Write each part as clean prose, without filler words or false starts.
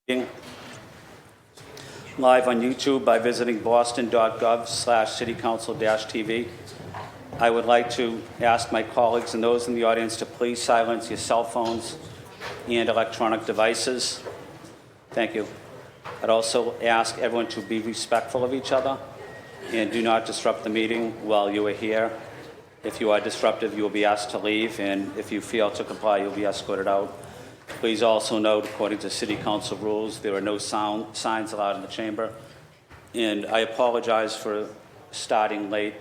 Live on YouTube by visiting boston.gov/citycouncil-tv. I would like to ask my colleagues and those in the audience to please silence your cell phones and electronic devices. Thank you. I'd also ask everyone to be respectful of each other and do not disrupt the meeting while you are here. If you are disruptive, you will be asked to leave, and if you fail to comply, you'll be escorted out. Please also note, according to City Council rules, there are no signs allowed in the chamber. And I apologize for starting late,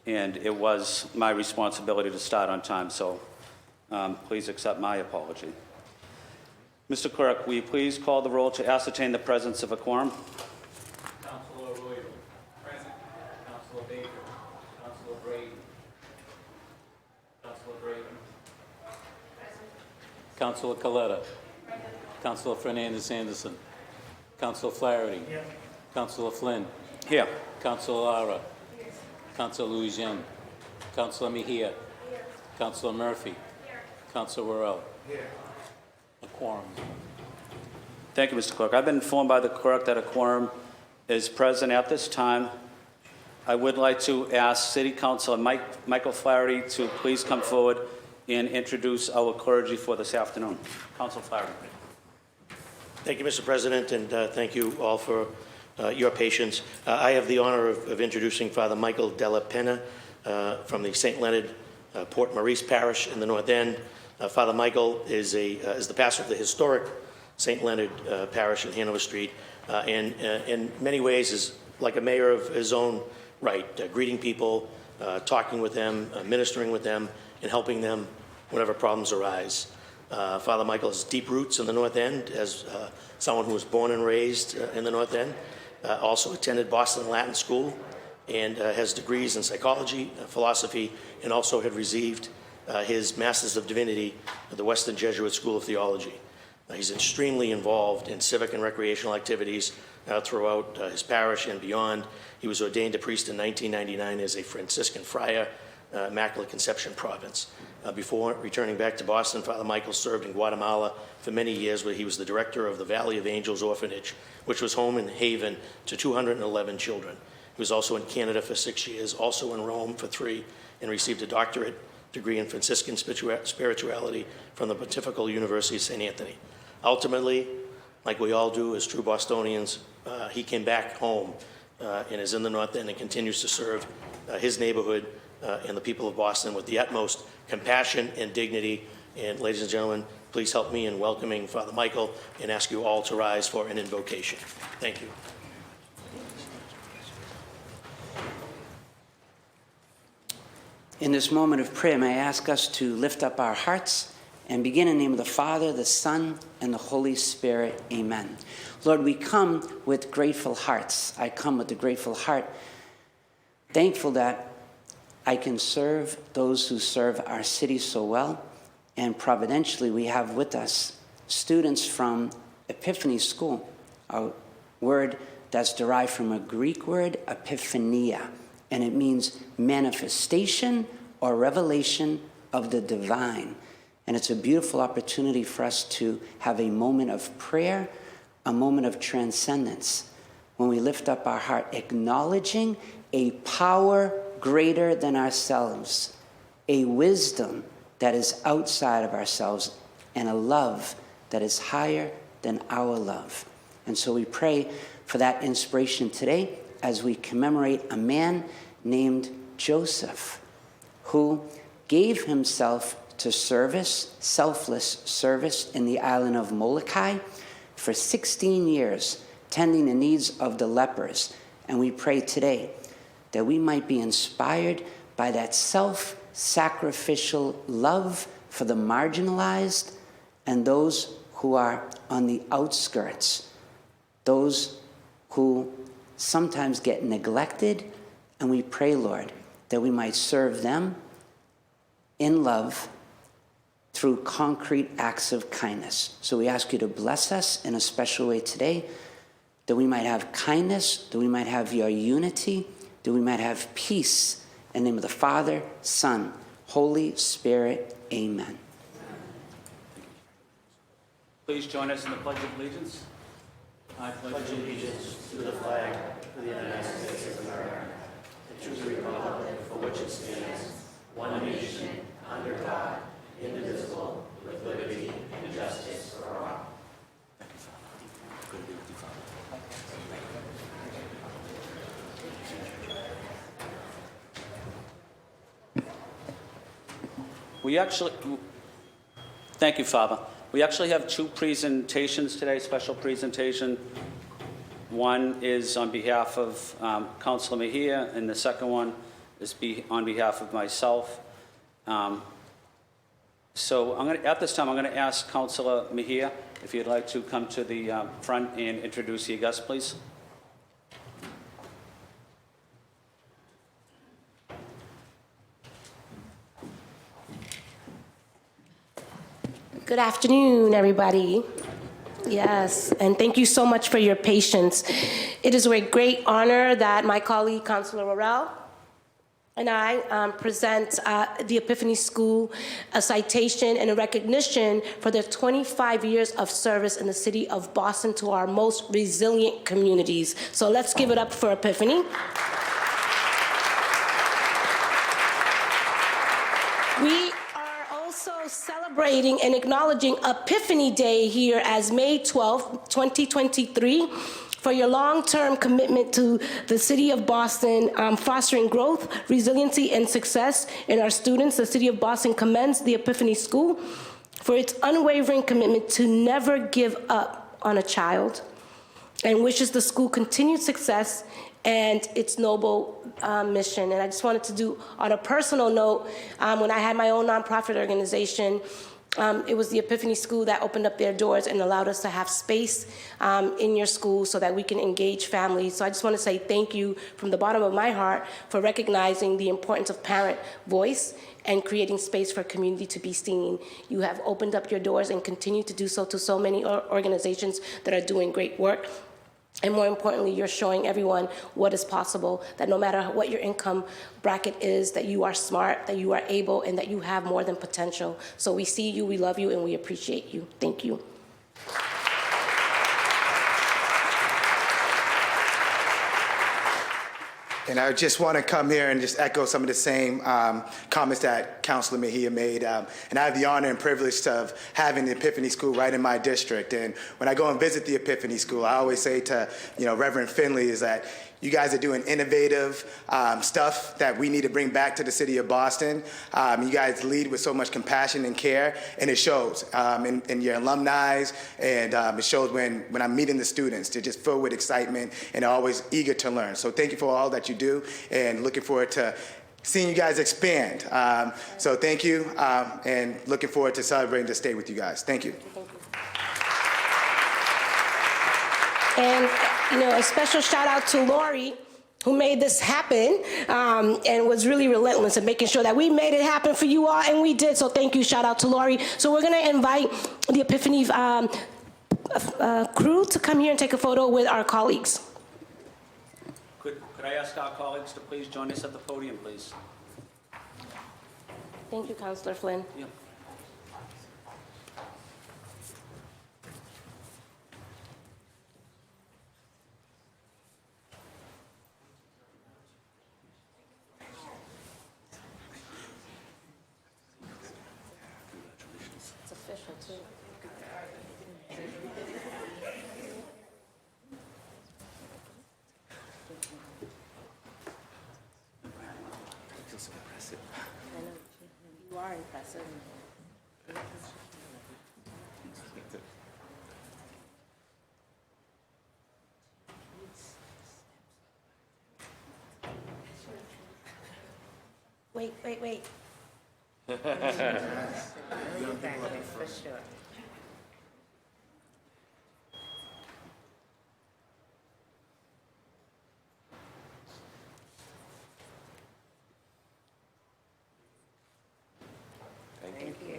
and it was my responsibility to start on time, so please accept my apology. Mr. Clerk, will you please call the roll to ascertain the presence of a quorum? Councilor Arroyo. Present. Councilor Baker. Councilor Brady. Councilor Draven. Present. Councilor Coletta. Present. Councilor Fernandez Anderson. Councilor Flaherty. Here. Councilor Flynn. Here. Councilor Lara. Here. Councilor Louisiana. Councilor Mejia. Here. Councilor Murphy. Here. Councilor Worrell. Here. A quorum. Thank you, Mr. Clerk. I've been informed by the clerk that a quorum is present at this time. I would like to ask City Councilor Michael Flaherty to please come forward and introduce our clergy for this afternoon. Councilor Flaherty. Thank you, Mr. President, and thank you all for your patience. I have the honor of introducing Father Michael Della Pena from the St. Leonard Port Maurice Parish in the North End. Father Michael is the pastor of the historic St. Leonard Parish in Hanover Street, and in many ways is like a mayor of his own right, greeting people, talking with them, ministering with them, and helping them whenever problems arise. Father Michael has deep roots in the North End as someone who was born and raised in the North End, also attended Boston Latin School, and has degrees in psychology, philosophy, and also had received his Master's of Divinity at the Western Jesuit School of Theology. He's extremely involved in civic and recreational activities throughout his parish and beyond. He was ordained a priest in 1999 as a Franciscan friar, Immaculate Conception Province. Before returning back to Boston, Father Michael served in Guatemala for many years, where he was the director of the Valley of Angels Orphanage, which was home and haven to 211 children. He was also in Canada for 6 years, also in Rome for 3, and received a doctorate degree in Franciscan spirituality from the Pontifical University of St. Anthony. Ultimately, like we all do as true Bostonians, he came back home and is in the North End and continues to serve his neighborhood and the people of Boston with the utmost compassion and dignity. And ladies and gentlemen, please help me in welcoming Father Michael and ask you all to rise for an invocation. Thank you. In this moment of prayer, may I ask us to lift up our hearts and begin in the name of the Father, the Son, and the Holy Spirit. Amen. Lord, we come with grateful hearts. I come with a grateful heart, thankful that I can serve those who serve our city so well. And providentially, we have with us students from Epiphany School, a word that's derived from a Greek word, epiphania, and it means manifestation or revelation of the divine. And it's a beautiful opportunity for us to have a moment of prayer, a moment of transcendence, when we lift up our heart, acknowledging a power greater than ourselves, a wisdom that is outside of ourselves, and a love that is higher than our love. And so we pray for that inspiration today as we commemorate a man named Joseph, who gave himself to service, selfless service, in the island of Molokai for 16 years, tending the needs of the lepers. And we pray today that we might be inspired by that self-sacrificial love for the marginalized and those who are on the outskirts, those who sometimes get neglected. And we pray, Lord, that we might serve them in love through concrete acts of kindness. So we ask you to bless us in a special way today, that we might have kindness, that we might have your unity, that we might have peace. In the name of the Father, Son, Holy Spirit, amen. Please join us in the Pledge of Allegiance. I pledge allegiance to the flag of the United States of America and to the republic for which it stands, one nation, under God, indivisible, with liberty and justice for all. Thank you, Father. We actually have two presentations today, special presentation. One is on behalf of Councilor Mejia, and the second one is on behalf of myself. So at this time, I'm going to ask Councilor Mejia if you'd like to come to the front and introduce your guest, please. Good afternoon, everybody. Yes, and thank you so much for your patience. It is with great honor that my colleague, Councilor Worrell, and I present the Epiphany School a citation and a recognition for their 25 years of service in the city of Boston to our most resilient communities. So let's give it up for Epiphany. We are also celebrating and acknowledging Epiphany Day here as May 12th, 2023, for your long-term commitment to the city of Boston, fostering growth, resiliency, and success in our students. The city of Boston commends the Epiphany School for its unwavering commitment to never give up on a child and wishes the school continued success and its noble mission. And I just wanted to do, on a personal note, when I had my own nonprofit organization, it was the Epiphany School that opened up their doors and allowed us to have space in your school so that we can engage families. So I just want to say thank you from the bottom of my heart for recognizing the importance of parent voice and creating space for community to be seen. You have opened up your doors and continue to do so to so many organizations that are doing great work. And more importantly, you're showing everyone what is possible, that no matter what your income bracket is, that you are smart, that you are able, and that you have more than potential. So we see you, we love you, and we appreciate you. Thank you. And I just want to come here and just echo some of the same comments that Councilor Mejia made. And I have the honor and privilege of having the Epiphany School right in my district. And when I go and visit the Epiphany School, I always say to Reverend Finley is that you guys are doing innovative stuff that we need to bring back to the city of Boston. You guys lead with so much compassion and care, and it shows in your alumni, and it shows when I'm meeting the students. They're just filled with excitement and are always eager to learn. So thank you for all that you do, and looking forward to seeing you guys expand. So thank you, and looking forward to celebrating this day with you guys. Thank you. And a special shout out to Lori, who made this happen and was really relentless in making sure that we made it happen for you all, and we did. So thank you, shout out to Lori. So we're gonna invite the Epiphany crew to come here and take a photo with our colleagues. Could I ask our colleagues to please join us at the podium, please? Thank you, Councilor Flynn. Yeah. It's official, too. I know. You are impressive. Wait. For sure. Thank you.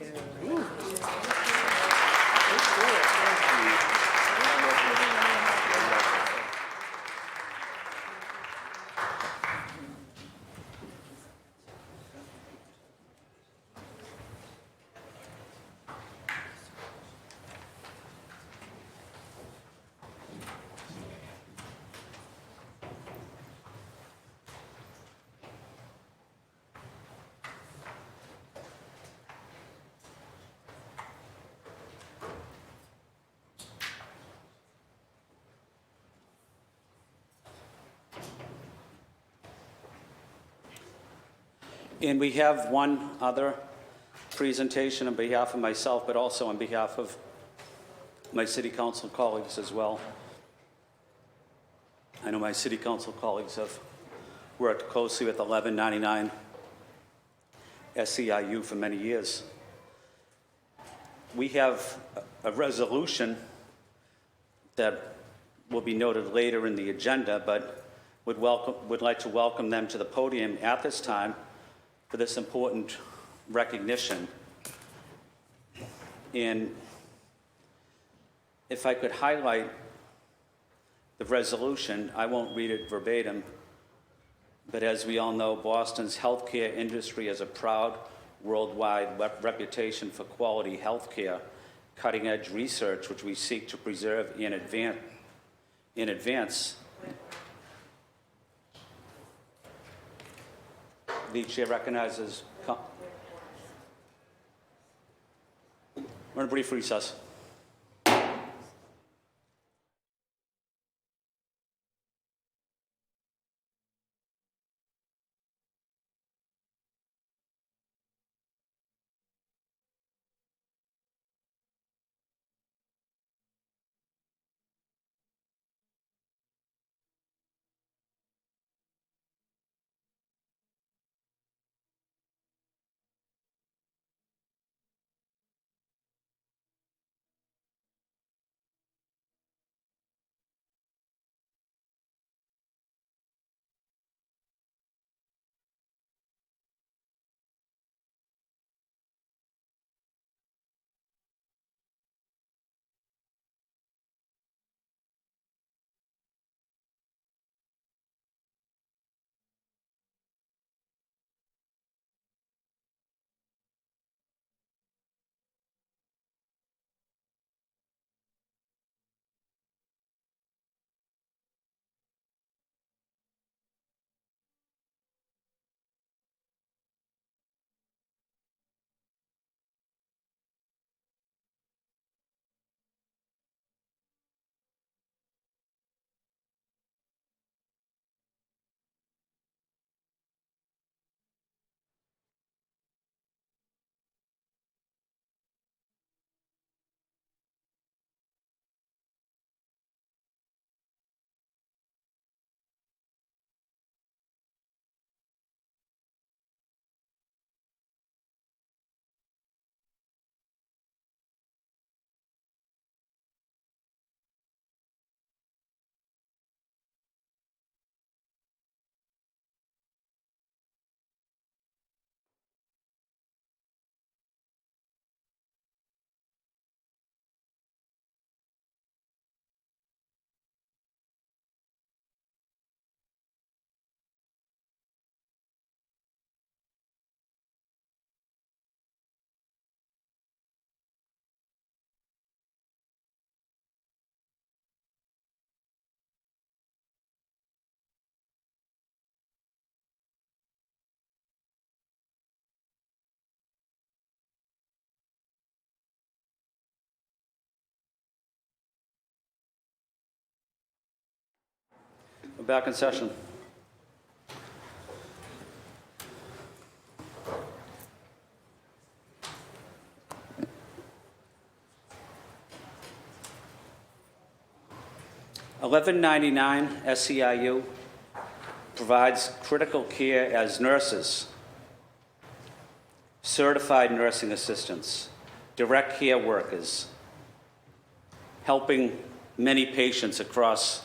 And we have one other presentation on behalf of myself, but also on behalf of my city council colleagues as well. I know my city council colleagues have worked closely with 1199 SEIU for many years. We have a resolution that will be noted later in the agenda, but would like to welcome them to the podium at this time for this important recognition. And if I could highlight the resolution, I won't read it verbatim, but as we all know, Boston's healthcare industry has a proud worldwide reputation for quality healthcare, cutting-edge research, which we seek to preserve and advance. The chair recognizes. We're in a brief recess. We're back in session. $11.99 SEIU provides critical care as nurses, certified nursing assistants, direct care workers, helping many patients across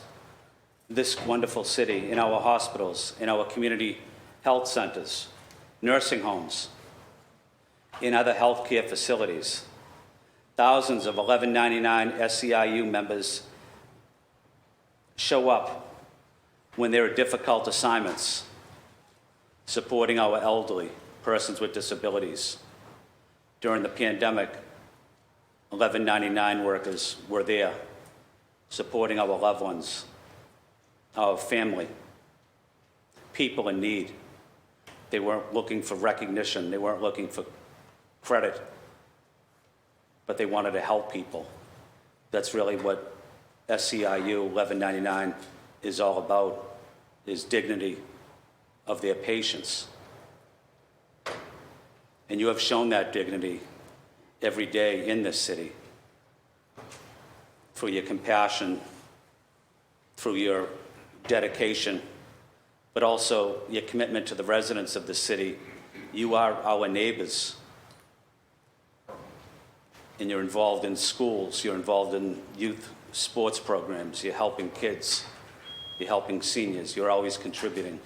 this wonderful city, in our hospitals, in our community health centers, nursing homes, in other healthcare facilities. Thousands of 1199 SEIU members show up when there are difficult assignments, supporting our elderly, persons with disabilities. During the pandemic, 1199 workers were there, supporting our loved ones, our family, people in need. They weren't looking for recognition. They weren't looking for credit, but they wanted to help people. That's really what SEIU 1199 is all about, is dignity of their patients. And you have shown that dignity every day in this city through your compassion, through your dedication, but also your commitment to the residents of the city. You are our neighbors. And you're involved in schools, you're involved in youth sports programs, you're helping kids, you're helping seniors, you're always contributing.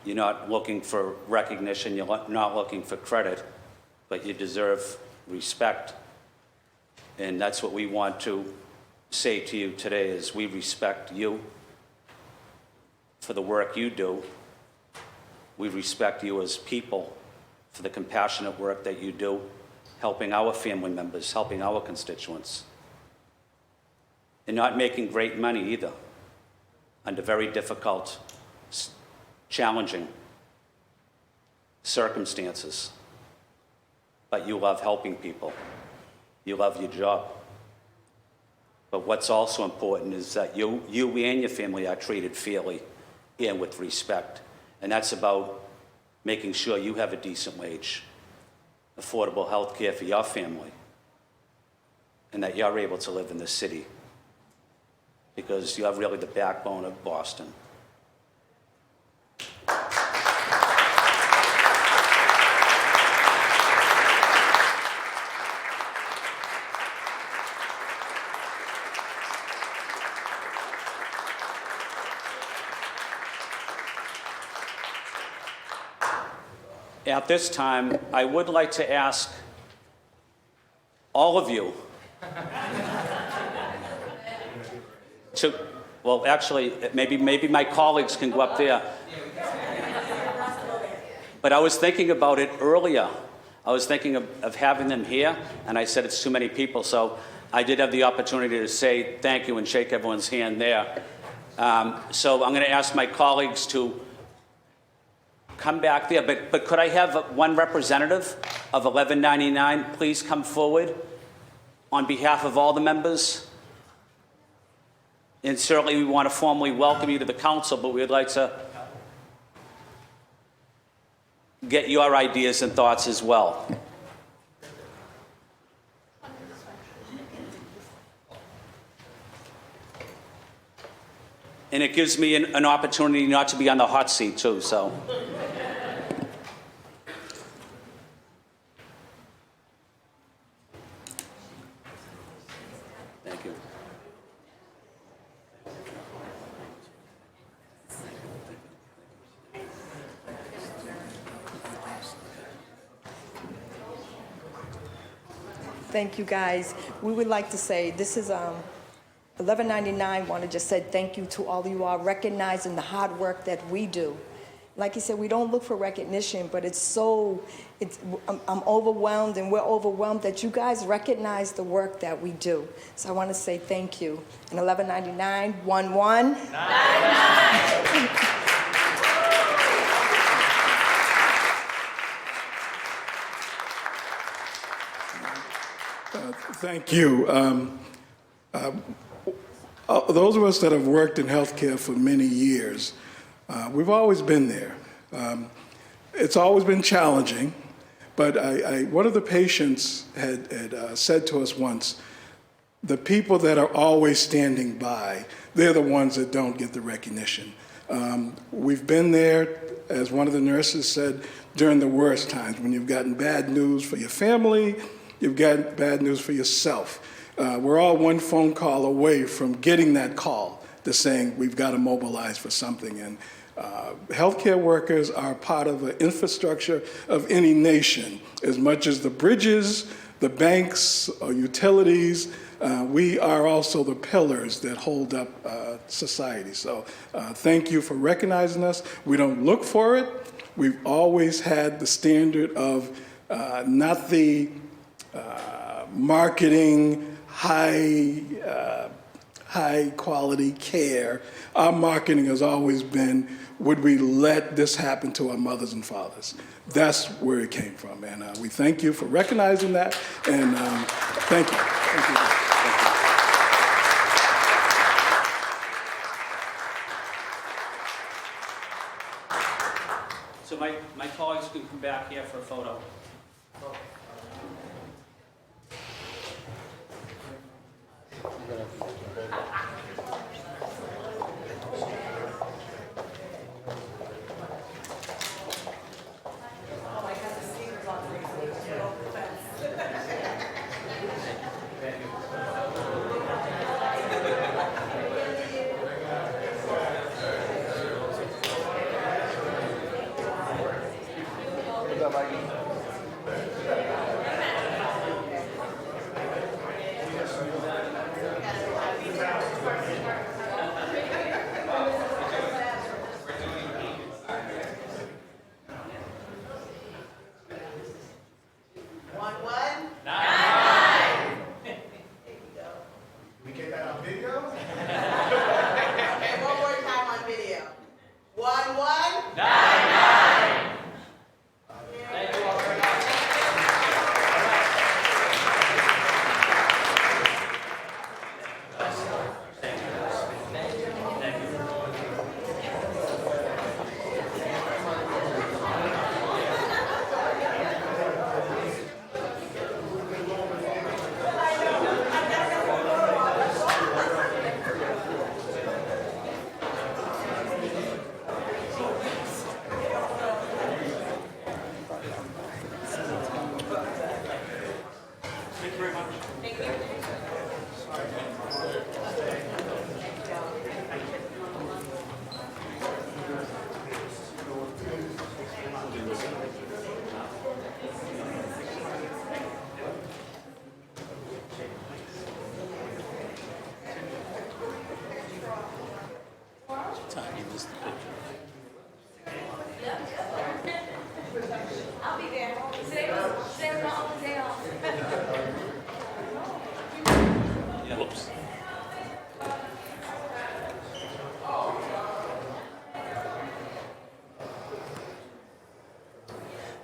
You're not looking for recognition, you're not looking for credit, but you deserve respect. And that's what we want to say to you today is we respect you for the work you do. We respect you as people for the compassionate work that you do, helping our family members, helping our constituents, and not making great money either, under very difficult, challenging circumstances. But you love helping people. You love your job. But what's also important is that you and your family are treated fairly and with respect. And that's about making sure you have a decent wage, affordable health care for your family, and that you're able to live in the city because you're really the backbone of Boston. At this time, I would like to ask all of you to, well, actually, maybe my colleagues can go up there. But I was thinking about it earlier. I was thinking of having them here, and I said it's too many people, so I did have the opportunity to say thank you and shake everyone's hand there. So I'm going to ask my colleagues to come back there, but could I have one representative of 1199 please come forward on behalf of all the members? And certainly we want to formally welcome you to the council, but we'd like to get your ideas and thoughts as well. And it gives me an opportunity not to be on the hot seat too, so. Thank you. Thank you, guys. We would like to say this is 1199. Want to just say thank you to all of you all recognizing the hard work that we do. Like you said, we don't look for recognition, but I'm overwhelmed, and we're overwhelmed that you guys recognize the work that we do. So I want to say thank you. And 1199, 1199. Thank you. Those of us that have worked in healthcare for many years, we've always been there. It's always been challenging, but one of the patients had said to us once, the people that are always standing by, they're the ones that don't get the recognition. We've been there, as one of the nurses said, during the worst times, when you've gotten bad news for your family, you've got bad news for yourself. We're all one phone call away from getting that call to saying we've got to mobilize for something. And healthcare workers are part of the infrastructure of any nation. As much as the bridges, the banks, or utilities, we are also the pillars that hold up society. So thank you for recognizing us. We don't look for it. We've always had the standard of not the marketing, high quality care. Our marketing has always been, would we let this happen to our mothers and fathers? That's where it came from. And we thank you for recognizing that. And thank you. Thank you. So my colleagues can come back here for a photo. We get that on video? Okay, one more time on video. 1199. Time you missed the picture. I'll be there. Today was my only day off. Whoops.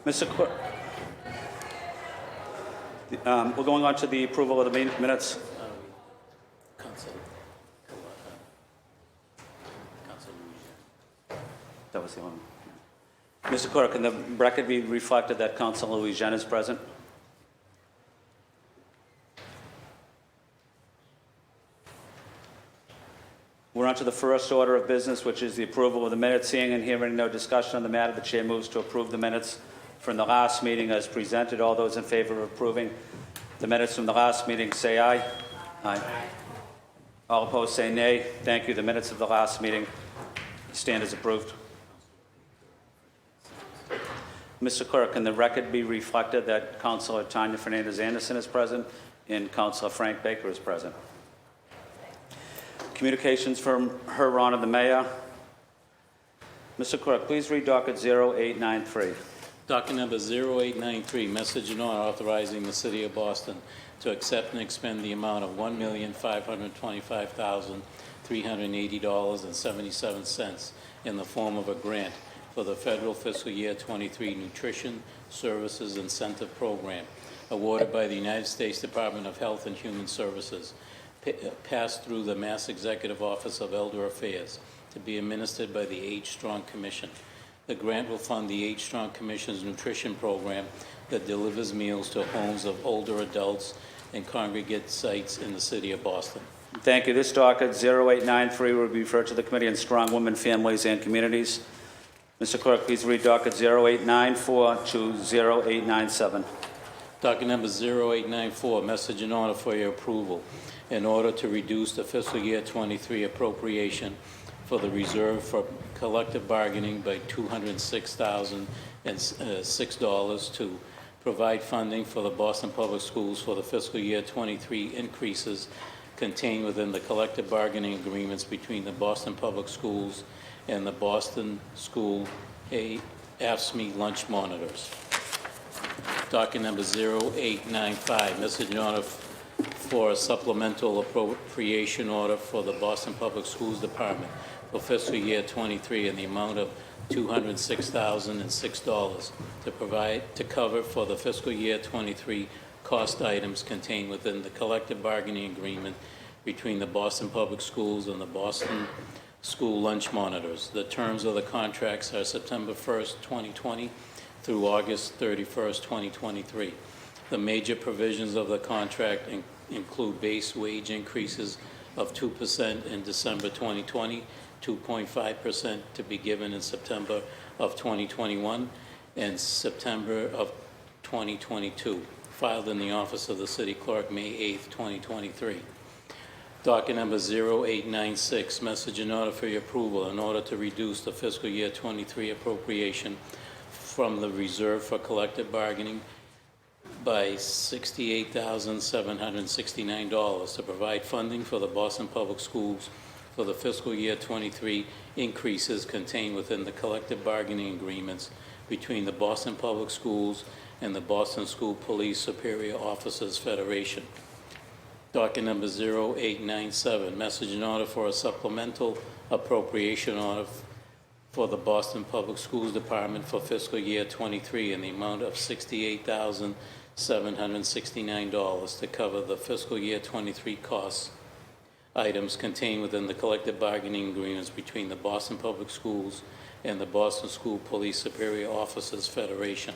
Mr. Clerk, we're going on to the approval of the minutes. Council Louisiana. That was the one. Mr. Clerk, can the record be reflected that Councilor Louisiana is present? We're on to the first order of business, which is the approval of the minutes. Seeing and hearing no discussion on the matter, the chair moves to approve the minutes from the last meeting as presented. All those in favor of approving the minutes from the last meeting, say aye. Aye. All opposed, say nay. Thank you. The minutes of the last meeting stand as approved. Mr. Clerk, can the record be reflected that Councilor Tanya Fernandez Anderson is present and Councilor Frank Baker is present? Communications from Her Honor the Mayor. Mr. Clerk, please read docket 0893. Docket number 0893, message and order authorizing the City of Boston to accept and expend the amount of $1,525,380.77 in the form of a grant for the federal fiscal year 23 Nutrition Services Incentive Program awarded by the United States Department of Health and Human Services, passed through the Mass Executive Office of Elder Affairs, to be administered by the H. Strong Commission. The grant will fund the H. Strong Commission's nutrition program that delivers meals to homes of older adults and congregate sites in the City of Boston. Thank you. This docket 0893 will be referred to the Committee on Strong Women, Families, and Communities. Mr. Clerk, please read docket 0894 to 0897. Docket number 0894, message in order for your approval. In order to reduce the fiscal year 23 appropriation for the reserve for collective bargaining by $206,006 to provide funding for the Boston Public Schools for the fiscal year 23 increases contained within the collective bargaining agreements between the Boston Public Schools and the Boston School AFSCME lunch monitors. Docket number 0895, message in order for a supplemental appropriation order for the Boston Public Schools Department for fiscal year 23 in the amount of $206,006 to cover for the fiscal year 23 cost items contained within the collective bargaining agreement between the Boston Public Schools and the Boston School lunch monitors. The terms of the contracts are September 1st, 2020 through August 31st, 2023. The major provisions of the contract include base wage increases of 2% in December 2020, 2.5% to be given in September of 2021, and September of 2022, filed in the office of the City Clerk, May 8th, 2023. Docket number 0896, message in order for your approval in order to reduce the fiscal year 23 appropriation from the reserve for collective bargaining by $68,769 to provide funding for the Boston Public Schools for the fiscal year 23 increases contained within the collective bargaining agreements between the Boston Public Schools and the Boston School Police Superior Officers Federation. Docket number 0897, message in order for a supplemental appropriation order for the Boston Public Schools Department for fiscal year 23 in the amount of $68,769 to cover the fiscal year 23 costs items contained within the collective bargaining agreements between the Boston Public Schools and the Boston School Police Superior Officers Federation.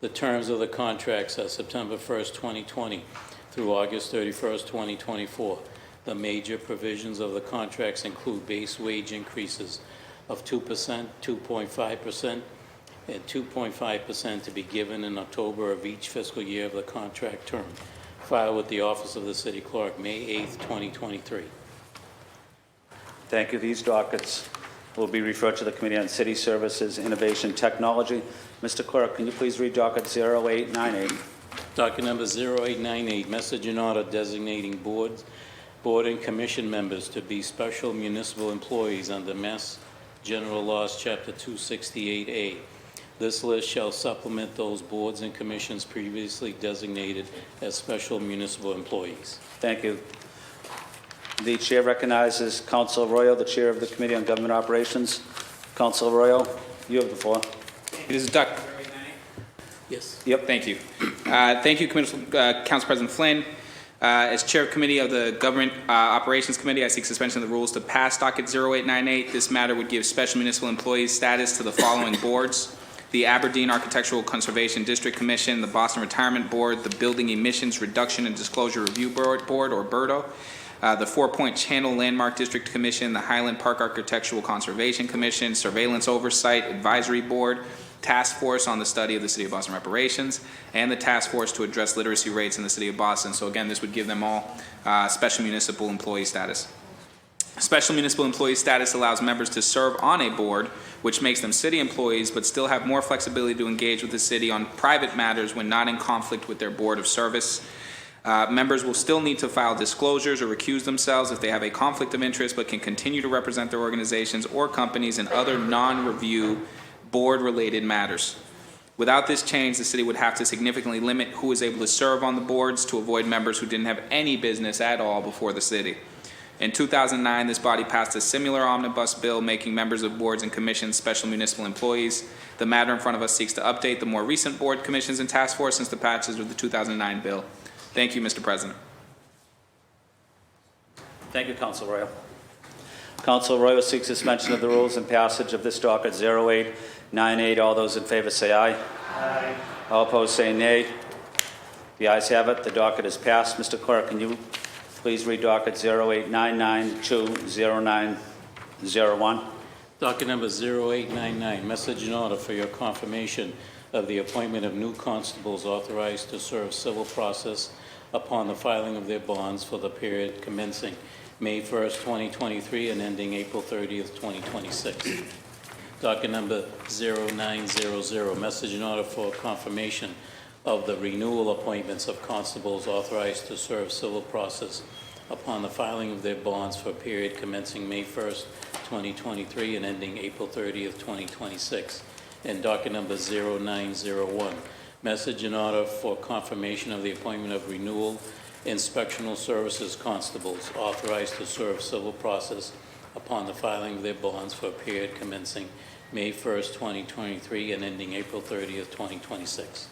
The terms of the contracts are September 1st, 2020 through August 31st, 2024. The major provisions of the contracts include base wage increases of 2%, 2.5%, and 2.5% to be given in October of each fiscal year of the contract term. Filed with the Office of the City Clerk, May 8th, 2023. Thank you. These dockets will be referred to the Committee on City Services, Innovation, Technology. Mr. Clerk, can you please read docket 0898? Docket number 0898, message in order designating board and commission members to be special municipal employees under Mass General Laws, Chapter 268A. This list shall supplement those boards and commissions previously designated as special municipal employees. Thank you. The Chair recognizes Council Arroyo, the Chair of the Committee on Government Operations. Council Arroyo, you have the floor. This is Doc. Yes. Yep. Thank you. Thank you, Council President Flynn. As Chair of Committee of the Government Operations Committee, I seek suspension of the rules to pass docket 0898. This matter would give special municipal employees status to the following boards: the Aberdeen Architectural Conservation District Commission, the Boston Retirement Board, the Building Emissions Reduction and Disclosure Review Board, or BERDO, the Four Point Channel Landmark District Commission, the Highland Park Architectural Conservation Commission, Surveillance Oversight Advisory Board, Task Force on the Study of the City of Boston Reparations, and the Task Force to address literacy rates in the City of Boston. So again, this would give them all special municipal employee status. Special municipal employee status allows members to serve on a board, which makes them city employees, but still have more flexibility to engage with the city on private matters when not in conflict with their board of service. Members will still need to file disclosures or recuse themselves if they have a conflict of interest, but can continue to represent their organizations or companies in other non-review board-related matters. Without this change, the city would have to significantly limit who is able to serve on the boards to avoid members who didn't have any business at all before the city. In 2009, this body passed a similar omnibus bill making members of boards and commissions special municipal employees. The matter in front of us seeks to update the more recent board, commissions, and task force since the passage of the 2009 bill. Thank you, Mr. President. Thank you, Council Arroyo. Council Arroyo seeks suspension of the rules and passage of this docket 0898. All those in favor say aye. Aye. All opposed say nay. The ayes have it. The docket is passed. Mr. Clerk, can you please read docket 0899-20901. Docket number 0899, message in order for your confirmation of the appointment of new constables authorized to serve civil process upon the filing of their bonds for the period commencing May 1st, 2023 and ending April 30th, 2026. Docket number 0900, message in order for confirmation of the renewal appointments of constables authorized to serve civil process upon the filing of their bonds for a period commencing May 1st, 2023 and ending April 30th, 2026. And docket number 0901, message in order for confirmation of the appointment of renewal inspectional services constables authorized to serve civil process upon the filing of their bonds for a period commencing May 1st, 2023 and ending April 30th, 2026.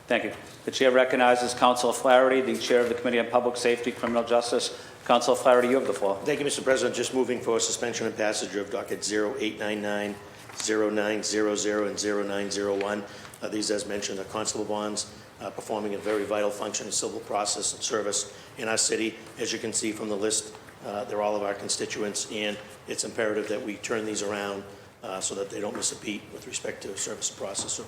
Thank you. The chair recognizes Councilor Flaherty, the chair of the Committee on Public Safety, Criminal Justice. Councilor Flaherty, you have the floor. Thank you, Mr. President. Just moving for suspension and passage of docket 0899, 0900, and 0901. These, as mentioned, are constable bonds performing a very vital function in civil process and service in our city. As you can see from the list, they're all of our constituents, and it's imperative that we turn these around so that they don't miss a beat with respect to service and process. So,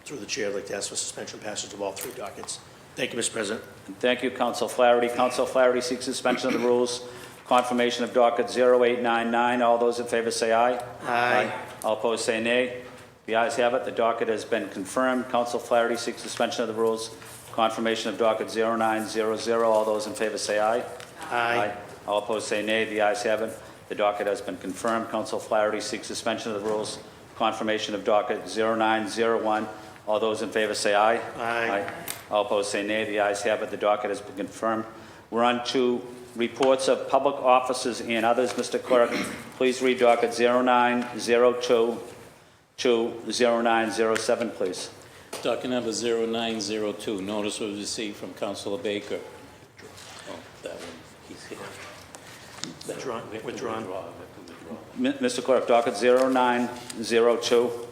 through the chair, I'd like to ask for suspension and passage of all three dockets. Thank you, Mr. President. Thank you, Councilor Flaherty. Councilor Flaherty seeks suspension of the rules, confirmation of docket 0899. All those in favor say aye. Aye. All opposed say nay. The ayes have it. The docket has been confirmed. Councilor Flaherty seeks suspension of the rules, confirmation of docket 0900. All those in favor say aye. Aye. All opposed say nay. The ayes have it. The docket has been confirmed. Councilor Flaherty seeks suspension of the rules, confirmation of docket 0901. All those in favor say aye. Aye. All opposed say nay. The ayes have it. The docket has been confirmed. We're on to reports of public officers and others. Mr. Clerk, please read docket 0902 to 0907, please. Docket number 0902, notice was received from Councilor Baker. Oh, that one, he's here. Withdrawn. Mr. Clerk, docket 0902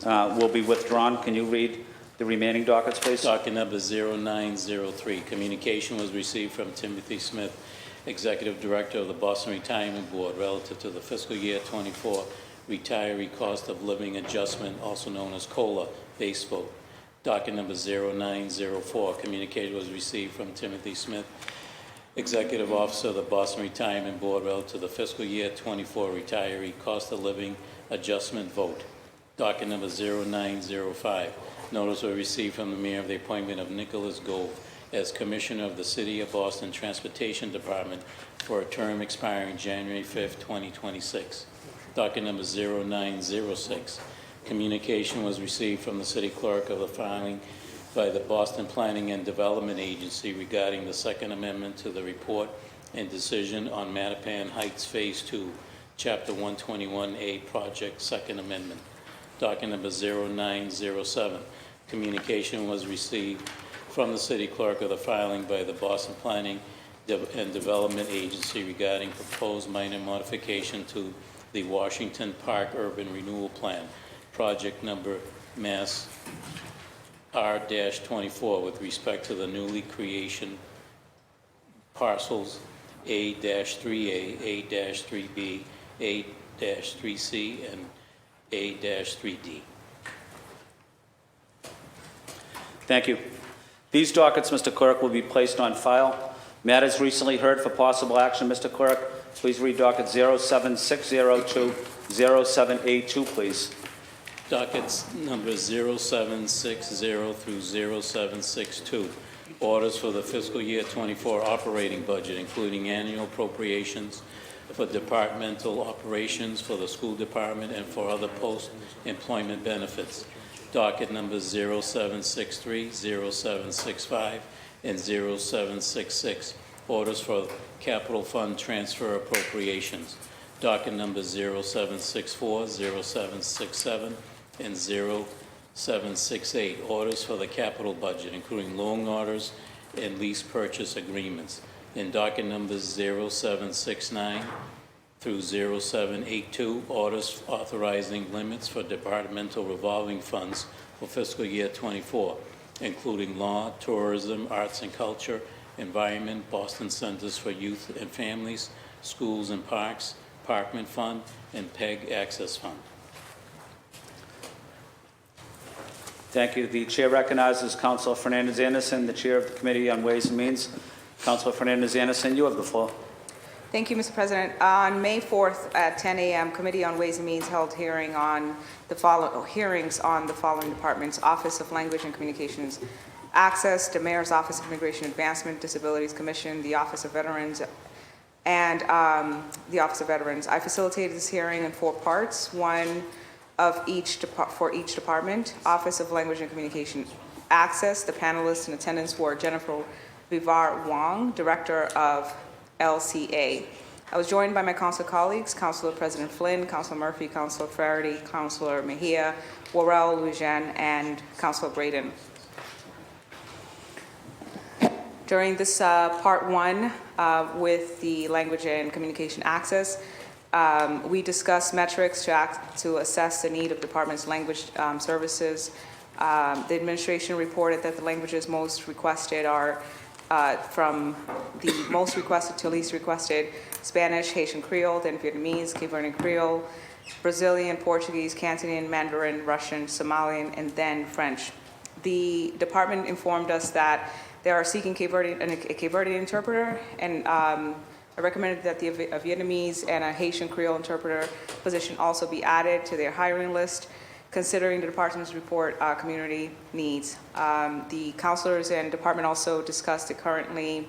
will be withdrawn. Can you read the remaining dockets, please? Docket number 0903, communication was received from Timothy Smith, Executive Director of the Boston Retirement Board, relative to the fiscal year 24 retiree cost of living adjustment, also known as COLA, base vote. Docket number 0904, communication was received from Timothy Smith, Executive Officer of the Boston Retirement Board, relative to the fiscal year 24 retiree cost of living adjustment vote. Docket number 0905, notice was received from the Mayor of the appointment of Nicholas Gove as Commissioner of the City of Boston Transportation Department for a term expiring January 5th, 2026. Docket number 0906, communication was received from the City Clerk of the filing by the Boston Planning and Development Agency regarding the Second Amendment to the report and decision on Mattapan Heights Phase 2, Chapter 121A Project, Second Amendment. Docket number 0907, communication was received from the City Clerk of the filing by the Boston Planning and Development Agency regarding proposed minor modification to the Washington Park Urban Renewal Plan, project number Mass R-24, with respect to the newly creation parcels A-3A, A-3B, A-3C, and A-3D. Thank you. These dockets, Mr. Clerk, will be placed on file. Matters recently heard for possible action, Mr. Clerk. Please read docket 0760 to 0782, please. Dockets number 0760 through 0762. Orders for the fiscal year 24 operating budget, including annual appropriations for departmental operations for the school department and for other post-employment benefits. Docket numbers 0763, 0765, and 0766. Orders for capital fund transfer appropriations. Docket numbers 0764, 0767, and 0768. Orders for the capital budget, including loan orders and lease purchase agreements. And docket numbers 0769 through 0782, orders authorizing limits for departmental revolving funds for fiscal year 24, including law, tourism, arts and culture, environment, Boston Centers for Youth and Families, schools and parks, Parkman Fund, and PEG Access Fund. Thank you. The chair recognizes Councilor Fernandez-Anderson, the chair of the Committee on Ways and Means. Councilor Fernandez-Anderson, you have the floor. Thank you, Mr. President. On May 4th at 10 a.m., Committee on Ways and Means held hearings on the following departments: Office of Language and Communications Access, the Mayor's Office of Immigration Advancement, Disabilities Commission, the Office of Veterans, and the Office of Veterans. I facilitated this hearing in 4 parts, one of each for each department. Office of Language and Communication Access, the panelists in attendance were Jennifer Vivar Wong, Director of LCA. I was joined by my council colleagues, Councilor President Flynn, Councilor Murphy, Councilor Flaherty, Councilor Mejia, Worrell, Lujan, and Councilor Braden. During this part one with the language and communication access, we discussed metrics to assess the need of department's language services. The administration reported that the languages most requested are from the most requested to least requested: Spanish, Haitian Creole, then Vietnamese, Cape Verdean Creole, Brazilian, Portuguese, Cantonese, Mandarin, Russian, Somalian, and then French. The department informed us that they are seeking a Cape Verdean interpreter, and I recommended that a Vietnamese and a Haitian Creole interpreter position also be added to their hiring list, considering the department's report community needs. The counselors and department also discussed that currently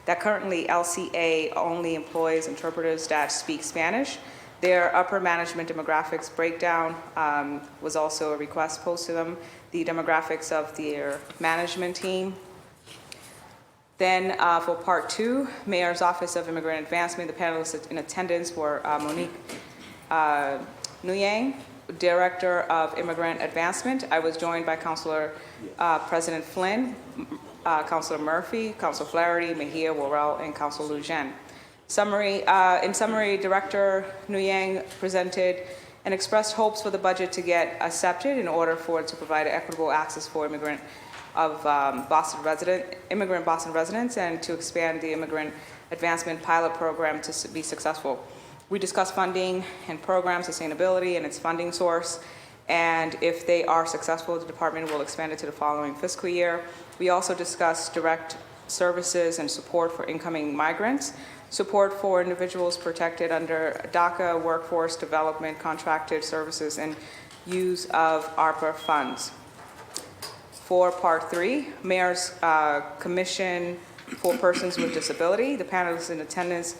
LCA only employs interpreters that speak Spanish. Their upper management demographics breakdown was also a request posed to them, the demographics of their management team. Then for part two, Mayor's Office of Immigrant Advancement, the panelists in attendance were Monique Nguyen, Director of Immigrant Advancement. I was joined by Councilor President Flynn, Councilor Murphy, Councilor Flaherty, Mejia, Worrell, and Councilor Lujan. In summary, Director Nguyen presented and expressed hopes for the budget to get accepted in order for it to provide equitable access for immigrant Boston residents, and to expand the Immigrant Advancement Pilot Program to be successful. We discussed funding and program sustainability and its funding source, and if they are successful, the department will expand it to the following fiscal year. We also discussed direct services and support for incoming migrants, support for individuals protected under DACA, workforce development, contracted services, and use of ARPA funds. For part three, Mayor's Commission for Persons with Disability, the panelists in attendance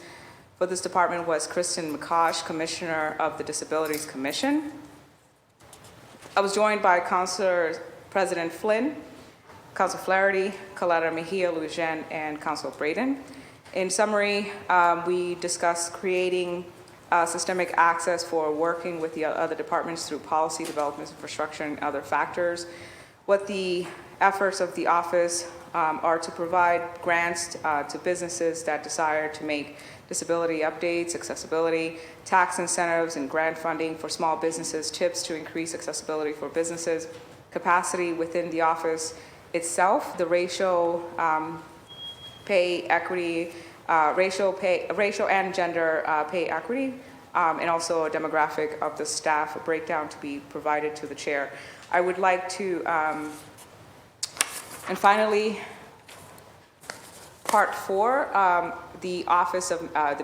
for this department was Kristen McCosh, Commissioner of the Disabilities Commission. I was joined by Councilor President Flynn, Councilor Flaherty, Coletta Mejia, Lujan, and Councilor Braden. In summary, we discussed creating systemic access for working with the other departments through policy development, infrastructure, and other factors. What the efforts of the office are to provide grants to businesses that desire to make disability updates, accessibility, tax incentives, and grant funding for small businesses, tips to increase accessibility for businesses, capacity within the office itself, the racial pay equity, racial and gender pay equity, and also a demographic of the staff, a breakdown to be provided to the chair. I would like to, and finally, part four, the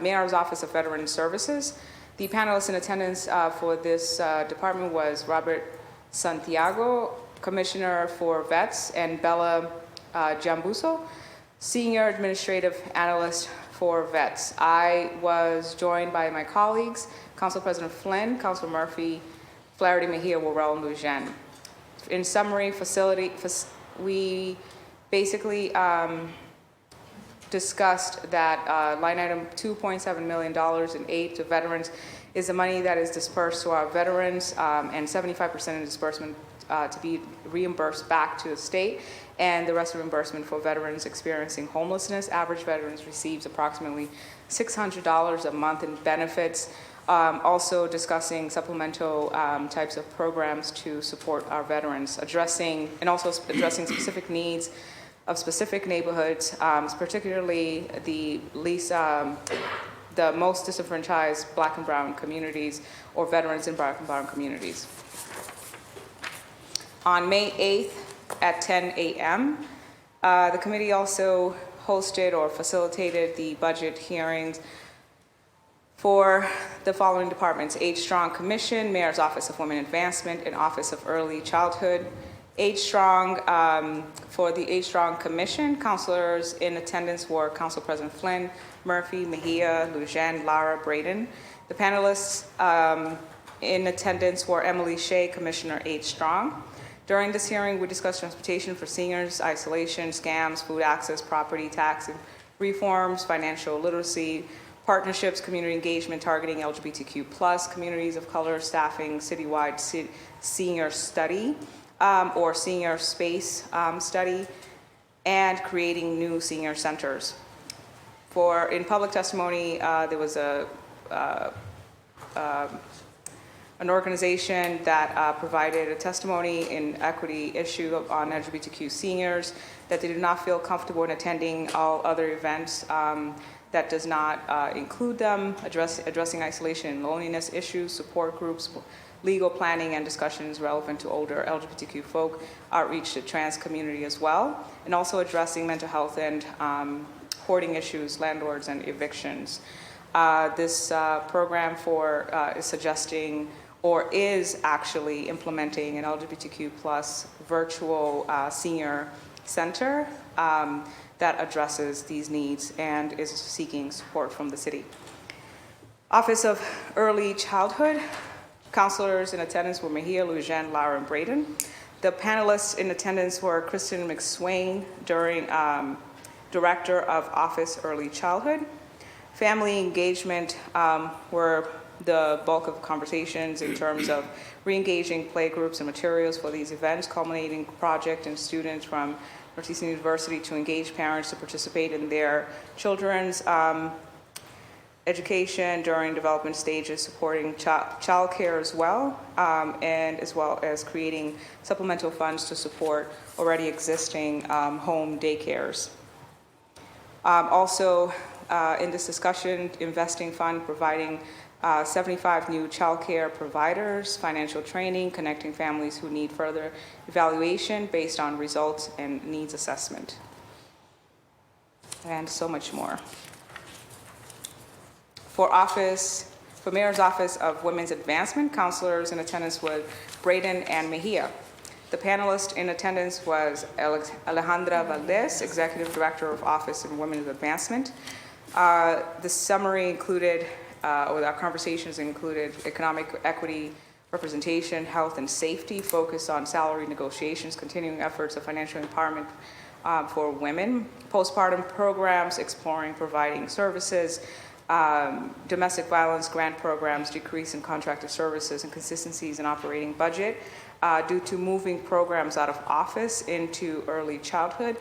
Mayor's Office of Veteran Services. The panelists in attendance for this department was Robert Santiago, Commissioner for Vets, and Bella Jambuso, Senior Administrative Analyst for Vets. I was joined by my colleagues, Council President Flynn, Councilor Murphy, Flaherty, Mejia, Worrell, and Lujan. In summary, we basically discussed that line item $2.7 million in aid to veterans is the money that is dispersed to our veterans, and 75% of disbursement to be reimbursed back to the state, and the rest of reimbursement for veterans experiencing homelessness. Average veterans receives approximately $600 a month in benefits. Also discussing supplemental types of programs to support our veterans, addressing specific needs of specific neighborhoods, particularly the most disenfranchised Black and Brown communities, or veterans in Black and Brown communities. On May 8th at 10 a.m., the committee also hosted or facilitated the budget hearings for the following departments: H Strong Commission, Mayor's Office of Women Advancement, and Office of Early Childhood. H Strong, for the H Strong Commission, counselors in attendance were Council President Flynn, Murphy, Mejia, Lujan, Lara, Braden. The panelists in attendance were Emily Shea, Commissioner H Strong. During this hearing, we discussed transportation for seniors, isolation, scams, food access, property tax reforms, financial literacy, partnerships, community engagement, targeting LGBTQ+, communities of color, staffing, citywide senior study, or senior space study, and creating new senior centers. In public testimony, there was an organization that provided a testimony in equity issue on LGBTQ seniors that they do not feel comfortable in attending all other events that does not include them, addressing isolation and loneliness issues, support groups, legal planning and discussions relevant to older LGBTQ folk, outreach to trans community as well, and also addressing mental health and hoarding issues, landlords, and evictions. This program is suggesting or is actually implementing an LGBTQ plus virtual senior center that addresses these needs and is seeking support from the city. Office of Early Childhood, counselors in attendance were Mejia, Lujan, Lara, and Braden. The panelists in attendance were Kristen McSwain, Director of Office Early Childhood. Family engagement were the bulk of conversations in terms of re-engaging play groups and materials for these events, culminating project and students from Northeastern University to engage parents to participate in their children's education during development stages, supporting child care as well, and as well as creating supplemental funds to support already existing home daycares. Also, in this discussion, investing fund providing 75 new child care providers, financial training, connecting families who need further evaluation based on results and needs assessment, and so much more. For Mayor's Office of Women's Advancement, counselors in attendance were Braden and Mejia. The panelist in attendance was Alejandra Valdez, Executive Director of Office of Women's Advancement. The summary included, or our conversations included economic equity, representation, health and safety, focus on salary negotiations, continuing efforts of financial empowerment for women, postpartum programs, exploring providing services, domestic violence grant programs, decrease in contracted services, and consistencies in operating budget due to moving programs out of office into early childhood,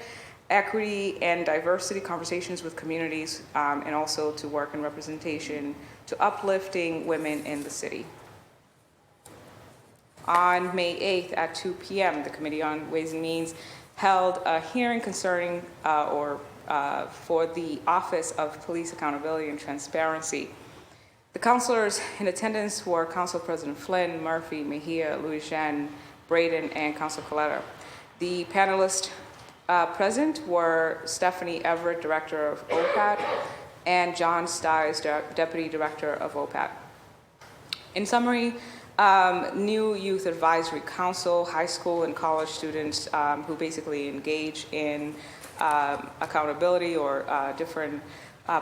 equity and diversity conversations with communities, and also to work in representation to uplifting women in the city. On May 8th at 2 p.m., the Committee on Ways and Means held a hearing concerning for the Office of Police Accountability and Transparency. The counselors in attendance were Council President Flynn, Murphy, Mejia, Lujan, Braden, and Council Coletta. The panelists present were Stephanie Everett, Director of OPAT, and John Stiles, Deputy Director of OPAT. In summary, new Youth Advisory Council, high school and college students who basically engage in accountability or different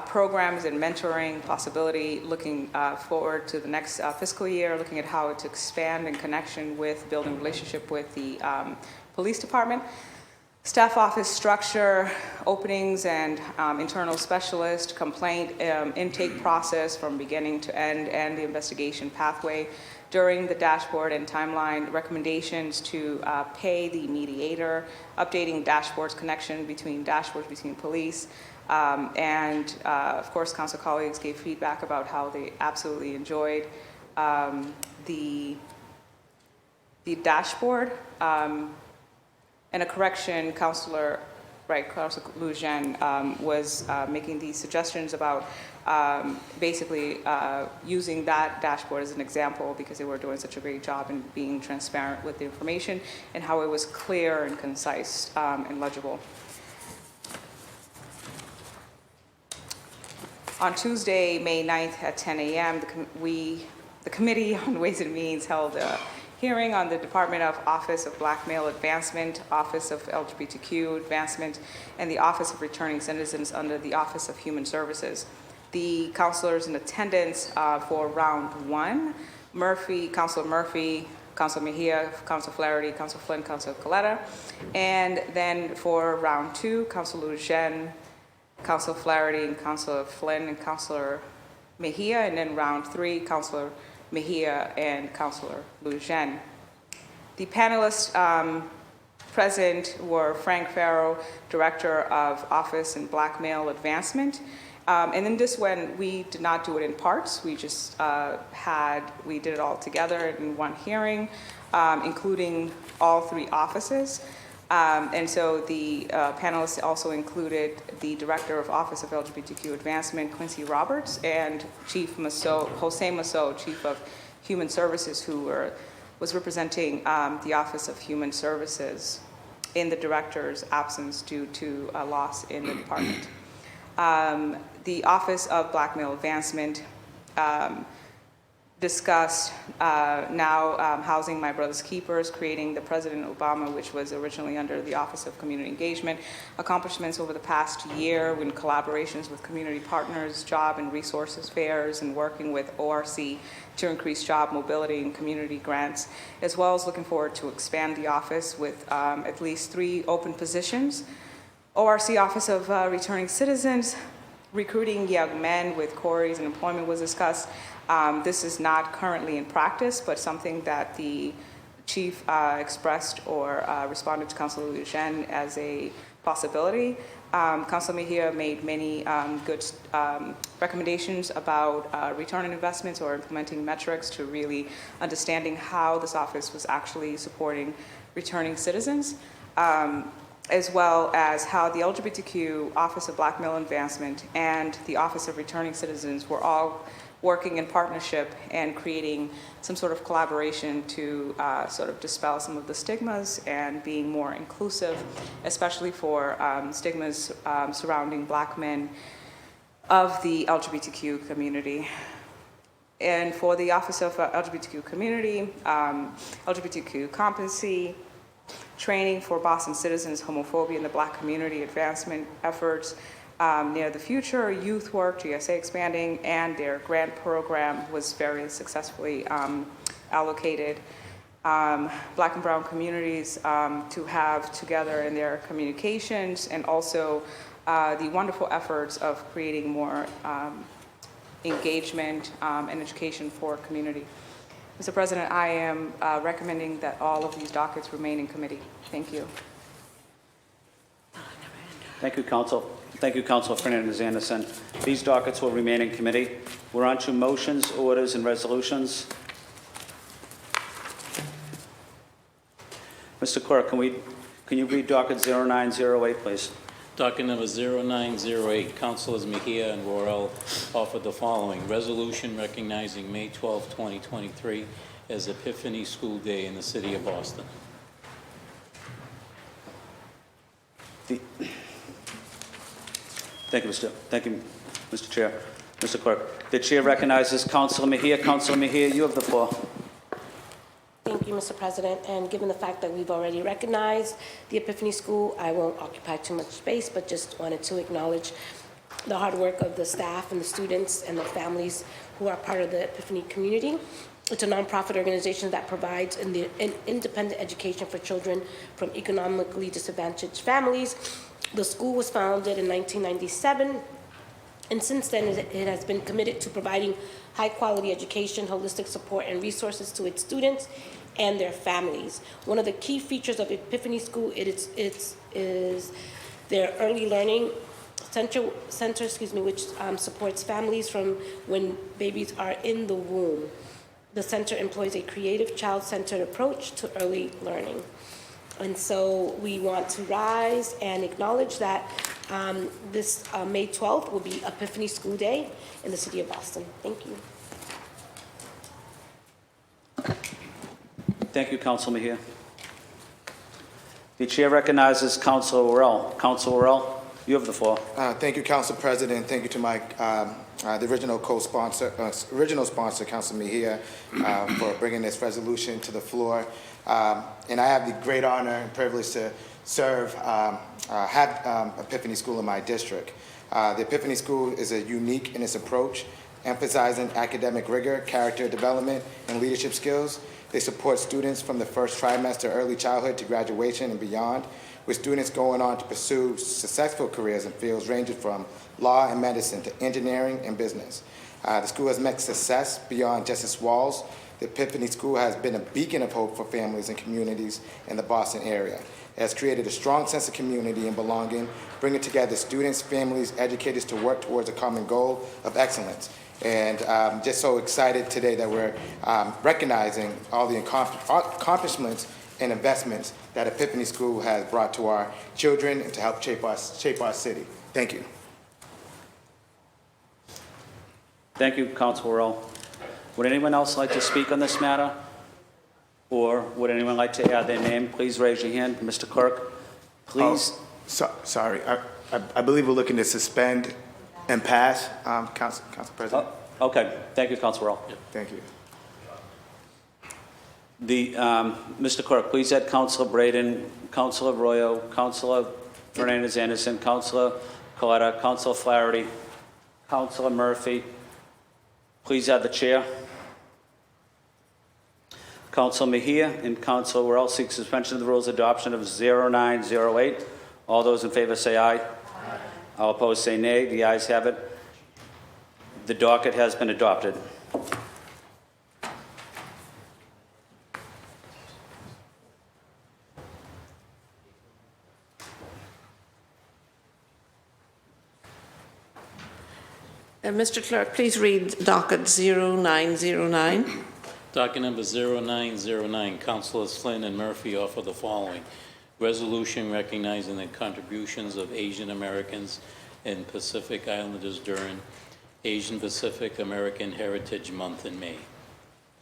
programs and mentoring possibility, looking forward to the next fiscal year, looking at how to expand in connection with building relationship with the police department. Staff office structure, openings and internal specialist, complaint intake process from beginning to end, and the investigation pathway during the dashboard and timeline, recommendations to pay the mediator, updating dashboards, connection between dashboards between police, and of course, council colleagues gave feedback about how they absolutely enjoyed the dashboard. And a correction, Councilor Lujan was making these suggestions about basically using that dashboard as an example because they were doing such a great job in being transparent with the information and how it was clear and concise and legible. On Tuesday, May 9th at 10 a.m., the Committee on Ways and Means held a hearing on the Department of Office of Black Male Advancement, Office of LGBTQ Advancement, and the Office of Returning Citizens under the Office of Human Services. The counselors in attendance for round one, Councilor Murphy, Councilor Mejia, Councilor Flaherty, Councilor Flynn, Councilor Coletta, and then for round two, Councilor Lujan, Councilor Flaherty, and Councilor Flynn, and Councilor Mejia, and then round three, Councilor Mejia and Councilor Lujan. The panelists Present were Frank Farrow, Director of Office and Black Male Advancement. And in this one, we did not do it in parts. We just we did it all together in one hearing, including all three offices. And so the panelists also included the Director of Office of LGBTQ Advancement, Quincy Roberts, and Chief Jose Masso, Chief of Human Services, who was representing the Office of Human Services in the director's absence due to a loss in the department. The Office of Black Male Advancement discussed housing My Brother's Keepers, creating the President Obama, which was originally under the Office of Community Engagement, accomplishments over the past year in collaborations with community partners, job and resources fairs, and working with ORC to increase job mobility and community grants, as well as looking forward to expand the office with at least 3 open positions. ORC Office of Returning Citizens, recruiting young men with queries and employment was discussed. This is not currently in practice, but something that the chief expressed or responded to Councilor Lujan as a possibility. Councilor Mejia made many good recommendations about return on investments or implementing metrics to really understanding how this office was actually supporting returning citizens, as well as how the LGBTQ Office of Black Male Advancement and the Office of Returning Citizens were all working in partnership and creating some sort of collaboration to sort of dispel some of the stigmas and being more inclusive, especially for stigmas surrounding Black men of the LGBTQ community. And for the Office of LGBTQ Community, LGBTQ competency, training for Boston citizens, homophobia in the Black community, advancement efforts, near the future, youth work, GSA expanding, and their grant program was very successfully allocated. Black and brown communities to have together in their communications, and also the wonderful efforts of creating more engagement and education for community. Mr. President, I am recommending that all of these dockets remain in committee. Thank you. Thank you, Council. Thank you, Councilor Fernandez-Anderson. These dockets will remain in committee. We're on to motions, orders, and resolutions. Mr. Clerk, can you read docket 0908, please? Docket number 0908, Councilors Mejia and Worrell offered the following. Resolution recognizing May 12, 2023 as Epiphany School Day in the city of Boston. Thank you, Mr. Chair. Mr. Clerk, the chair recognizes Councilor Mejia. Councilor Mejia, you have the floor. Thank you, Mr. President. And given the fact that we've already recognized the Epiphany School, I won't occupy too much space, but just wanted to acknowledge the hard work of the staff and the students and the families who are part of the Epiphany community. It's a nonprofit organization that provides an independent education for children from economically disadvantaged families. The school was founded in 1997, and since then it has been committed to providing high-quality education, holistic support, and resources to its students and their families. One of the key features of Epiphany School is their early learning center, which supports families from when babies are in the womb. The center employs a creative, child-centered approach to early learning. And so we want to rise and acknowledge that this May 12th will be Epiphany School Day in the city of Boston. Thank you. Thank you, Councilor Mejia. The chair recognizes Councilor Worrell. Councilor Worrell, you have the floor. Thank you, Council President. Thank you to my the original co-sponsor, Councilor Mejia, for bringing this resolution to the floor. And I have the great honor and privilege to serve, have Epiphany School in my district. The Epiphany School is unique in its approach, emphasizing academic rigor, character development, and leadership skills. They support students from the first trimester, early childhood to graduation and beyond, with students going on to pursue successful careers in fields ranging from law and medicine to engineering and business. The school has met success beyond just its walls. The Epiphany School has been a beacon of hope for families and communities in the Boston area. It has created a strong sense of community and belonging, bringing together students, families, educators to work towards a common goal of excellence. And just so excited today that we're recognizing all the accomplishments and investments that Epiphany School has brought to our children and to help shape our city. Thank you. Thank you, Councilor Worrell. Would anyone else like to speak on this matter? Or would anyone like to add their name? Please raise your hand. Mr. Clerk, please. Sorry, I believe we're looking to suspend and pass, Council President. Okay, thank you, Councilor Worrell. Thank you. Mr. Clerk, please add Councilor Braden, Councilor Arroyo, Councilor Fernandez Anderson, Councilor Coletta, Councilor Flaherty, Councilor Murphy. Please add the chair. Councilor Mejia and Councilor Worrell seek suspension of the rules, adoption of 0908. All those in favor say aye. All opposed say nay. The ayes have it. The docket has been adopted. Mr. Clerk, please read docket 0909. Docket number 0909, Councilors Flynn and Murphy offer the following. Resolution recognizing the contributions of Asian Americans and Pacific Islanders during Asian Pacific American Heritage Month in May.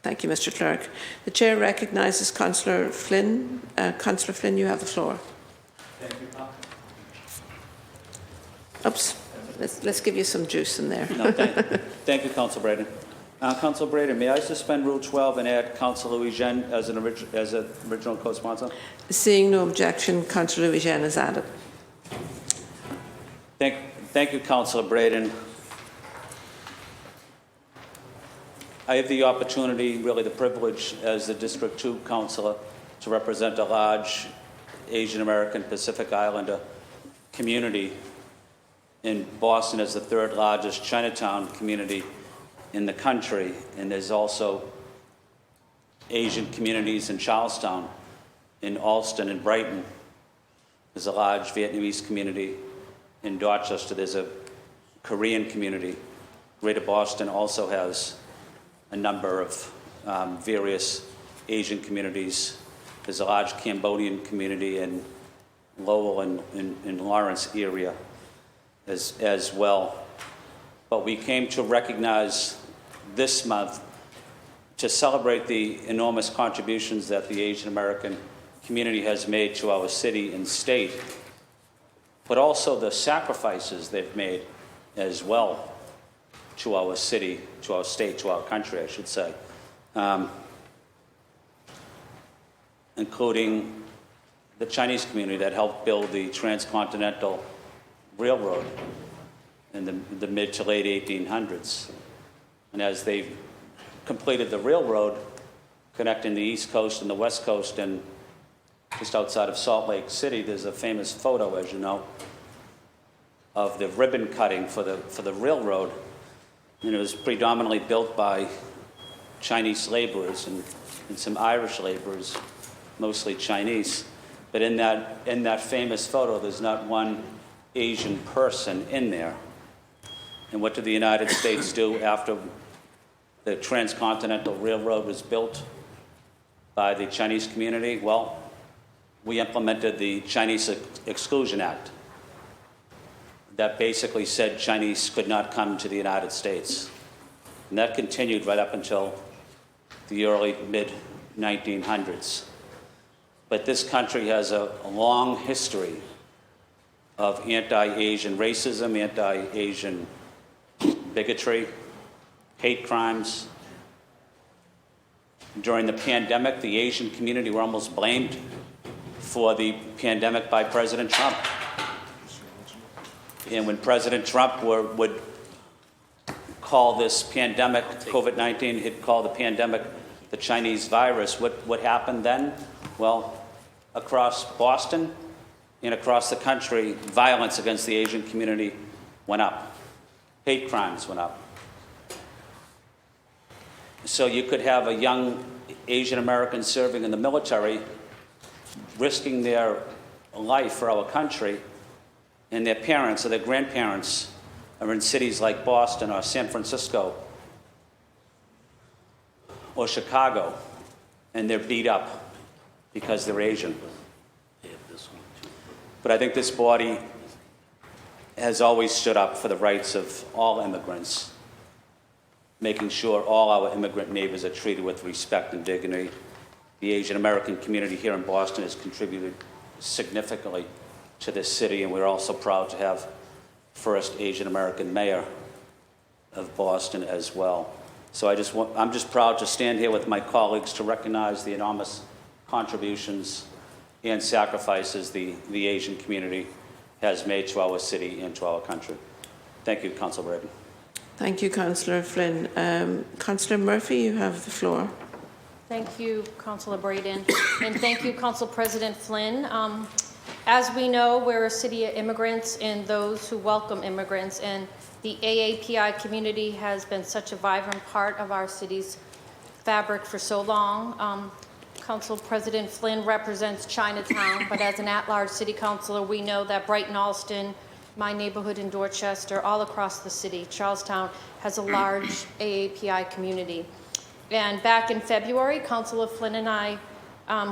Thank you, Mr. Clerk. The chair recognizes Councillor Flynn. Councillor Flynn, you have the floor. Thank you, Oops. Let's give you some juice in there. No, thank you, Councilor Braden. Councilor Braden, may I suspend Rule 12 and add Councilor Louis Jean as an original co-sponsor? Seeing no objection, Councillor Louis Jean is added. Thank you, Councilor Braden. I have the opportunity, really the privilege, as the District 2 Councilor, to represent a large Asian American Pacific Islander community in Boston as the third largest Chinatown community in the country, and there's also Asian communities in Charlestown, in Alston and Brighton. There's a large Vietnamese community in Dorchester. There's a Korean community. Greater Boston also has a number of various Asian communities. There's a large Cambodian community in Lowell and in Lawrence area as well. But we came to recognize this month to celebrate the enormous contributions that the Asian American community has made to our city and state, but also the sacrifices they've made as well to our city, to our state, to our country, I should say, including the Chinese community that helped build the transcontinental railroad in the mid to late 1800s. And as they completed the railroad connecting the East Coast and the West Coast, and just outside of Salt Lake City, there's a famous photo, as you know, of the ribbon cutting for the railroad. And it was predominantly built by Chinese laborers and some Irish laborers, mostly Chinese. But in that famous photo, there's not one Asian person in there. And what did the United States do after the transcontinental railroad was built by the Chinese community? Well, we implemented the Chinese Exclusion Act that basically said Chinese could not come to the United States. And that continued right up until the early mid-1900s. But this country has a long history of anti-Asian racism, anti-Asian bigotry, hate crimes. During the pandemic, the Asian community were almost blamed for the pandemic by President Trump. And when President Trump would call this pandemic, COVID-19, he'd call the pandemic the Chinese virus. What happened then? Well, across Boston and across the country, violence against the Asian community went up. Hate crimes went up. So you could have a young Asian American serving in the military, risking their life for our country, and their parents or their grandparents are in cities like Boston or San Francisco or Chicago, and they're beat up because they're Asian. But I think this body has always stood up for the rights of all immigrants, making sure all our immigrant neighbors are treated with respect and dignity. The Asian American community here in Boston has contributed significantly to this city, and we're also proud to have first Asian American mayor of Boston as well. So I'm just proud to stand here with my colleagues to recognize the enormous contributions and sacrifices the Asian community has made to our city and to our country. Thank you, Councilor Braden. Thank you, Councillor Flynn. Councillor Murphy, you have the floor. Thank you, Councillor Braden, and thank you, Council President Flynn. As we know, we're a city of immigrants and those who welcome immigrants, and the AAPI community has been such a vibrant part of our city's fabric for so long. Council President Flynn represents Chinatown, but as an at-large city councilor, we know that Brighton-Alston, my neighborhood in Dorchester, all across the city, Charlestown, has a large AAPI community. And back in February, Councilor Flynn and I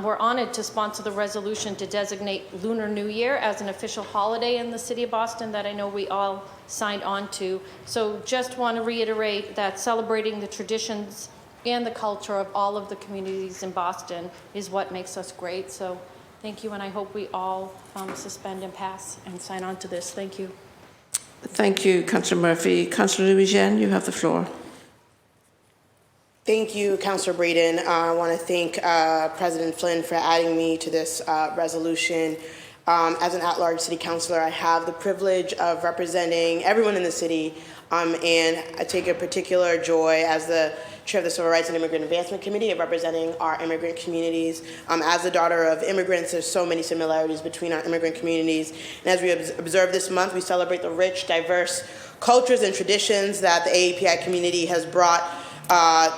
were honored to sponsor the resolution to designate Lunar New Year as an official holiday in the city of Boston that I know we all signed on to. So just want to reiterate that celebrating the traditions and the culture of all of the communities in Boston is what makes us great. So thank you, and I hope we all suspend and pass and sign on to this. Thank you. Thank you, Councillor Murphy. Councillor Louisiane, you have the floor. Thank you, Councillor Braden. I want to thank President Flynn for adding me to this resolution. As an at-large city councilor, I have the privilege of representing everyone in the city, and I take a particular joy as the chair of the Civil Rights and Immigrant Advancement Committee of representing our immigrant communities. As the daughter of immigrants, there's so many similarities between our immigrant communities. And as we observe this month, we celebrate the rich, diverse cultures and traditions that the AAPI community has brought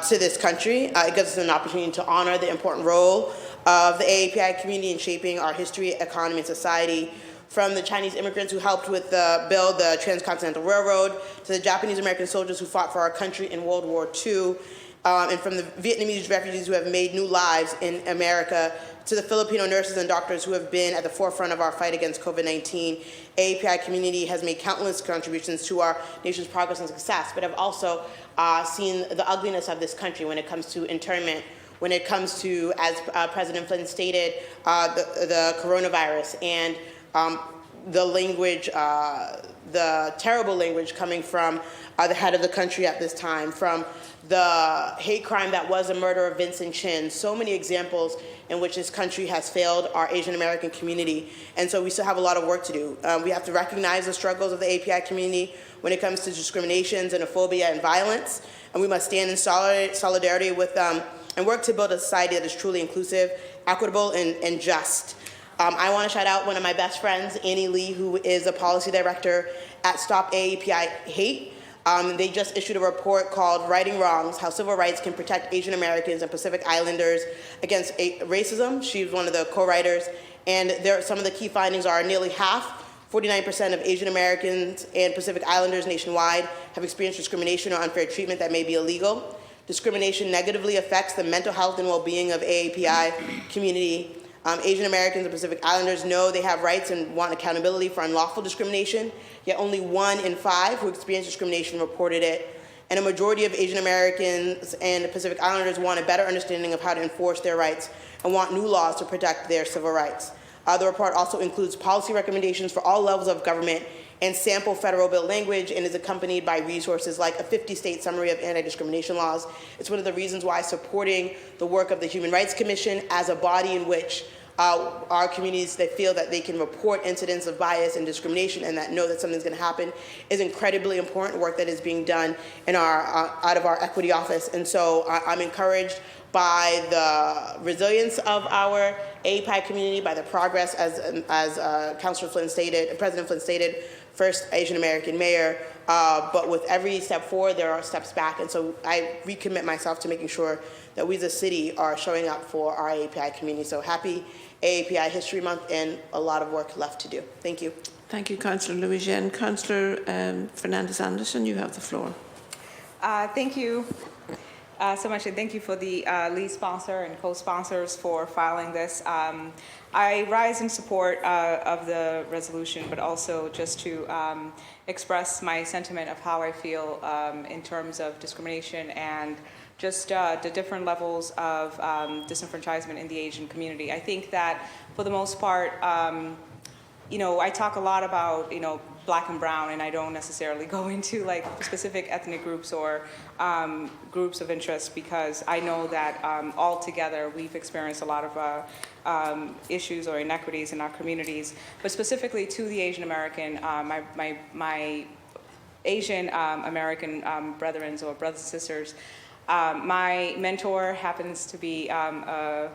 to this country. It gives us an opportunity to honor the important role of the AAPI community in shaping our history, economy, and society. From the Chinese immigrants who helped with build the Transcontinental Railroad, to the Japanese American soldiers who fought for our country in World War II, and from the Vietnamese refugees who have made new lives in America, to the Filipino nurses and doctors who have been at the forefront of our fight against COVID-19. AAPI community has made countless contributions to our nation's progress and success, but have also seen the ugliness of this country when it comes to internment, when it comes to, as President Flynn stated, the coronavirus and the language, the terrible language coming from the head of the country at this time, from the hate crime that was the murder of Vincent Chin. So many examples in which this country has failed our Asian American community. And so we still have a lot of work to do. We have to recognize the struggles of the API community when it comes to discrimination, xenophobia, and violence. And we must stand in solidarity with them and work to build a society that is truly inclusive, equitable, and just. I want to shout out one of my best friends, Annie Lee, who is a policy director at Stop AAPI Hate. They just issued a report called Righting Wrongs, How Civil Rights Can Protect Asian Americans and Pacific Islanders Against Racism. She's one of the co-writers, and some of the key findings are nearly half, 49% of Asian Americans and Pacific Islanders nationwide have experienced discrimination or unfair treatment that may be illegal. Discrimination negatively affects the mental health and well-being of AAPI community. Asian Americans and Pacific Islanders know they have rights and want accountability for unlawful discrimination, yet only 1 in 5 who experienced discrimination reported it. And a majority of Asian Americans and Pacific Islanders want a better understanding of how to enforce their rights and want new laws to protect their civil rights. The report also includes policy recommendations for all levels of government and sample federal bill language, and is accompanied by resources like a 50-state summary of anti-discrimination laws. It's one of the reasons why supporting the work of the Human Rights Commission as a body in which our communities that feel that they can report incidents of bias and discrimination and that know that something's going to happen is incredibly important work that is being done in out of our equity office. And so I'm encouraged by the resilience of our API community, by the progress, as Councilor Flynn stated, President Flynn stated, first Asian American mayor, but with every step forward, there are steps back. And so I recommit myself to making sure that we as a city are showing up for our AAPI community. So happy AAPI History Month, and a lot of work left to do. Thank you. Thank you, Councillor Louis-Jean. Councillor Fernandez-Anderson, you have the floor. Thank you so much, and thank you for the lead sponsor and co-sponsors for filing this. I rise in support of the resolution, but also just to express my sentiment of how I feel in terms of discrimination and just the different levels of disenfranchisement in the Asian community. I think that for the most part, you know, I talk a lot about, you know, black and brown, and I don't necessarily go into like specific ethnic groups or groups of interest, because I know that all together we've experienced a lot of issues or inequities in our communities. But specifically to the Asian American, my Asian American brethren or brothers and sisters, my mentor happens to be a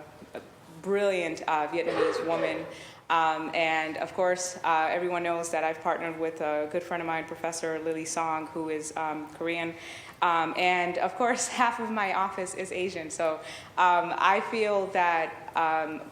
brilliant Vietnamese woman. And of course, everyone knows that I've partnered with a good friend of mine, Professor Lily Song, who is Korean. And of course, half of my office is Asian. So I feel that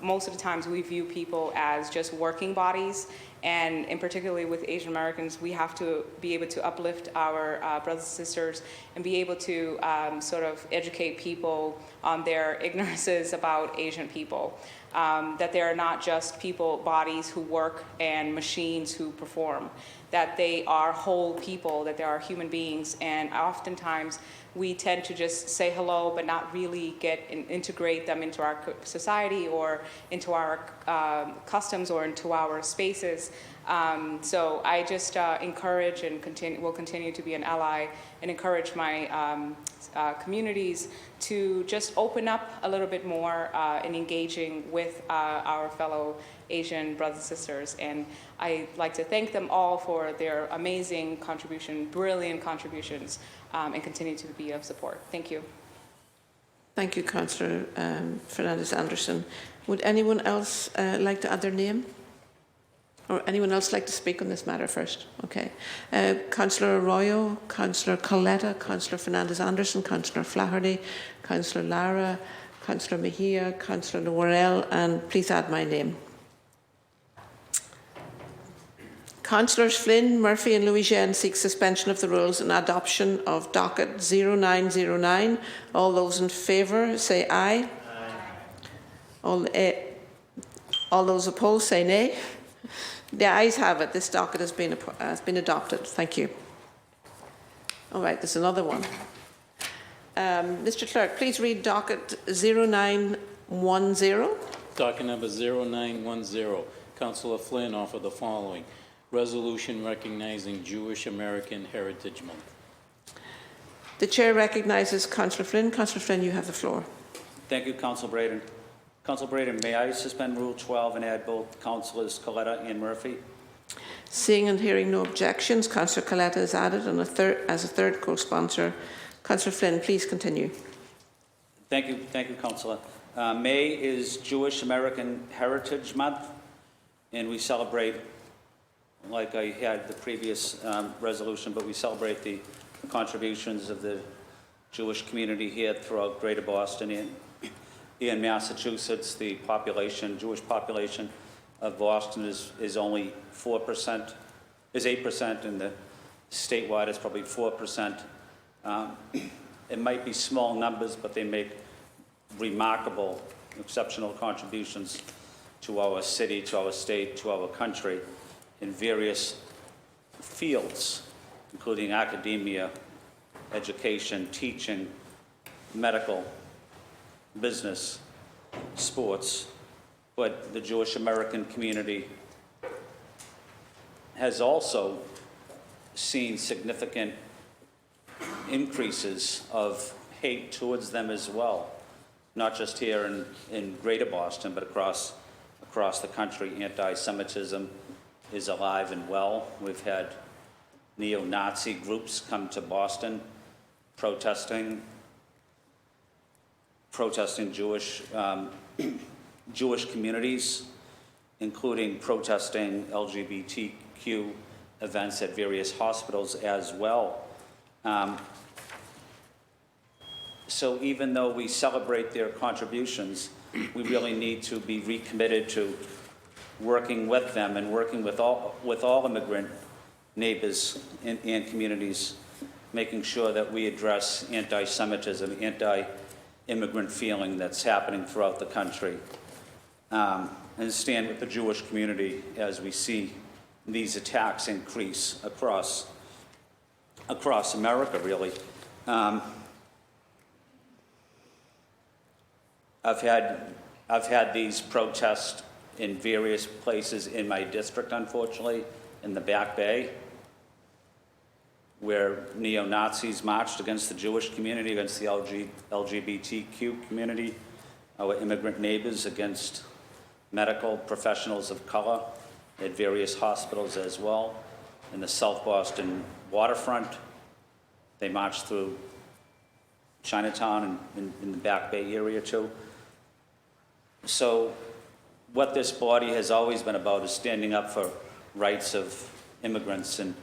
most of the times we view people as just working bodies. And in particularly with Asian Americans, we have to be able to uplift our brothers and sisters and be able to sort of educate people on their ignorances about Asian people. That they are not just people, bodies who work and machines who perform, that they are whole people, that they are human beings, and oftentimes we tend to just say hello but not really integrate them into our society or into our customs or into our spaces. So I just encourage and will continue to be an ally and encourage my communities to just open up a little bit more in engaging with our fellow Asian brothers and sisters. And I'd like to thank them all for their amazing contribution, brilliant contributions, and continue to be of support. Thank you. Thank you, Councillor Fernandez-Anderson. Would anyone else like to add their name? Or anyone else like to speak on this matter first? Okay. Councillor Arroyo, Councillor Coletta, Councillor Fernandez-Anderson, Councillor Flaherty, Councillor Lara, Councillor Mejia, Councillor Laurel, and please add my name. Councillors Flynn, Murphy and Louis-Jean seek suspension of the rules and adoption of docket 0909. All those in favour say aye. Aye. All those opposed say nay. The ayes have it. This docket has been adopted. Thank you. All right, there's another one. Mr. Clerk, please read docket 0910. Docket number 0910. Councillor Flynn offered the following. Resolution recognizing Jewish American Heritage Month. The Chair recognises Councillor Flynn. Councillor Flynn, you have the floor. Thank you, Councillor Braden. Councillor Braden, may I suspend Rule 12 and add both Councillors Coletta and Murphy? Seeing and hearing no objections, Councillor Coletta is added as a third co-sponsor. Councillor Flynn, please continue. Thank you, Councillor. May is Jewish American Heritage Month, and we celebrate, like I had the previous resolution, but we celebrate the contributions of the Jewish community here throughout Greater Boston and in Massachusetts. The population, Jewish population of Boston is only 4%, is 8%, and the statewide is probably 4%. It might be small numbers, but they make remarkable, exceptional contributions to our city, to our state, to our country in various fields, including academia, education, teaching, medical, business, sports. But the Jewish American community has also seen significant increases of hate towards them as well, not just here in Greater Boston, but across the country. Anti-Semitism is alive and well. We've had neo-Nazi groups come to Boston protesting Jewish communities, including protesting LGBTQ events at various hospitals as well. So even though we celebrate their contributions, we really need to be recommitted to working with them and working with all immigrant neighbors and communities, making sure that we address anti-Semitism, anti-immigrant feeling that's happening throughout the country, and stand with the Jewish community as we see these attacks increase across America, really. I've had these protests in various places in my district, unfortunately, in the Back Bay, where neo-Nazis marched against the Jewish community, against the LGBTQ community, our immigrant neighbors, against medical professionals of color at various hospitals as well. In the South Boston waterfront, they marched through Chinatown and in the Back Bay area too. So what this body has always been about is standing up for rights of immigrants and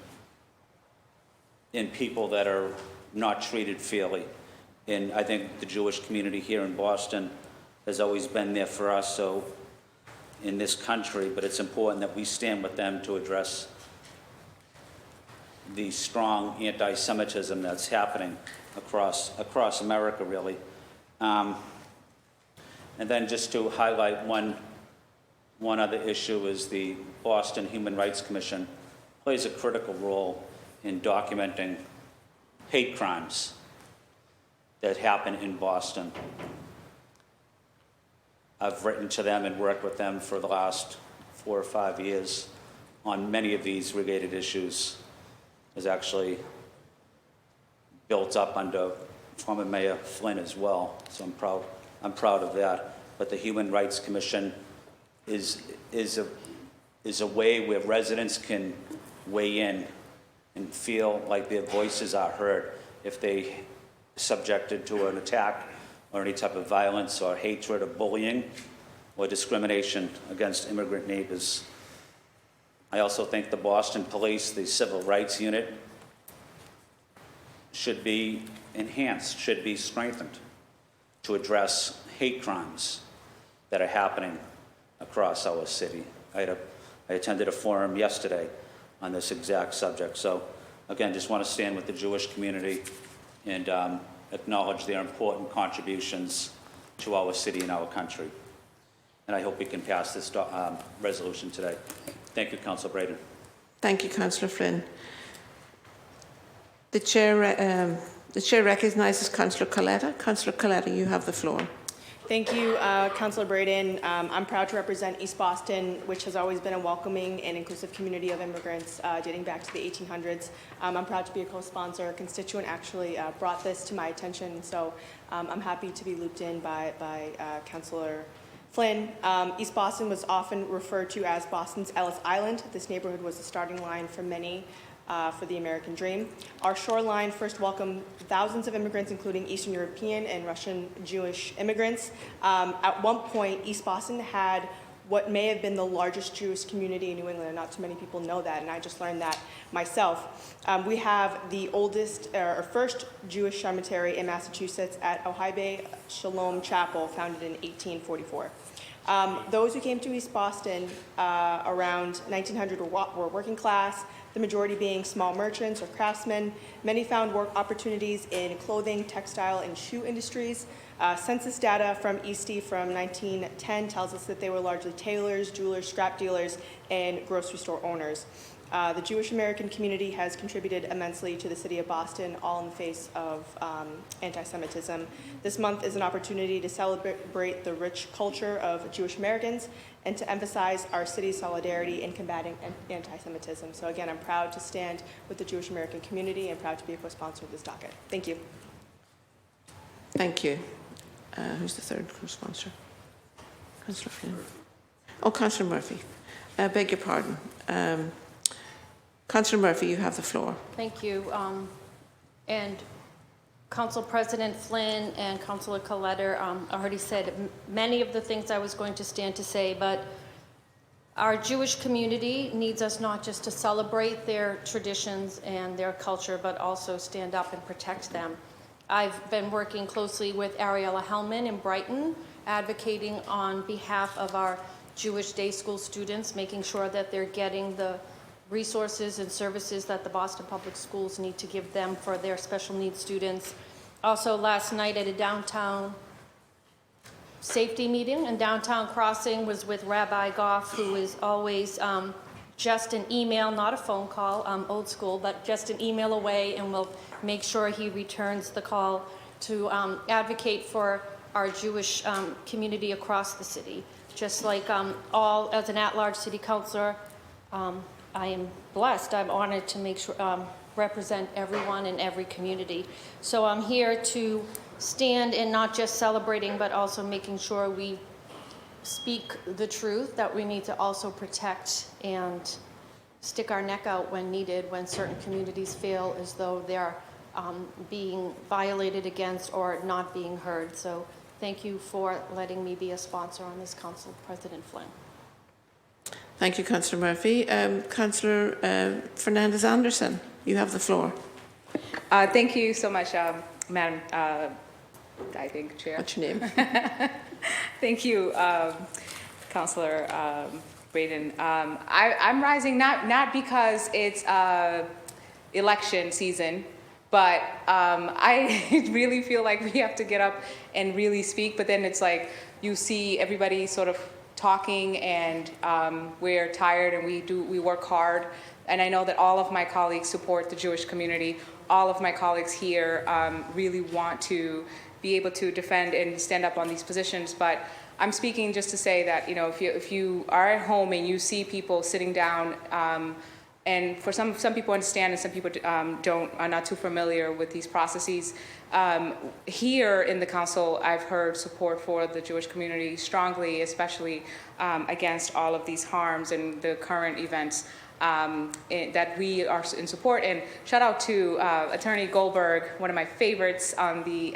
people that are not treated fairly. And I think the Jewish community here in Boston has always been there for us, so in this country, but it's important that we stand with them to address the strong anti-Semitism that's happening across America, really. And then just to highlight one other issue is the Boston Human Rights Commission plays a critical role in documenting hate crimes that happen in Boston. I've written to them and worked with them for the last 4 or 5 years on many of these related issues. It was actually built up under former Mayor Flynn as well, so I'm proud of that. But the Human Rights Commission is a way where residents can weigh in and feel like their voices are heard if they subjected to an attack or any type of violence or hatred or bullying or discrimination against immigrant neighbors. I also think the Boston Police, the Civil Rights Unit, should be enhanced, should be strengthened to address hate crimes that are happening across our city. I attended a forum yesterday on this exact subject. So again, just want to stand with the Jewish community and acknowledge their important contributions to our city and our country. And I hope we can pass this resolution today. Thank you, Councillor Braden. Thank you, Councillor Flynn. The chair recognises Councillor Coletta. Councillor Coletta, you have the floor. Thank you, Councillor Braden. I'm proud to represent East Boston, which has always been a welcoming and inclusive community of immigrants dating back to the 1800s. I'm proud to be a co-sponsor. A constituent actually brought this to my attention, so I'm happy to be looped in by Councillor Flynn. East Boston was often referred to as Boston's Ellis Island. This neighborhood was the starting line for many for the American dream. Our shoreline first welcomed thousands of immigrants, including Eastern European and Russian Jewish immigrants. At one point, East Boston had what may have been the largest Jewish community in New England, and not too many people know that, and I just learned that myself. We have the oldest, or first Jewish cemetery in Massachusetts at Ojai Shalom Chapel, founded in 1844. Those who came to East Boston around 1900 were working class, the majority being small merchants or craftsmen. Many found work opportunities in clothing, textile, and shoe industries. Census data from Eastie from 1910 tells us that they were largely tailors, jewelers, scrap dealers, and grocery store owners. The Jewish American community has contributed immensely to the city of Boston, all in the face of anti-Semitism. This month is an opportunity to celebrate the rich culture of Jewish Americans and to emphasize our city's solidarity in combating anti-Semitism. So again, I'm proud to stand with the Jewish American community and proud to be a co-sponsor of this docket. Thank you. Thank you. Who's the third co-sponsor? Councillor Flynn. Oh, Councillor Murphy. I beg your pardon. Councillor Murphy, you have the floor. Thank you. And Council President Flynn and Councillor Coletta already said many of the things I was going to stand to say, but our Jewish community needs us not just to celebrate their traditions and their culture, but also stand up and protect them. I've been working closely with Ariella Hellman in Brighton, advocating on behalf of our Jewish day school students, making sure that they're getting the resources and services that the Boston Public Schools need to give them for their special needs students. Also, last night at a downtown safety meeting in Downtown Crossing was with Rabbi Goff, who is always just an email, not a phone call, old school, but just an email away, and we'll make sure he returns the call to advocate for our Jewish community across the city. Just like as an at-large city councilor, I am blessed, I'm honored to make sure, represent everyone in every community. So I'm here to stand in not just celebrating, but also making sure we speak the truth, that we need to also protect and stick our neck out when needed, when certain communities feel as though they're being violated against or not being heard. So thank you for letting me be a sponsor on this council, President Flynn. Thank you, Councillor Murphy. Councillor Fernandez-Anderson, you have the floor. Thank you so much, Madam, I think, Chair. What's your name? Thank you, Councillor Braden. I'm rising not because it's election season, but I really feel like we have to get up and really speak, but then it's like you see everybody sort of talking, and we're tired, and we work hard. And I know that all of my colleagues support the Jewish community. All of my colleagues here really want to be able to defend and stand up on these positions. But I'm speaking just to say that, you know, if you are at home and you see people sitting down, and for some people understand and some people are not too familiar with these processes. Here in the council, I've heard support for the Jewish community strongly, especially against all of these harms and the current events that we are in support. And shout out to Attorney Goldberg, one of my favorites on the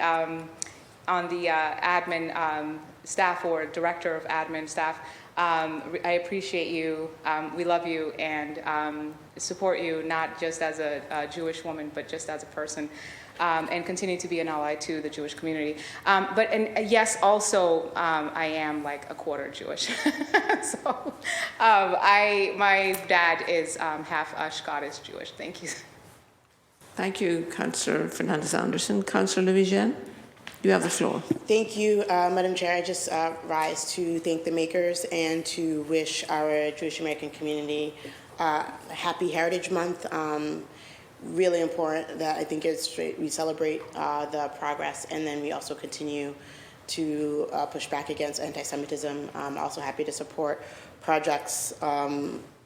admin staff, or director of admin staff. I appreciate you. We love you and support you, not just as a Jewish woman, but just as a person, and continue to be an ally to the Jewish community. And yes, also, I am like a quarter Jewish. So my dad is half Scottish Jewish. Thank you. Thank you, Councillor Fernandez-Anderson. Councillor Louis-Jean, you have the floor. Thank you, Madam Chair. I just rise to thank the makers and to wish our Jewish American community happy Heritage Month. Really important that I think we celebrate the progress, and then we also continue to push back against anti-Semitism. I'm also happy to support projects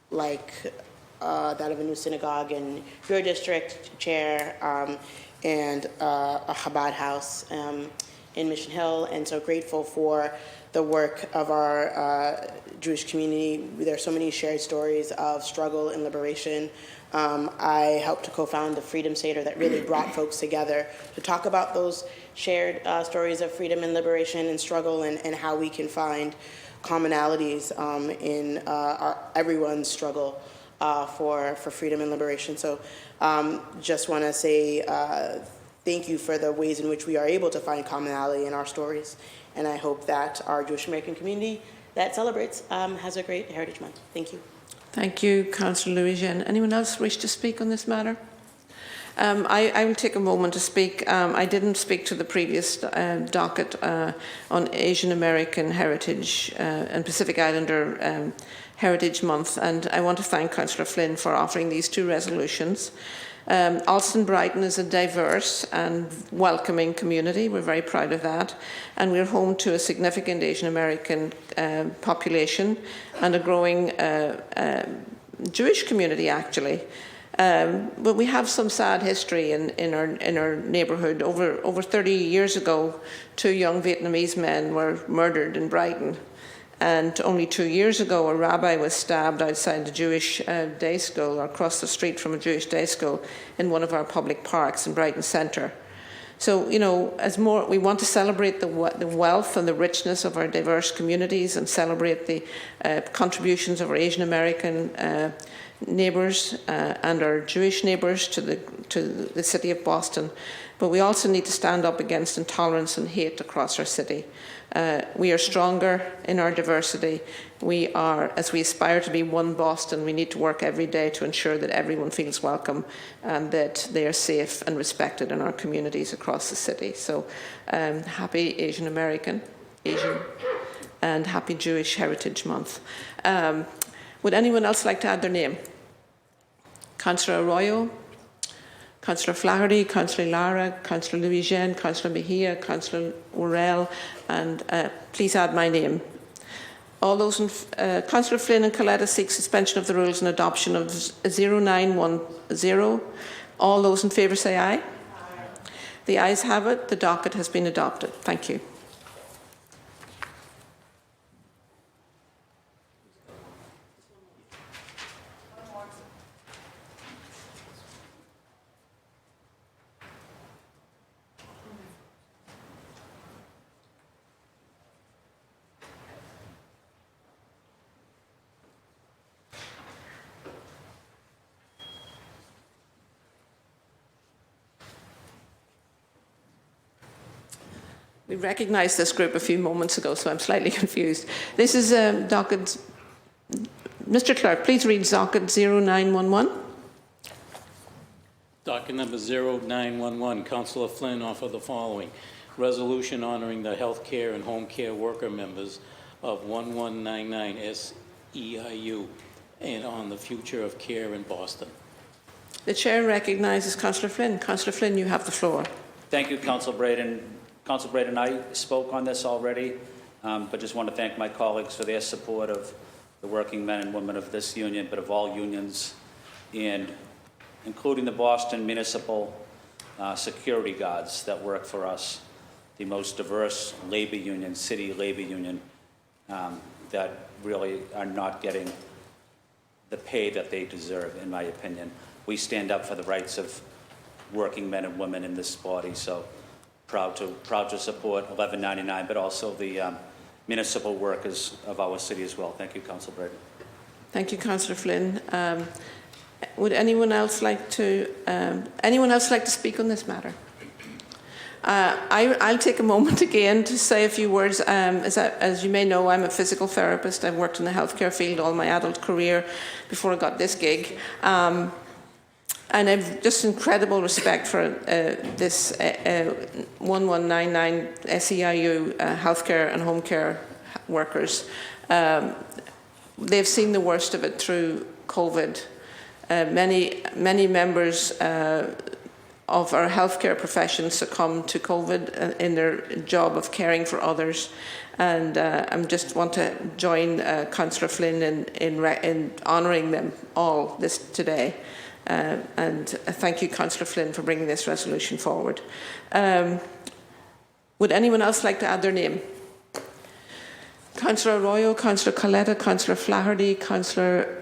like that of a new synagogue in your district, Chair, and a Chabad house in Mission Hill, and so grateful for the work of our Jewish community. There are so many shared stories of struggle and liberation. I helped to co-found the Freedom Seder that really brought folks together to talk about those shared stories of freedom and liberation and struggle, and how we can find commonalities in everyone's struggle for freedom and liberation. So just want to say thank you for the ways in which we are able to find commonality in our stories. And I hope that our Jewish American community that celebrates has a great Heritage Month. Thank you. Thank you, Councillor Louis-Jean. Anyone else wish to speak on this matter? I will take a moment to speak. I didn't speak to the previous docket on Asian American Heritage and Pacific Islander Heritage Month, and I want to thank Councillor Flynn for offering these two resolutions. Alston Brighton is a diverse and welcoming community. We're very proud of that, and we're home to a significant Asian American population and a growing Jewish community, actually. But we have some sad history in our neighbourhood. Over 30 years ago, 2 young Vietnamese men were murdered in Brighton. And only 2 years ago, a rabbi was stabbed outside the Jewish day school, or across the street from a Jewish day school, in one of our public parks in Brighton Centre. So, you know, we want to celebrate the wealth and the richness of our diverse communities, and celebrate the contributions of our Asian American neighbours and our Jewish neighbours to the city of Boston, but we also need to stand up against intolerance and hate across our city. We are stronger in our diversity. We are, as we aspire to be one Boston, we need to work every day to ensure that everyone feels welcome and that they are safe and respected in our communities across the city. So happy Asian, and happy Jewish Heritage Month. Would anyone else like to add their name? Councillor Arroyo, Councillor Flaherty, Councillor Lara, Councillor Louis-Jean, Councillor Mejia, Councillor Worrell, and please add my name. All those in Councillor Flynn and Coletta seek suspension of the rules and adoption of 0910. All those in favour say aye. Aye. The ayes have it. The docket has been adopted. Thank you. We recognised this group a few moments ago, so I'm slightly confused. This is docket. Mr. Clerk, please read docket 0911. Docket number 0911, Councillor Flynn offered the following. Resolution honoring the healthcare and home care worker members of 1199 SEIU and on the future of care in Boston. The Chair recognises Councillor Flynn. Councillor Flynn, you have the floor. Thank you, Councillor Braden. Councillor Braden, I spoke on this already, but just want to thank my colleagues for their support of the working men and women of this union, but of all unions, and including the Boston Municipal Security Guards that work for us, the most diverse labor union, city labor union, that really are not getting the pay that they deserve, in my opinion. We stand up for the rights of working men and women in this body, so proud to support 1199, but also the municipal workers of our city as well. Thank you, Councillor Braden. Thank you, Councillor Flynn. Would anyone else like to speak on this matter? I'll take a moment again to say a few words. As you may know, I'm a physical therapist. I've worked in the healthcare field all my adult career before I got this gig. And I've just incredible respect for this 1199 SEIU healthcare and home care workers. They've seen the worst of it through COVID. Many members of our healthcare profession succumbed to COVID in their job of caring for others. And I just want to join Councillor Flynn in honouring them all today. And thank you, Councillor Flynn, for bringing this resolution forward. Would anyone else like to add their name? Councillor Arroyo, Councillor Coletta, Councillor Flaherty, Councillor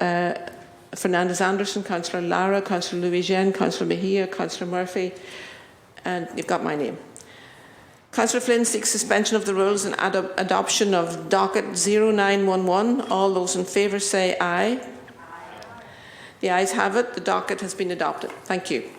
Fernandez-Anderson, Councillor Lara, Councillor Louis-Jean, Councillor Mejia, Councillor Murphy, and you've got my name. Councillor Flynn seeks suspension of the rules and adoption of docket 0911. All those in favour say aye. The ayes have it. The docket has been adopted. Thank you.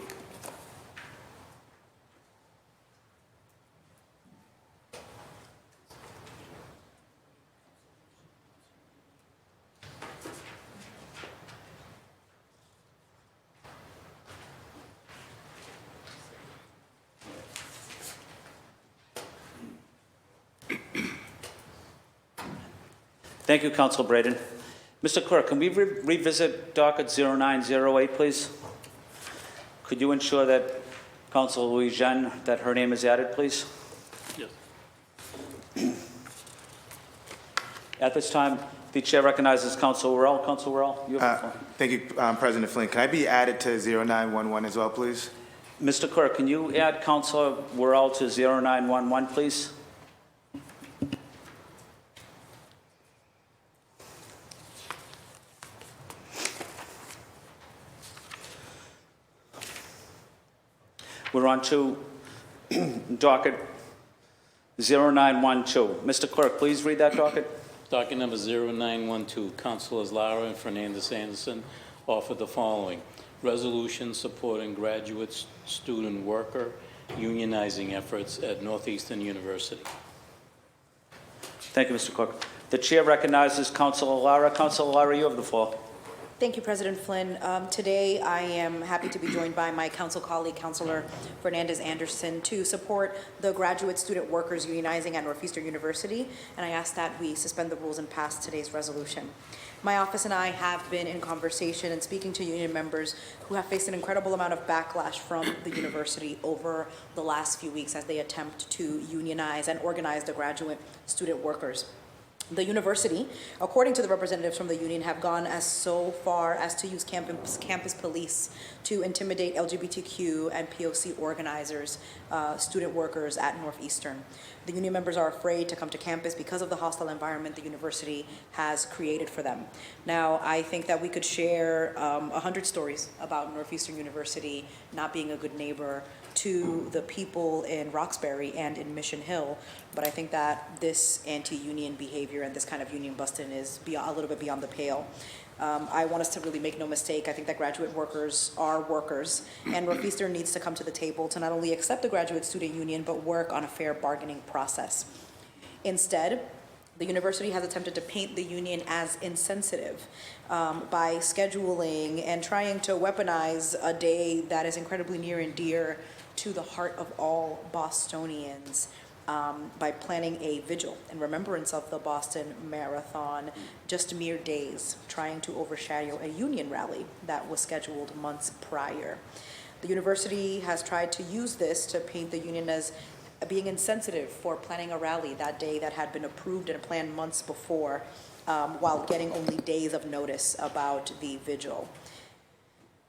Thank you, Councillor Braden. Mr. Clerk, can we revisit docket 0908, please? Could you ensure that Councillor Louis-Jean, that her name is added, please? Yes. At this time, the Chair recognizes Councillor Worrell. Councillor Worrell, you have the floor. Thank you, President Flynn. Can I be added to 0911 as well, please? Mr. Clerk, can you add Councillor Worrell to 0911, please? We're on to docket 0912. Mr. Clerk, please read that docket. Docket number 0912, Councillors Lara and Fernandez-Anderson offer the following: resolution supporting graduate student worker unionizing efforts at Northeastern University. Thank you, Mr. Clerk. The chair recognizes Councilor Lara. Councilor Lara, you have the floor. Thank you, President Flynn. Today, I am happy to be joined by my council colleague, Councilor Fernandez-Anderson, to support the graduate student workers unionizing at Northeastern University, and I ask that we suspend the rules and pass today's resolution. My office and I have been in conversation and speaking to union members who have faced an incredible amount of backlash from the university over the last few weeks as they attempt to unionize and organize the graduate student workers. The university, according to the representatives from the union, have gone as so far as to use campus police to intimidate LGBTQ and POC organizers, student workers at Northeastern. The union members are afraid to come to campus because of the hostile environment the university has created for them. Now, I think that we could share 100 stories about Northeastern University not being a good neighbor to the people in Roxbury and in Mission Hill, but I think that this anti-union behavior and this kind of union busting is a little bit beyond the pale. I want us to really make no mistake. I think that graduate workers are workers, and Northeastern needs to come to the table to not only accept the graduate student union, but work on a fair bargaining process. Instead, the university has attempted to paint the union as insensitive by scheduling and trying to weaponize a day that is incredibly near and dear to the heart of all Bostonians by planning a vigil in remembrance of the Boston Marathon, just mere days, trying to overshadow a union rally that was scheduled months prior. The university has tried to use this to paint the union as being insensitive for planning a rally that day that had been approved and planned months before, while getting only days of notice about the vigil.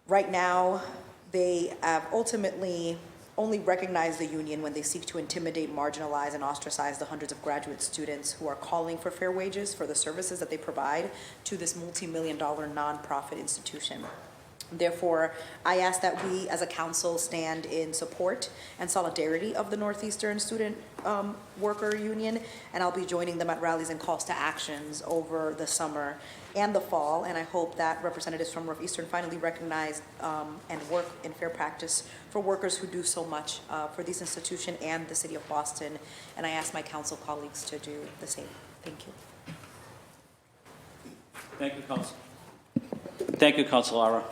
Right now, they have ultimately only recognize the union when they seek to intimidate, marginalize, and ostracize the hundreds of graduate students who are calling for fair wages for the services that they provide to this multi-million-dollar nonprofit institution. Therefore, I ask that we as a council stand in support and solidarity of the Northeastern Student Worker Union, and I'll be joining them at rallies and calls to actions over the summer and the fall, and I hope that representatives from Northeastern finally recognize and work in fair practice for workers who do so much for this institution and the city of Boston, and I ask my council colleagues to do the same. Thank you. Thank you, Council. Thank you, Councilor Lara.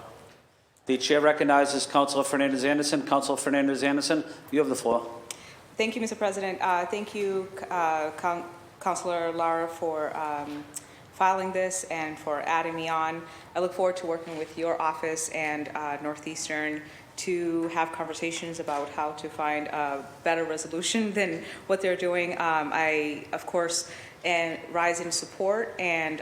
The chair recognizes Councilor Fernandez-Anderson. Councilor Fernandez-Anderson, you have the floor. Thank you, Mr. President. Thank you, Councilor Lara, for filing this and for adding me on. I look forward to working with your office and Northeastern to have conversations about how to find a better resolution than what they're doing. I, of course, and rise in support and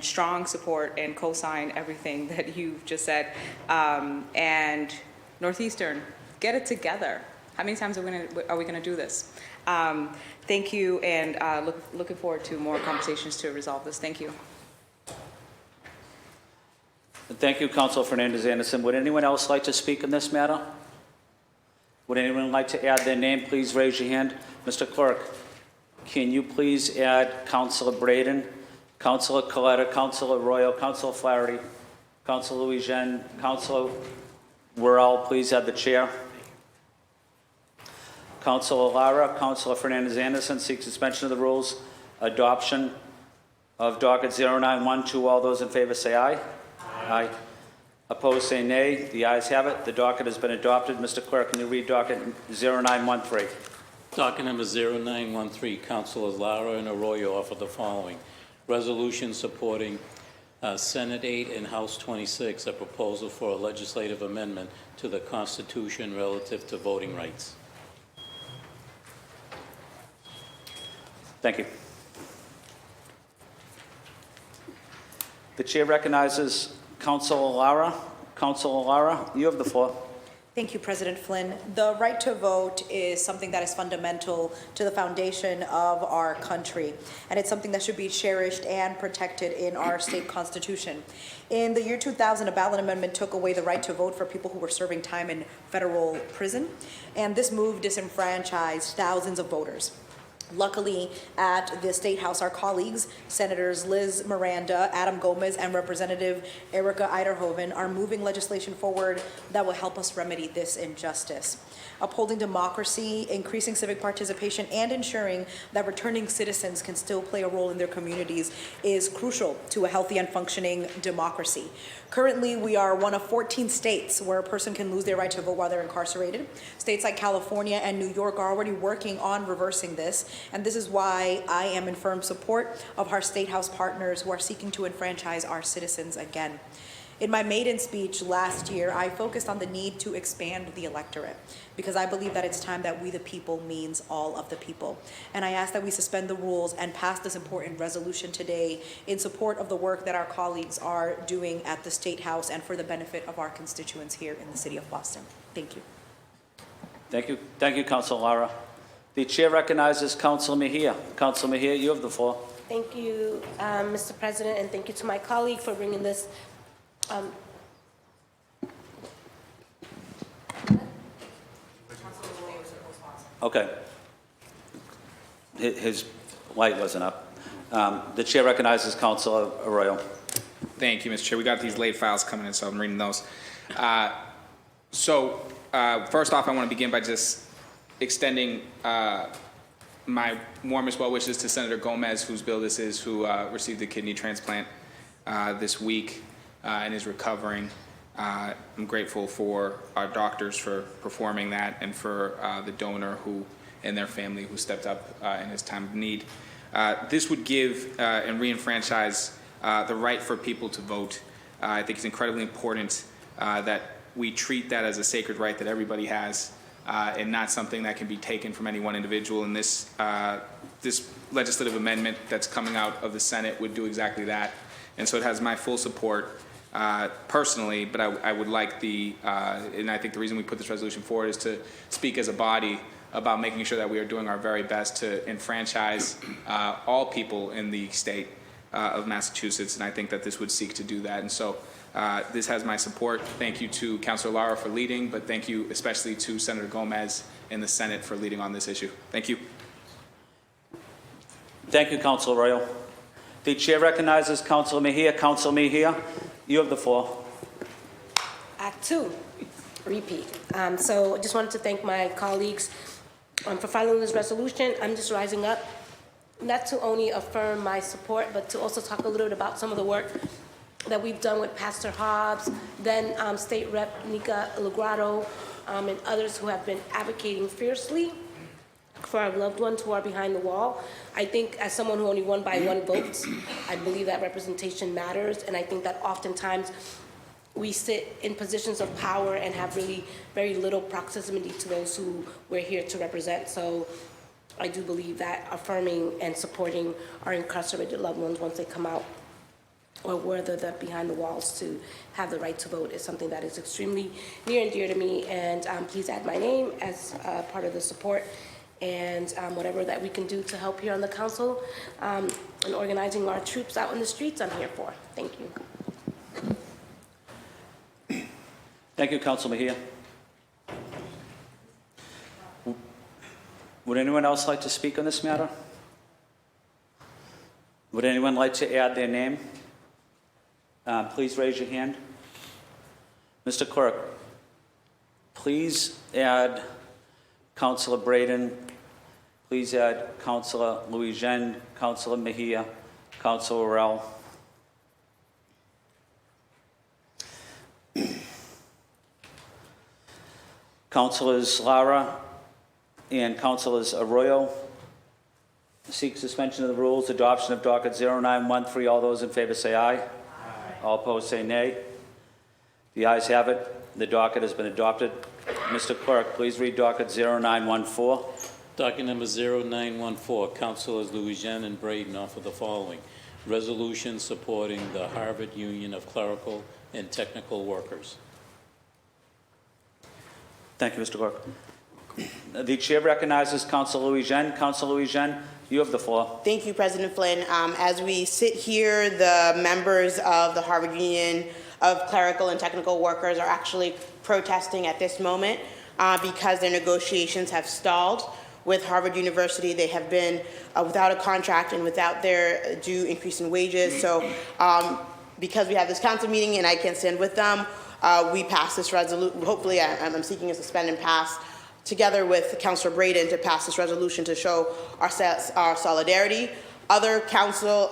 strong support and co-sign everything that you've just said. And Northeastern, get it together. How many times are we gonna do this? Thank you, and looking forward to more conversations to resolve this. Thank you. Thank you, Councilor Fernandez-Anderson. Would anyone else like to speak in this matter? Would anyone like to add their name? Please raise your hand. Mr. Clerk, can you please add Councilor Braden, Councilor Coletta, Councilor Royal, Councilor Flaherty, Councilor Louis-Jean, Councilor Worrell, please add the chair. Councilor Lara, Councilor Fernandez-Anderson seeks suspension of the rules, adoption of docket 0912. All those in favor say aye. Aye. Opposed say nay. The ayes have it. The docket has been adopted. Mr. Clerk, can you read docket 0913? Docket number 0913, Councilors Lara and Arroyo offer the following: resolution supporting Senate 8 and House 26, a proposal for a legislative amendment to the Constitution relative to voting rights. Thank you. The chair recognizes Councilor Lara. Councilor Lara, you have the floor. Thank you, President Flynn. The right to vote is something that is fundamental to the foundation of our country, and it's something that should be cherished and protected in our state constitution. In the year 2000, a ballot amendment took away the right to vote for people who were serving time in federal prison, and this move disenfranchised thousands of voters. Luckily, at the State House, our colleagues, Senators Liz Miranda, Adam Gomez, and Representative Erica Eiderhoven are moving legislation forward that will help us remedy this injustice. Upholding democracy, increasing civic participation, and ensuring that returning citizens can still play a role in their communities is crucial to a healthy and functioning democracy. Currently, we are one of 14 states where a person can lose their right to vote while they're incarcerated. States like California and New York are already working on reversing this, and this is why I am in firm support of our State House partners who are seeking to enfranchise our citizens again. In my maiden speech last year, I focused on the need to expand the electorate because I believe that it's time that we the people means all of the people. And I ask that we suspend the rules and pass this important resolution today in support of the work that our colleagues are doing at the State House and for the benefit of our constituents here in the city of Boston. Thank you. Thank you. Thank you, Councilor Lara. The chair recognizes Councilor Mejia. Councilor Mejia, you have the floor. Thank you, Mr. President, and thank you to my colleague for bringing this Okay. His light wasn't up. The chair recognizes Councilor Arroyo. Thank you, Mr. Chair. We got these late files coming in, so I'm reading those. First off, I want to begin by just extending my warmest well wishes to Senator Gomez, whose bill this is, who received a kidney transplant this week and is recovering. I'm grateful for our doctors for performing that and for the donor who and their family who stepped up in his time of need. This would give and re-enfranchise the right for people to vote. I think it's incredibly important that we treat that as a sacred right that everybody has and not something that can be taken from any one individual. And this legislative amendment that's coming out of the Senate would do exactly that. And so it has my full support personally, but I would like and I think the reason we put this resolution forward is to speak as a body about making sure that we are doing our very best to enfranchise all people in the state of Massachusetts, and I think that this would seek to do that. And so this has my support. Thank you to Councilor Lara for leading, but thank you especially to Senator Gomez in the Senate for leading on this issue. Thank you. Thank you, Councilor Arroyo. The chair recognizes Councilor Mejia. Councilor Mejia, you have the floor. Act 2, repeat. So I just wanted to thank my colleagues for filing this resolution. I'm just rising up, not to only affirm my support, but to also talk a little bit about some of the work that we've done with Pastor Hobbs, then State Rep Nika Legrado, and others who have been advocating fiercely for our loved ones who are behind the wall. I think as someone who only won by 1 vote, I believe that representation matters, and I think that oftentimes we sit in positions of power and have really very little proximity to those who we're here to represent. So I do believe that affirming and supporting our incarcerated loved ones once they come out, or whether they're behind the walls, to have the right to vote is something that is extremely near and dear to me. And please add my name as part of the support. And whatever that we can do to help here on the council and organizing our troops out in the streets, I'm here for. Thank you. Thank you, Councilor Mejia. Would anyone else like to speak on this matter? Would anyone like to add their name? Please raise your hand. Mr. Clerk, please add Councilor Braden, please add Councilor Louis-Jean, Councilor Mejia, Councilor Orell. Councilors Lara and Councilors Arroyo seek suspension of the rules, adoption of docket 0913. All those in favor say aye. Aye. All opposed say nay. The ayes have it. The docket has been adopted. Mr. Clerk, please read docket 0914. Docket number 0914, Councilors Louis-Jean and Braden offer the following. Resolution supporting the Harvard Union of Clerical and Technical Workers. Thank you, Mr. Clerk. The chair recognizes Councilor Louis-Jean. Councilor Louis-Jean, you have the floor. Thank you, President Flynn. As we sit here, the members of the Harvard Union of Clerical and Technical Workers are actually protesting at this moment because their negotiations have stalled. with Harvard University. They have been without a contract and without their due increase in wages. So because we have this council meeting and I can't stand with them, we passed this resolution. Hopefully, I'm seeking a suspend and pass together with Councilor Braden to pass this resolution to show our solidarity. Other council,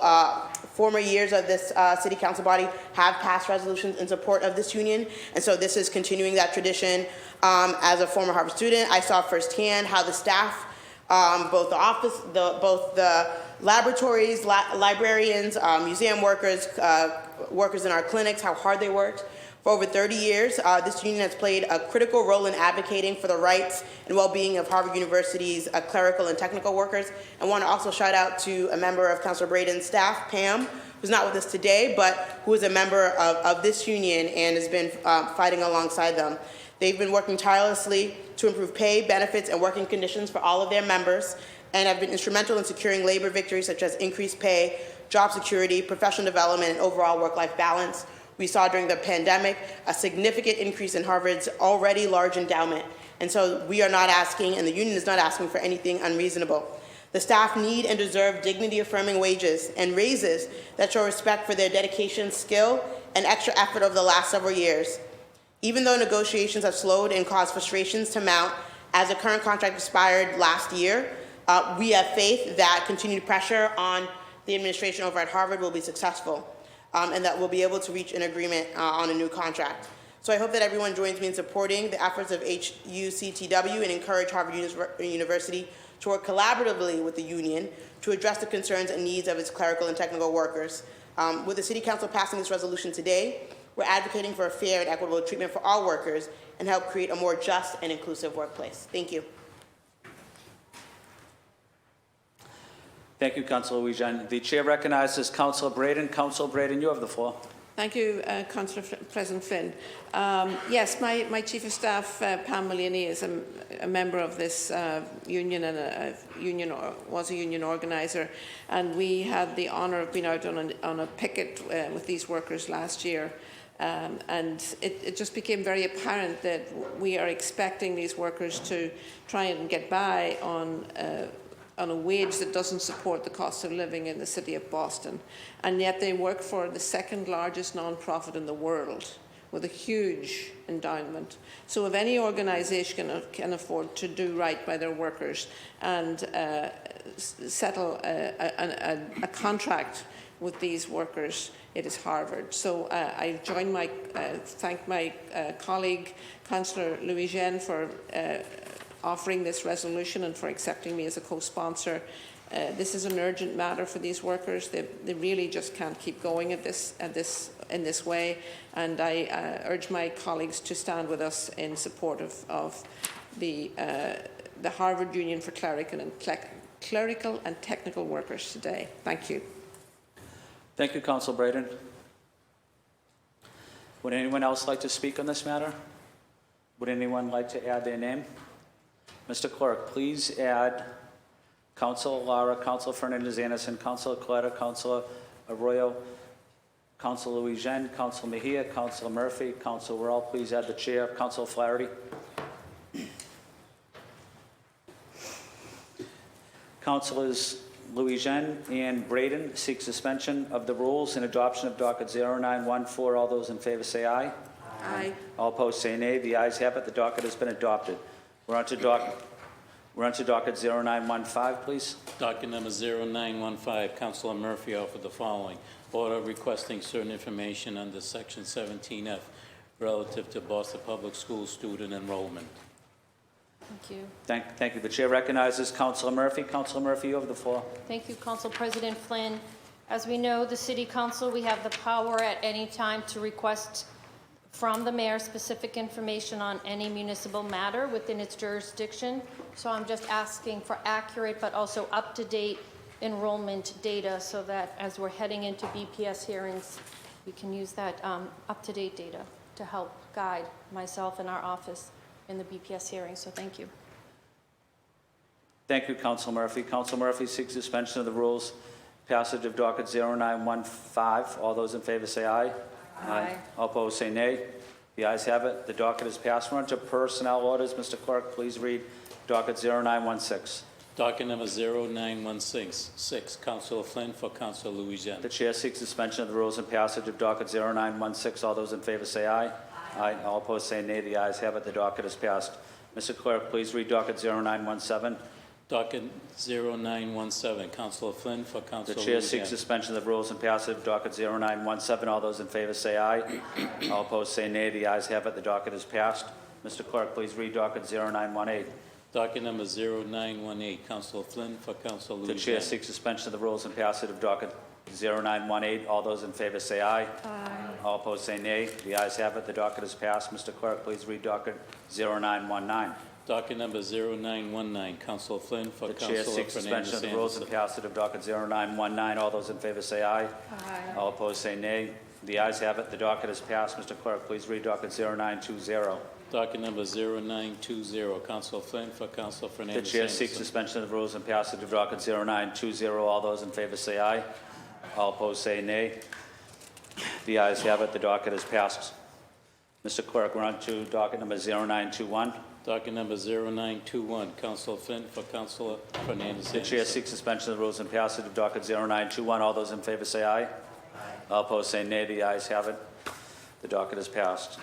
former years of this city council body have passed resolutions in support of this union, and so this is continuing that tradition. As a former Harvard student, I saw firsthand how the staff, both the laboratories, librarians, museum workers, workers in our clinics, how hard they worked. For over 30 years, this union has played a critical role in advocating for the rights and well-being of Harvard University's clerical and technical workers. I want to also shout out to a member of Councilor Braden's staff, Pam, who's not with us today, but who is a member of this union and has been fighting alongside them. They've been working tirelessly to improve pay, benefits, and working conditions for all of their members, and have been instrumental in securing labor victories such as increased pay, job security, professional development, and overall work-life balance. We saw during the pandemic a significant increase in Harvard's already large endowment. And so we are not asking, and the union is not asking for anything unreasonable. The staff need and deserve dignity-affirming wages and raises that show respect for their dedication, skill, and extra effort over the last several years. Even though negotiations have slowed and caused frustrations to mount as the current contract expired last year, we have faith that continued pressure on the administration over at Harvard will be successful. And that we'll be able to reach an agreement on a new contract. So I hope that everyone joins me in supporting the efforts of HUCTW and encourage Harvard University to work collaboratively with the union to address the concerns and needs of its clerical and technical workers. With the City Council passing this resolution today, we're advocating for a fair and equitable treatment for all workers and help create a more just and inclusive workplace. Thank you. Thank you, Councilor Louis-Jean. The chair recognizes Councilor Braden. Councilor Braden, you have the floor. Thank you, President Flynn. Yes, my Chief of Staff, Pam Mullaney, is a member of this union and was a union organizer, and we had the honour of being out on a picket with these workers last year. And it just became very apparent that we are expecting these workers to try and get by on a wage that doesn't support the cost of living in the city of Boston. And yet they work for the second largest non-profit in the world with a huge endowment. So if any organisation can afford to do right by their workers and settle a contract with these workers, it is Harvard. So I thank my colleague, Councillor Louis-Jean, for offering this resolution and for accepting me as a co-sponsor. This is an urgent matter for these workers. They really just can't keep going in this way, and I urge my colleagues to stand with us in support of the Harvard Union for Clerical and Technical Workers today. Thank you. Thank you, Councilor Braden. Would anyone else like to speak on this matter? Would anyone like to add their name? Mr. Clerk, please add Councilor Lara, Councilor Fernandez-Anderson, Councilor Coletta, Councilor Arroyo, Councilor Louis-Jean, Councilor Mejia, Councilor Murphy, Councilor Worrell. Please add the chair, Councilor Flaherty. Councilors Louis-Jean and Braden seek suspension of the rules and adoption of docket 0914. All those in favor say aye. Aye. All opposed say nay. The ayes have it. The docket has been adopted. We're on to docket 0915, please. Docket number 0915, Councilor Murphy offered the following. Order requesting certain information under Section 17F relative to Boston Public Schools student enrollment. Thank you. Thank you. The chair recognizes Councilor Murphy. Councilor Murphy, you have the floor. Thank you, Council President Flynn. As we know, the City Council, we have the power at any time to request from the mayor specific information on any municipal matter within its jurisdiction. So I'm just asking for accurate but also up-to-date enrollment data so that as we're heading into BPS hearings, we can use that up-to-date data to help guide myself and our office in the BPS hearings. So thank you. Thank you, Councilor Murphy. Councilor Murphy seeks suspension of the rules, passage of docket 0915. All those in favor say aye. Aye. All opposed say nay. The ayes have it. The docket is passed. We're on to personnel orders. Mr. Clerk, please read Docket 0916. Docket number 09166, Councilor Flynn for Councilor Louisiana. The chair seeks suspension of the rules and passage of docket 0916. All those in favor say aye. Aye. All opposed say nay. The ayes have it. The docket is passed. Mr. Clerk, please read docket 0917. Docket 0917, Councilor Flynn for The Councilor chair Louisiana. seeks suspension of the rules and passage of docket 0917. All those in favor say aye. All opposed say nay. The ayes have it. The docket is passed. Mr. Clerk, please read docket 0918. Docket number 0918, Councilor Flynn for Councilor The Louisiana. chair seeks suspension of the rules and passage of docket 0918. All those in favor say aye. Aye. All opposed say nay. The ayes have it. The docket is passed. Mr. Clerk, please read docket 0919. Docket number 0919, Councilor Flynn for The chair Councilor seeks suspension of Fernandez the rules and Anderson. passage of docket 0919. All those in favor say aye. Aye. All opposed say nay. The ayes have it. The docket is passed. Mr. Clerk, please read docket 0920. Docket number 0920, Councilor Flynn for Councilor The Fernandez chair seeks Anderson. suspension of the rules and passage of docket 0920. All those in favor say aye. All opposed say nay. The ayes have it. The docket is passed. Mr. Clerk, we're on to docket number 0921. Docket number 0921, Councilor Flynn for Councilor Fernandez The chair Anderson. seeks suspension of the rules and passage of docket 0921. All those in favor say aye. All opposed say nay. The ayes have it. The docket is passed.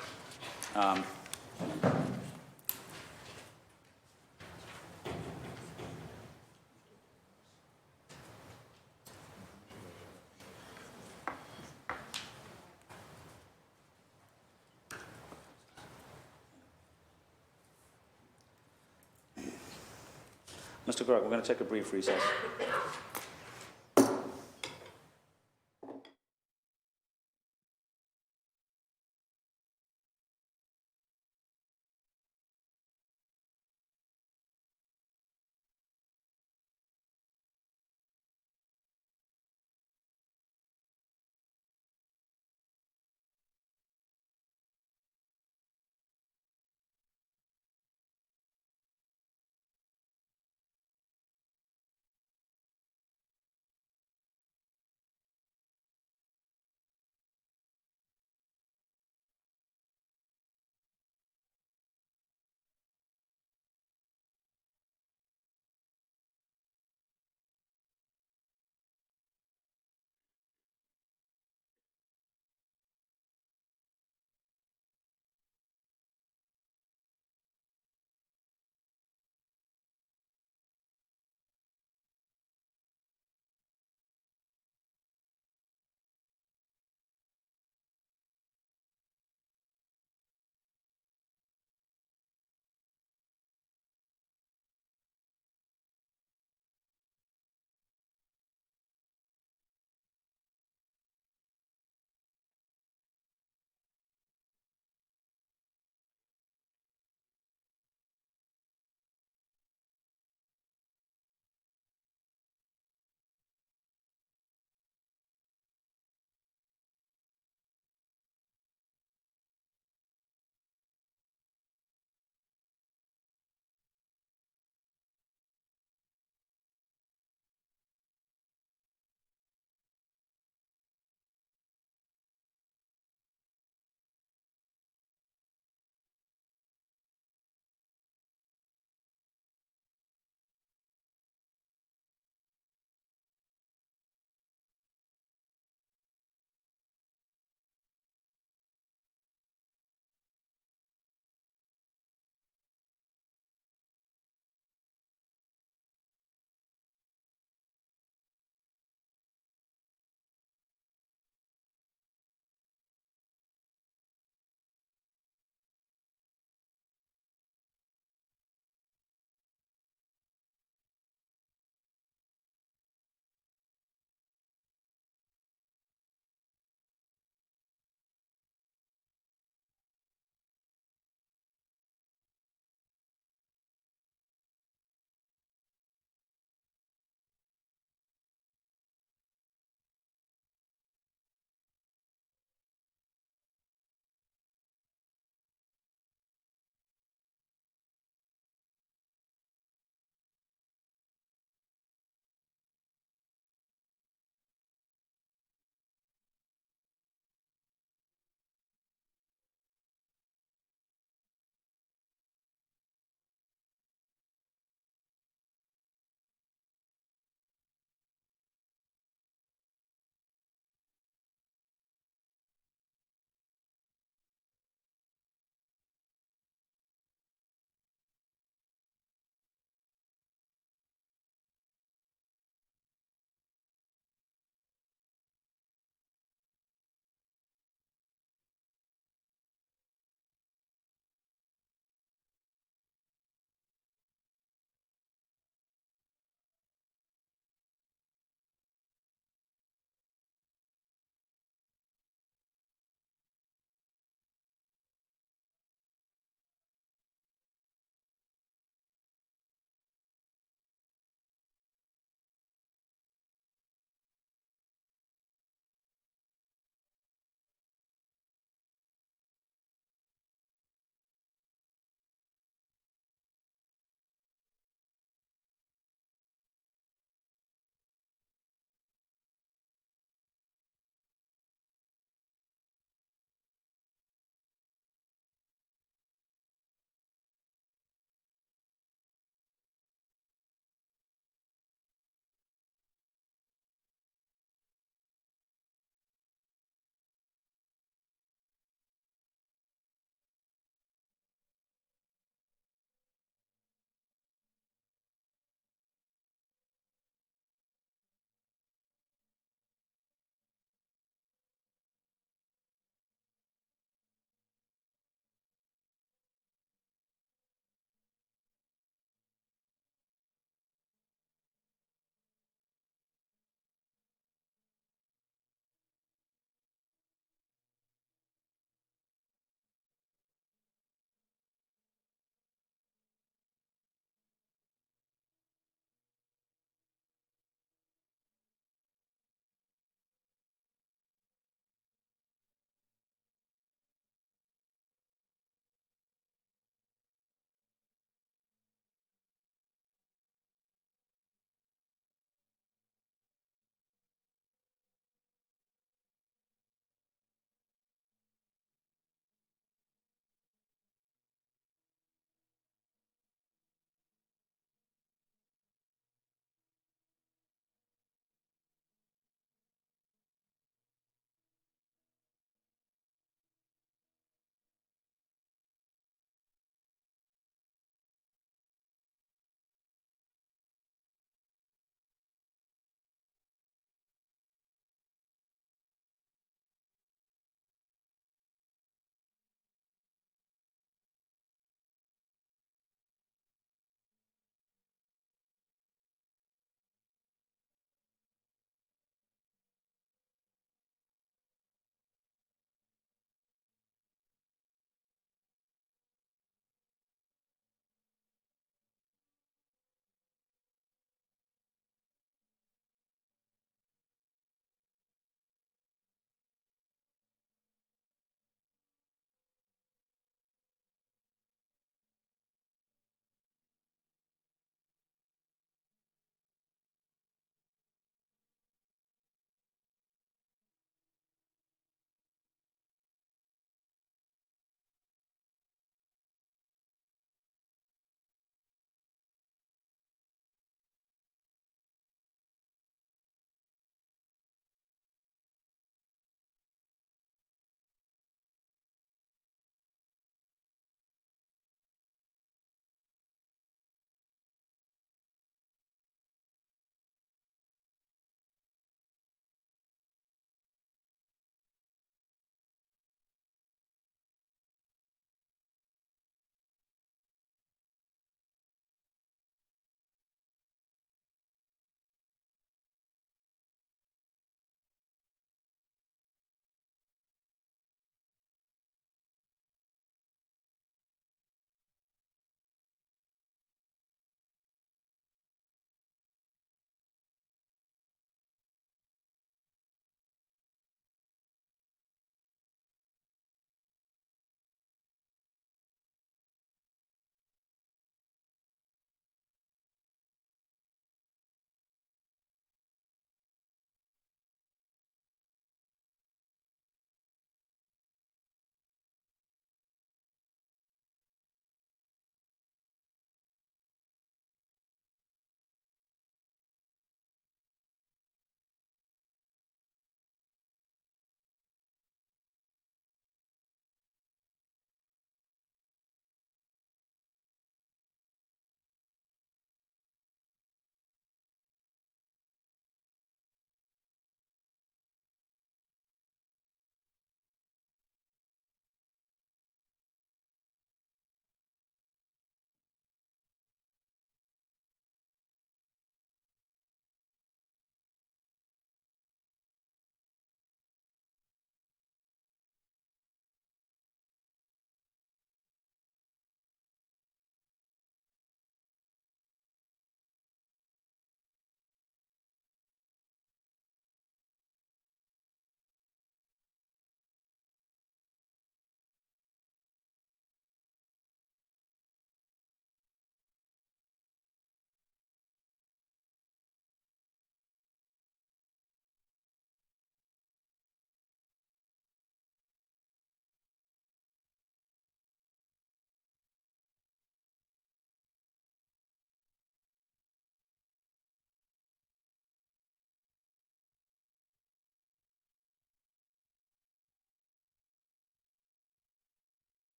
Mr. Clerk, we're going to take a brief recess.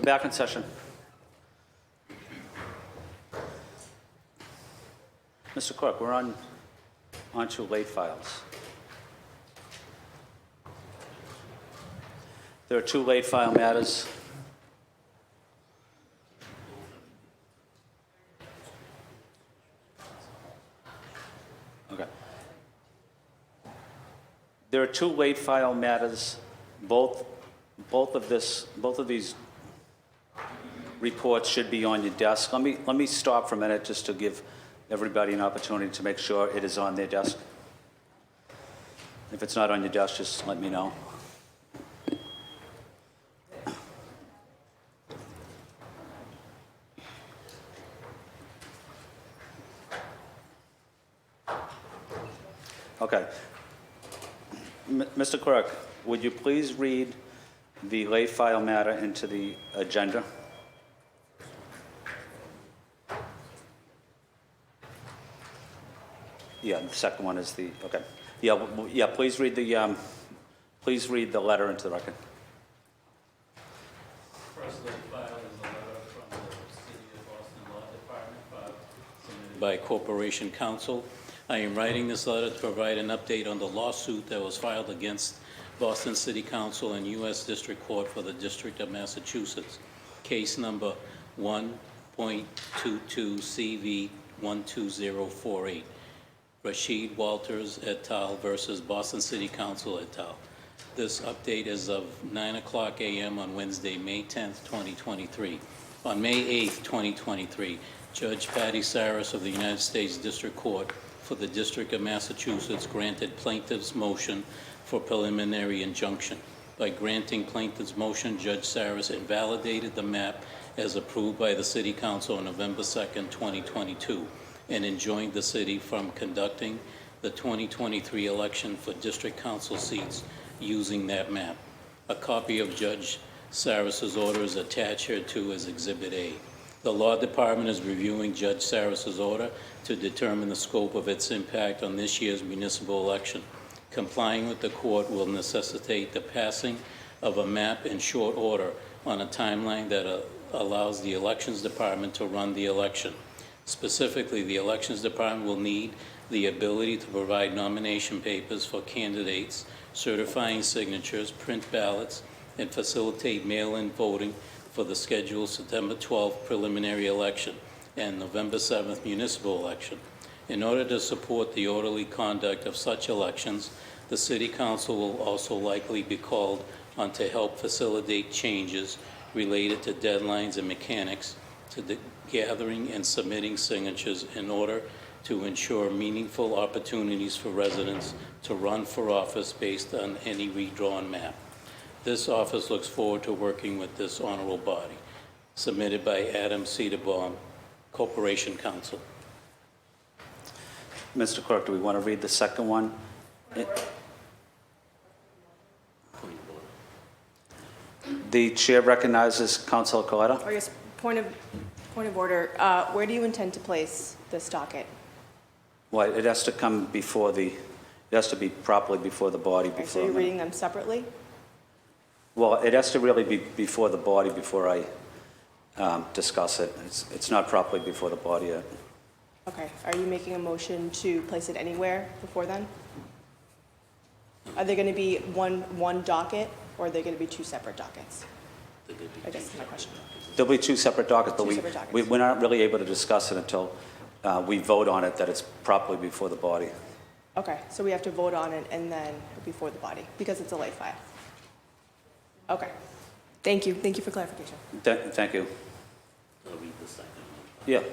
back in session. Mr. Clerk, we're on to late files. There are 2 late file matters. Okay. There are 2 late file matters. Both of these reports should be on your desk. Let me stop for a minute just to give everybody an opportunity to make sure it is on their desk. If it's not on your desk, just let me know. Okay. Mr. Clerk, would you please read the late file matter into the agenda? Yeah, the second one is the, okay. Yeah, please read the letter into the record. First late file is a letter from the City of Boston Law Department submitted by Corporation Counsel. I am writing this letter to provide an update on the lawsuit that was filed against Boston City Council and U.S. District Court for the District of Massachusetts. Case number 1.22CV12048. Rashid Walters et al. Versus Boston City Council et al. This update is of 9:00 a.m. on Wednesday, May 10th, 2023. On May 8th, 2023, Judge Patty Saris of the United States District Court for the District of Massachusetts granted plaintiff's motion for preliminary injunction. By granting plaintiff's motion, Judge Saris invalidated the map as approved by the City Council on November 2nd, 2022, and enjoined the city from conducting the 2023 election for district council seats using that map. A copy of Judge Saris's order is attached here to as Exhibit A. The Law Department is reviewing Judge Saris's order to determine the scope of its impact on this year's municipal election. Complying with the court will necessitate the passing of a map in short order on a timeline that allows the Elections Department to run the election. Specifically, the Elections Department will need the ability to provide nomination papers for candidates, certifying signatures, print ballots, and facilitate mail-in voting for the scheduled September 12th preliminary election and November 7th municipal election. In order to support the orderly conduct of such elections, the City Council will also likely be called on to help facilitate changes related to deadlines and mechanics to the gathering and submitting signatures in order to ensure meaningful opportunities for residents to run for office based on any redrawn map. This office looks forward to working with this honorable body. Submitted by Adam Cedarbaum, Corporation Counsel. Mr. Clerk, do we want to read the second one? The chair recognizes Councilor Coletta. Oh, yes, point of order. Where do you intend to place this docket? Well, it has to come before it has to be properly before the body. Okay, so you're reading them separately? Well, it has to really be before the body before I discuss it. It's not properly before the body yet. Okay, are you making a motion to place it anywhere before then? Are they going to be one docket, or are they going to be 2 separate dockets? I guess that's my question. There'll be 2 separate dockets, but Two separate dockets. we're not really able to discuss it until we vote on it, that it's properly before the body. Okay, so we have to vote on it and then before the body, because it's a late file. Okay, thank you. Thank you for clarification. Thank you. I'll read the second one. Yeah.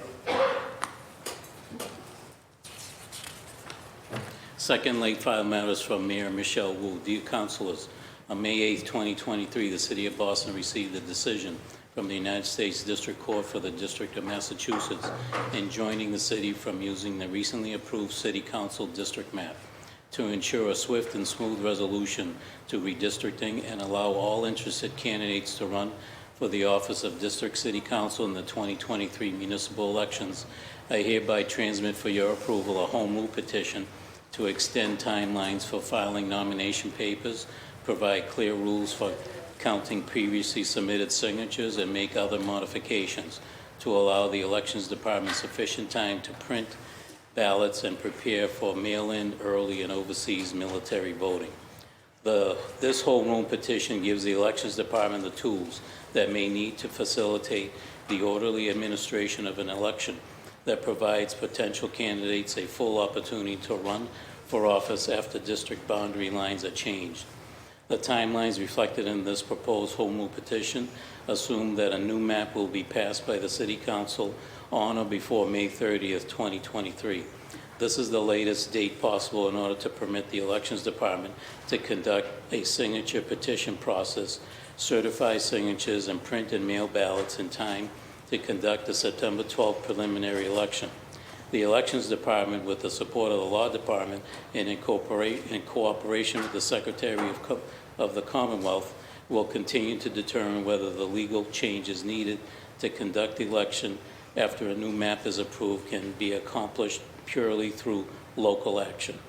Second late file matters from Mayor Michelle Wu. Dear Councilors, on May 8, 2023, the City of Boston received a decision from the United States District Court for the District of Massachusetts enjoining the city from using the recently approved City Council district map to ensure a swift and smooth resolution to redistricting and allow all interested candidates to run for the office of District City Council in the 2023 municipal elections. I hereby transmit for your approval a home rule petition to extend timelines for filing nomination papers, provide clear rules for counting previously submitted signatures and make other modifications to allow the Elections Department sufficient time to print ballots and prepare for mail-in, early, and overseas military voting. This home rule petition gives the Elections Department the tools that may need to facilitate the orderly administration of an election that provides potential candidates a full opportunity to run for office after district boundary lines are changed. The timelines reflected in this proposed home rule petition assume that a new map will be passed by the City Council on or before May 30th, 2023. This is the latest date possible in order to permit the Elections Department to conduct a signature petition process, certify signatures, and print and mail ballots in time to conduct the September 12th preliminary election. The Elections Department, with the support of the Law Department and in cooperation with the Secretary of the Commonwealth, will continue to determine whether the legal changes needed to conduct the election after a new map is approved can be accomplished purely through local action.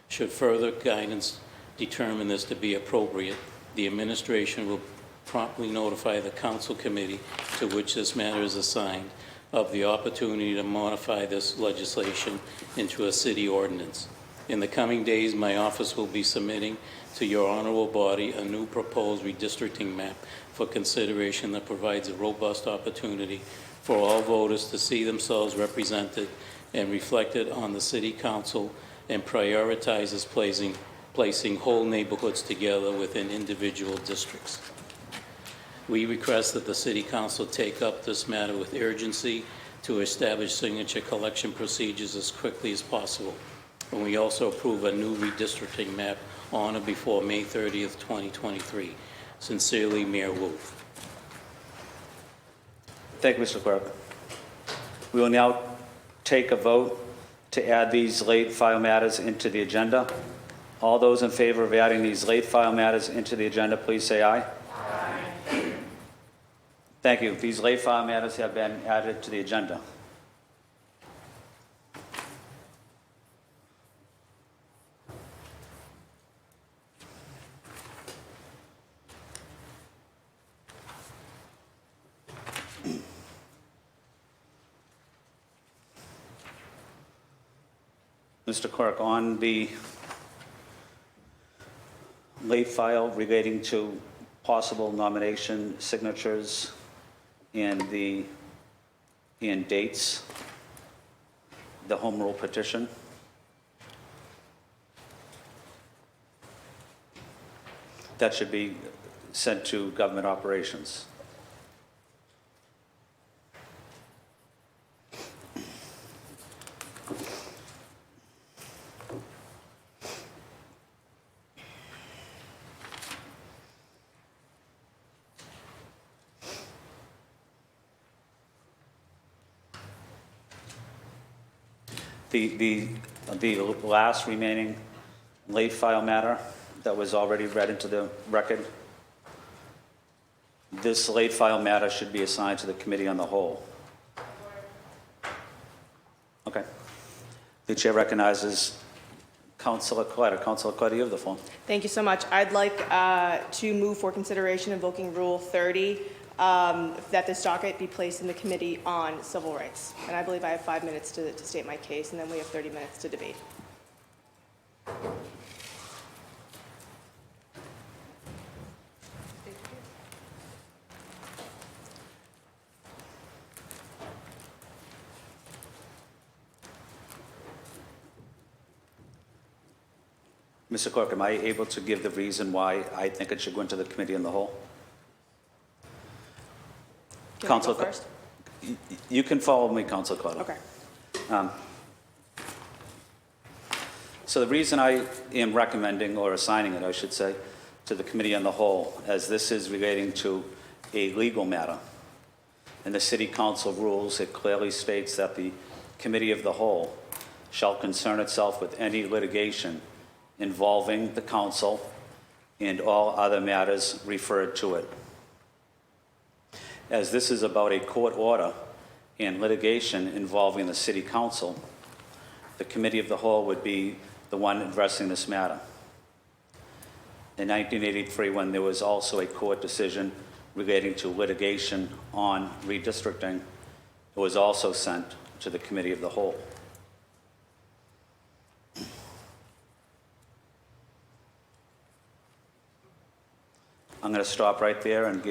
Should further guidance determine this to be appropriate, the administration will promptly notify the council committee to which this matter is assigned of the opportunity to modify this legislation into a city ordinance. In the coming days, my office will be submitting to your honorable body a new proposed redistricting map for consideration that provides a robust opportunity for all voters to see themselves represented and reflected on the city council, and prioritizes placing whole neighborhoods together within individual districts. We request that the City Council take up this matter with urgency to establish signature collection procedures as quickly as possible. And we also approve a new redistricting map on or before May 30th, 2023. Sincerely, Mayor Wu. Thank you, Mr. Clerk. We will now take a vote to add these late file matters into the agenda. All those in favor of adding these late file matters into the agenda, please say aye. Aye. Thank you. These late file matters have been added to the agenda. Mr. Clerk, on the late file relating to possible nomination signatures and dates, the home rule petition, that should be sent to government operations. The last remaining late file matter that was already read into the record, this late file matter should be assigned to the Committee on the Whole. Okay. The chair recognizes Councilor Coletta. Councilor Coletta, you have the phone. Thank you so much. I'd like to move for consideration invoking Rule 30, that this docket be placed in the Committee on Civil Rights. And I believe I have 5 minutes to state my case, and then we have 30 minutes to debate. Mr. Clerk, am I able to give the reason why I think it should go into the Committee on the Whole? Can I go first? You can follow me, Councilor Coletta. Okay. So the reason I am recommending, or assigning it, I should say, to the Committee on the Whole, as this is relating to a legal matter. In the City Council rules, it clearly states that the Committee of the Whole shall concern itself with any litigation involving the council and all other matters referred to it. As this is about a court order and litigation involving the City Council, the Committee of the Whole would be the one addressing this matter. in 1983 when there was also a court decision relating to litigation on redistricting. It was also sent to the Committee of the Whole. I'm going to stop right there and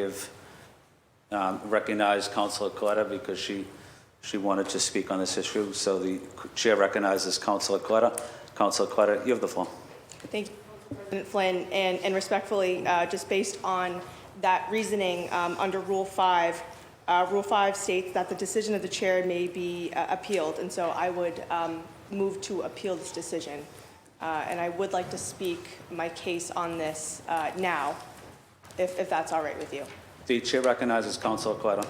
recognize Councilor Coletta because she wanted to speak on this issue. So the chair recognizes Councilor Coletta. Councilor Coletta, you have the floor. Thank you, President Flynn, and respectfully, just based on that reasoning under Rule 5, Rule 5 states that the decision of the chair may be appealed, and so I would move to appeal this decision. And I would like to speak my case on this now, if that's all right with you. The chair recognizes Councilor Coletta.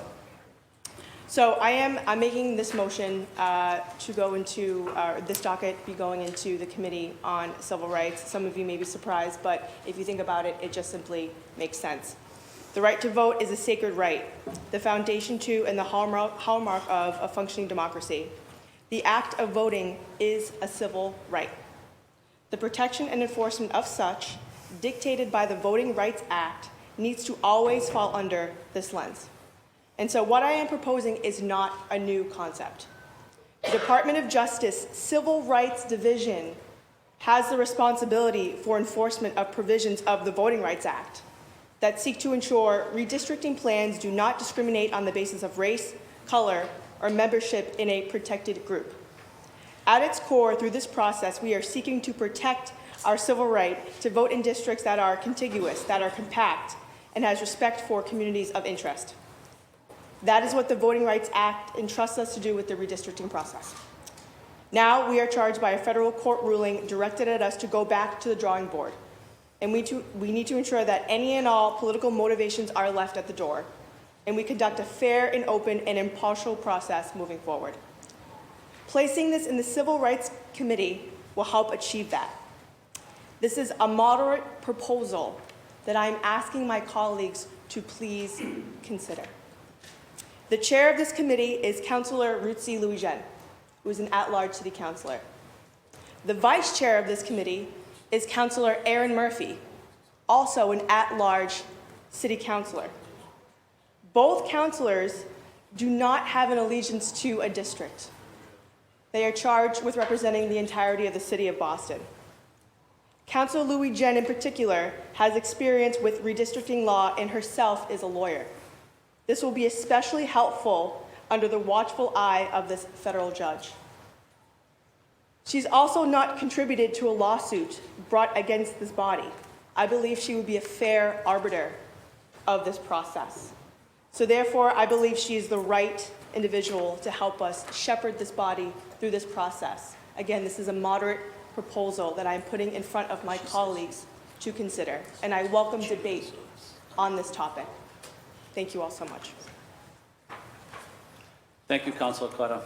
So I'm making this motion to go into, this docket be going into the Committee on Civil Rights. Some of you may be surprised, but if you think about it, it just simply makes sense. The right to vote is a sacred right, the foundation to and the hallmark of a functioning democracy. The act of voting is a civil right. The protection and enforcement of such, dictated by the Voting Rights Act, needs to always fall under this lens. And so what I am proposing is not a new concept. The Department of Justice Civil Rights Division has the responsibility for enforcement of provisions of the Voting Rights Act that seek to ensure redistricting plans do not discriminate on the basis of race, color, or membership in a protected group. At its core, through this process, we are seeking to protect our civil right to vote in districts that are contiguous, that are compact, and has respect for communities of interest. That is what the Voting Rights Act entrusts us to do with the redistricting process. Now we are charged by a federal court ruling directed at us to go back to the drawing board. And we need to ensure that any and all political motivations are left at the door, and we conduct a fair and open and impartial process moving forward. Placing this in the Civil Rights Committee will help achieve that. This is a moderate proposal that I'm asking my colleagues to please consider. The chair of this committee is Councilor Rutzi Louis-Jean, who is an at-large city councilor. The vice chair of this committee is Councilor Aaron Murphy, also an at-large city councilor. Both councilors do not have an allegiance to a district. They are charged with representing the entirety of the city of Boston. Councilor Louis-Jean in particular has experience with redistricting law and herself is a lawyer. This will be especially helpful under the watchful eye of this federal judge. She's also not contributed to a lawsuit brought against this body. I believe she would be a fair arbiter of this process. So therefore, I believe she is the right individual to help us shepherd this body through this process. Again, this is a moderate proposal that I'm putting in front of my colleagues to consider, and I welcome debate on this topic. Thank you all so much. Thank you, Councilor Coletta.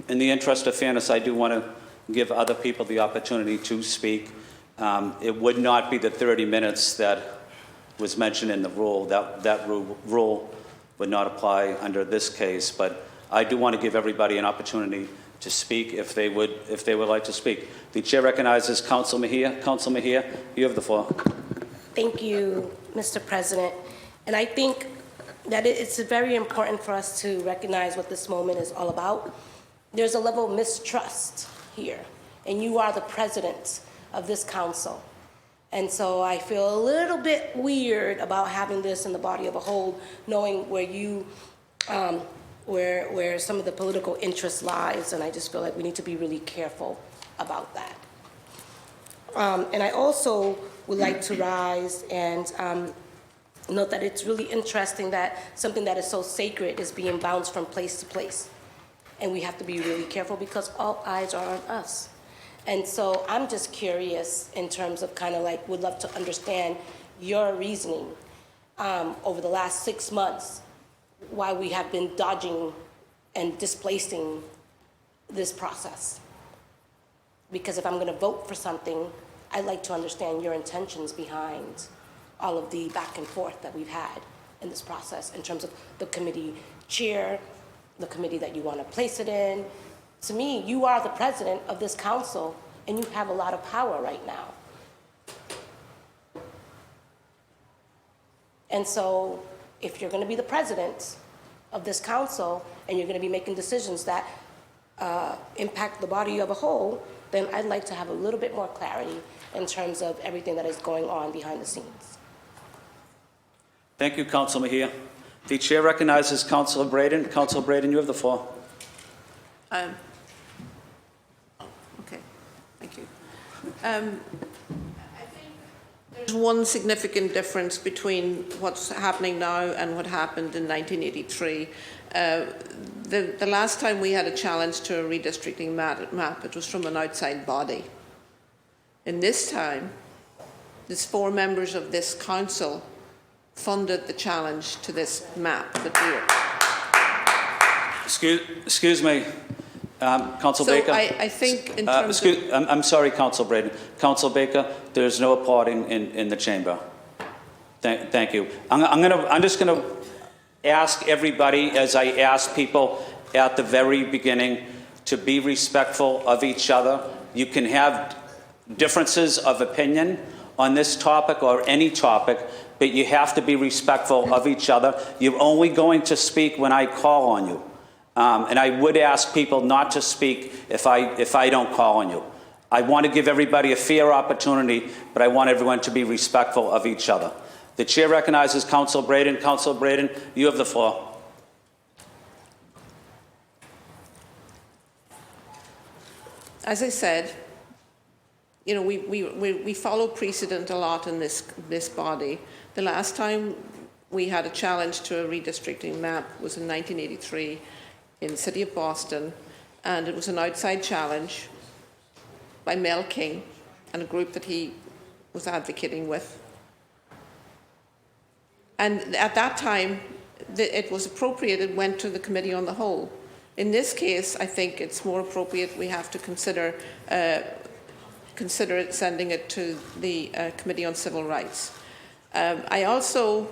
In the interest of fairness, I do want to give other people the opportunity to speak. It would not be the 30 minutes that was mentioned in the rule. That rule would not apply under this case, but I do want to give everybody an opportunity to speak if they would like to speak. The chair recognizes Councilor Mejia. Councilor Mejia, you have the floor. Thank you, Mr. President. And I think that it's very important for us to recognize what this moment is all about. There's a level of mistrust here, and you are the president of this council. And so I feel a little bit weird about having this in the body of a whole, knowing where you, where some of the political interest lies, and I just feel like we need to be really careful about that. And I also would like to rise and note that it's really interesting that something that is so sacred is being bounced from place to place. And we have to be really careful because all eyes are on us. And so I'm just curious in terms of kind of like, would love to understand your reasoning over the last 6 months why we have been dodging and displacing this process. Because if I'm going to vote for something, I'd like to understand your intentions behind all of the back and forth that we've had in this process in terms of the committee chair, the committee that you want to place it in. To me, you are the president of this council, and you have a lot of power right now. And so if you're going to be the president of this council and you're going to be making decisions that impact the body of a whole, then I'd like to have a little bit more clarity in terms of everything that is going on behind the scenes. Thank you, Council Mejia. The chair recognizes Councilor Braden. Councilor Braden, you have the floor. Okay, thank you. There's one significant difference between what's happening now and what happened in 1983. The last time we had a challenge to a redistricting map, it was from an outside body. In this time, there's 4 members of this council funded the challenge to this map that Excuse me, Council so Baker. I think in terms of... I'm sorry, Council Braden. Council Baker, there's no applauding in the chamber. Thank you. I'm just going to ask everybody, as I asked people at the very beginning, to be respectful of each other. You can have differences of opinion on this topic or any topic, but you have to be respectful of each other. You're only going to speak when I call on you. And I would ask people not to speak if I don't call on you. I want to give everybody a fair opportunity, but I want everyone to be respectful of each other. The chair recognizes Council Braden. Council Braden, you have the floor. As I said, you know, we follow precedent a lot in this body. The last time we had a challenge to a redistricting map was in 1983 in the city of Boston, and it was an outside challenge by Mel King and a group that he was advocating with. And at that time, it was appropriate, it went to the Committee on the Whole. In this case, I think it's more appropriate we have to consider sending it to the Committee on Civil Rights. I also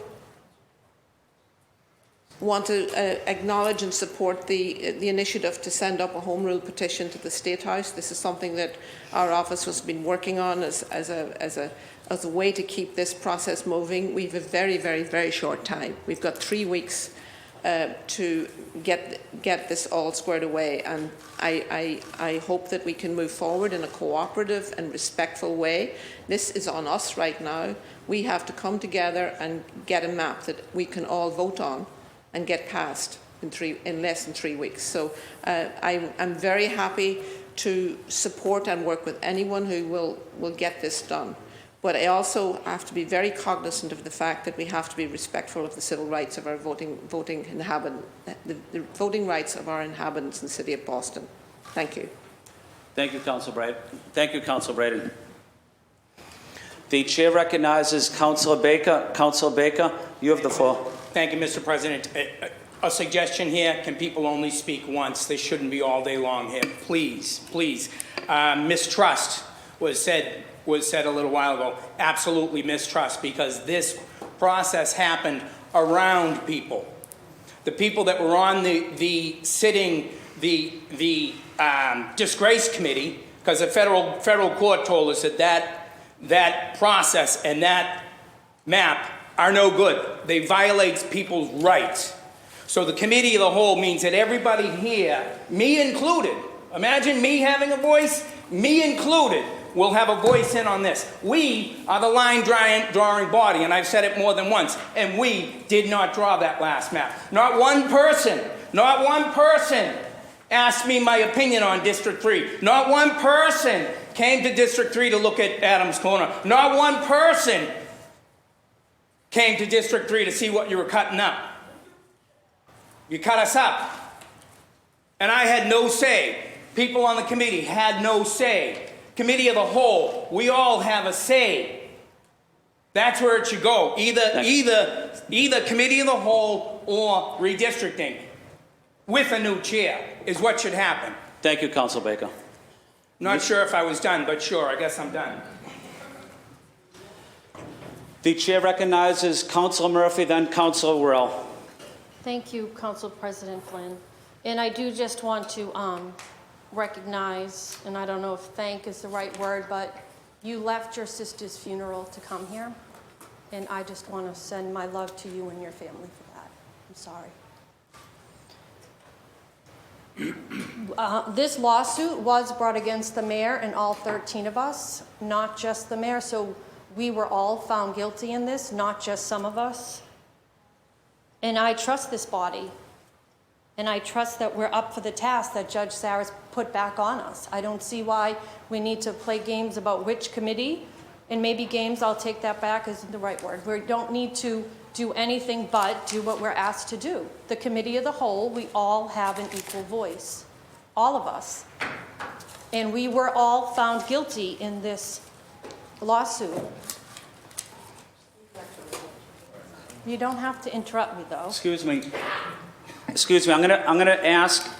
want to acknowledge and support the initiative to send up a Home Rule petition to the State House. This is something that our office has been working on as a way to keep this process moving. We have a very, very, very short time. We've got 3 weeks to get this all squared away, and I hope that we can move forward in a cooperative and respectful way. This is on us right now. We have to come together and get a map that we can all vote on and get passed in less than 3 weeks. So I'm very happy to support and work with anyone who will get this done. But I also have to be very cognizant of the fact that we have to be respectful of the civil rights of our the voting rights of our inhabitants in the city of Boston. Thank you. Thank you, Council Braden. Thank you, Council Braden. The chair recognizes Councilor Baker. Councilor Baker, you have the floor. Thank you, Mr. President. A suggestion here, can people only speak once? They shouldn't be all day long here. Please, please. Mistrust was said a little while ago. Absolutely mistrust, because this process happened around people. The people that were on the disgrace committee, because the federal court told us that process and that map are no good. They violate people's rights. So the committee of the whole means that everybody here, me included, imagine me having a voice, me included, will have a voice in on this. We are the line drawing body, and I've said it more than once, and we did not draw that last map. Not one person asked me my opinion on District 3. Not one person came to District 3 to look at Adams Corner. Not one person came to District 3 to see what you were cutting up. You cut us up. And I had no say. People on the committee had no say. Committee of the whole, we all have a say. That's where it should go. Thank Either committee of the whole or redistricting with a new chair is what should happen. Thank you, Council Baker. Not sure if I was done, but sure, I guess I'm done. The chair recognizes Councilor Murphy, then Councilor Worrell. Thank you, Council President Flynn. And I do just want to recognize, and I don't know if thank is the right word, but you left your sister's funeral to come here. And I just want to send my love to you and your family for that. I'm sorry. This lawsuit was brought against the mayor and all 13 of us, not just the mayor. So we were all found guilty in this, not just some of us. And I trust this body. And I trust that we're up for the task that Judge Saras put back on us. I don't see why we need to play games about which committee, and maybe games, I'll take that back, isn't the right word. We don't need to do anything but do what we're asked to do. The committee of the whole, we all have an equal voice, all of us. And we were all found guilty in this lawsuit. You don't have to interrupt me, though. Excuse me. I'm gonna ask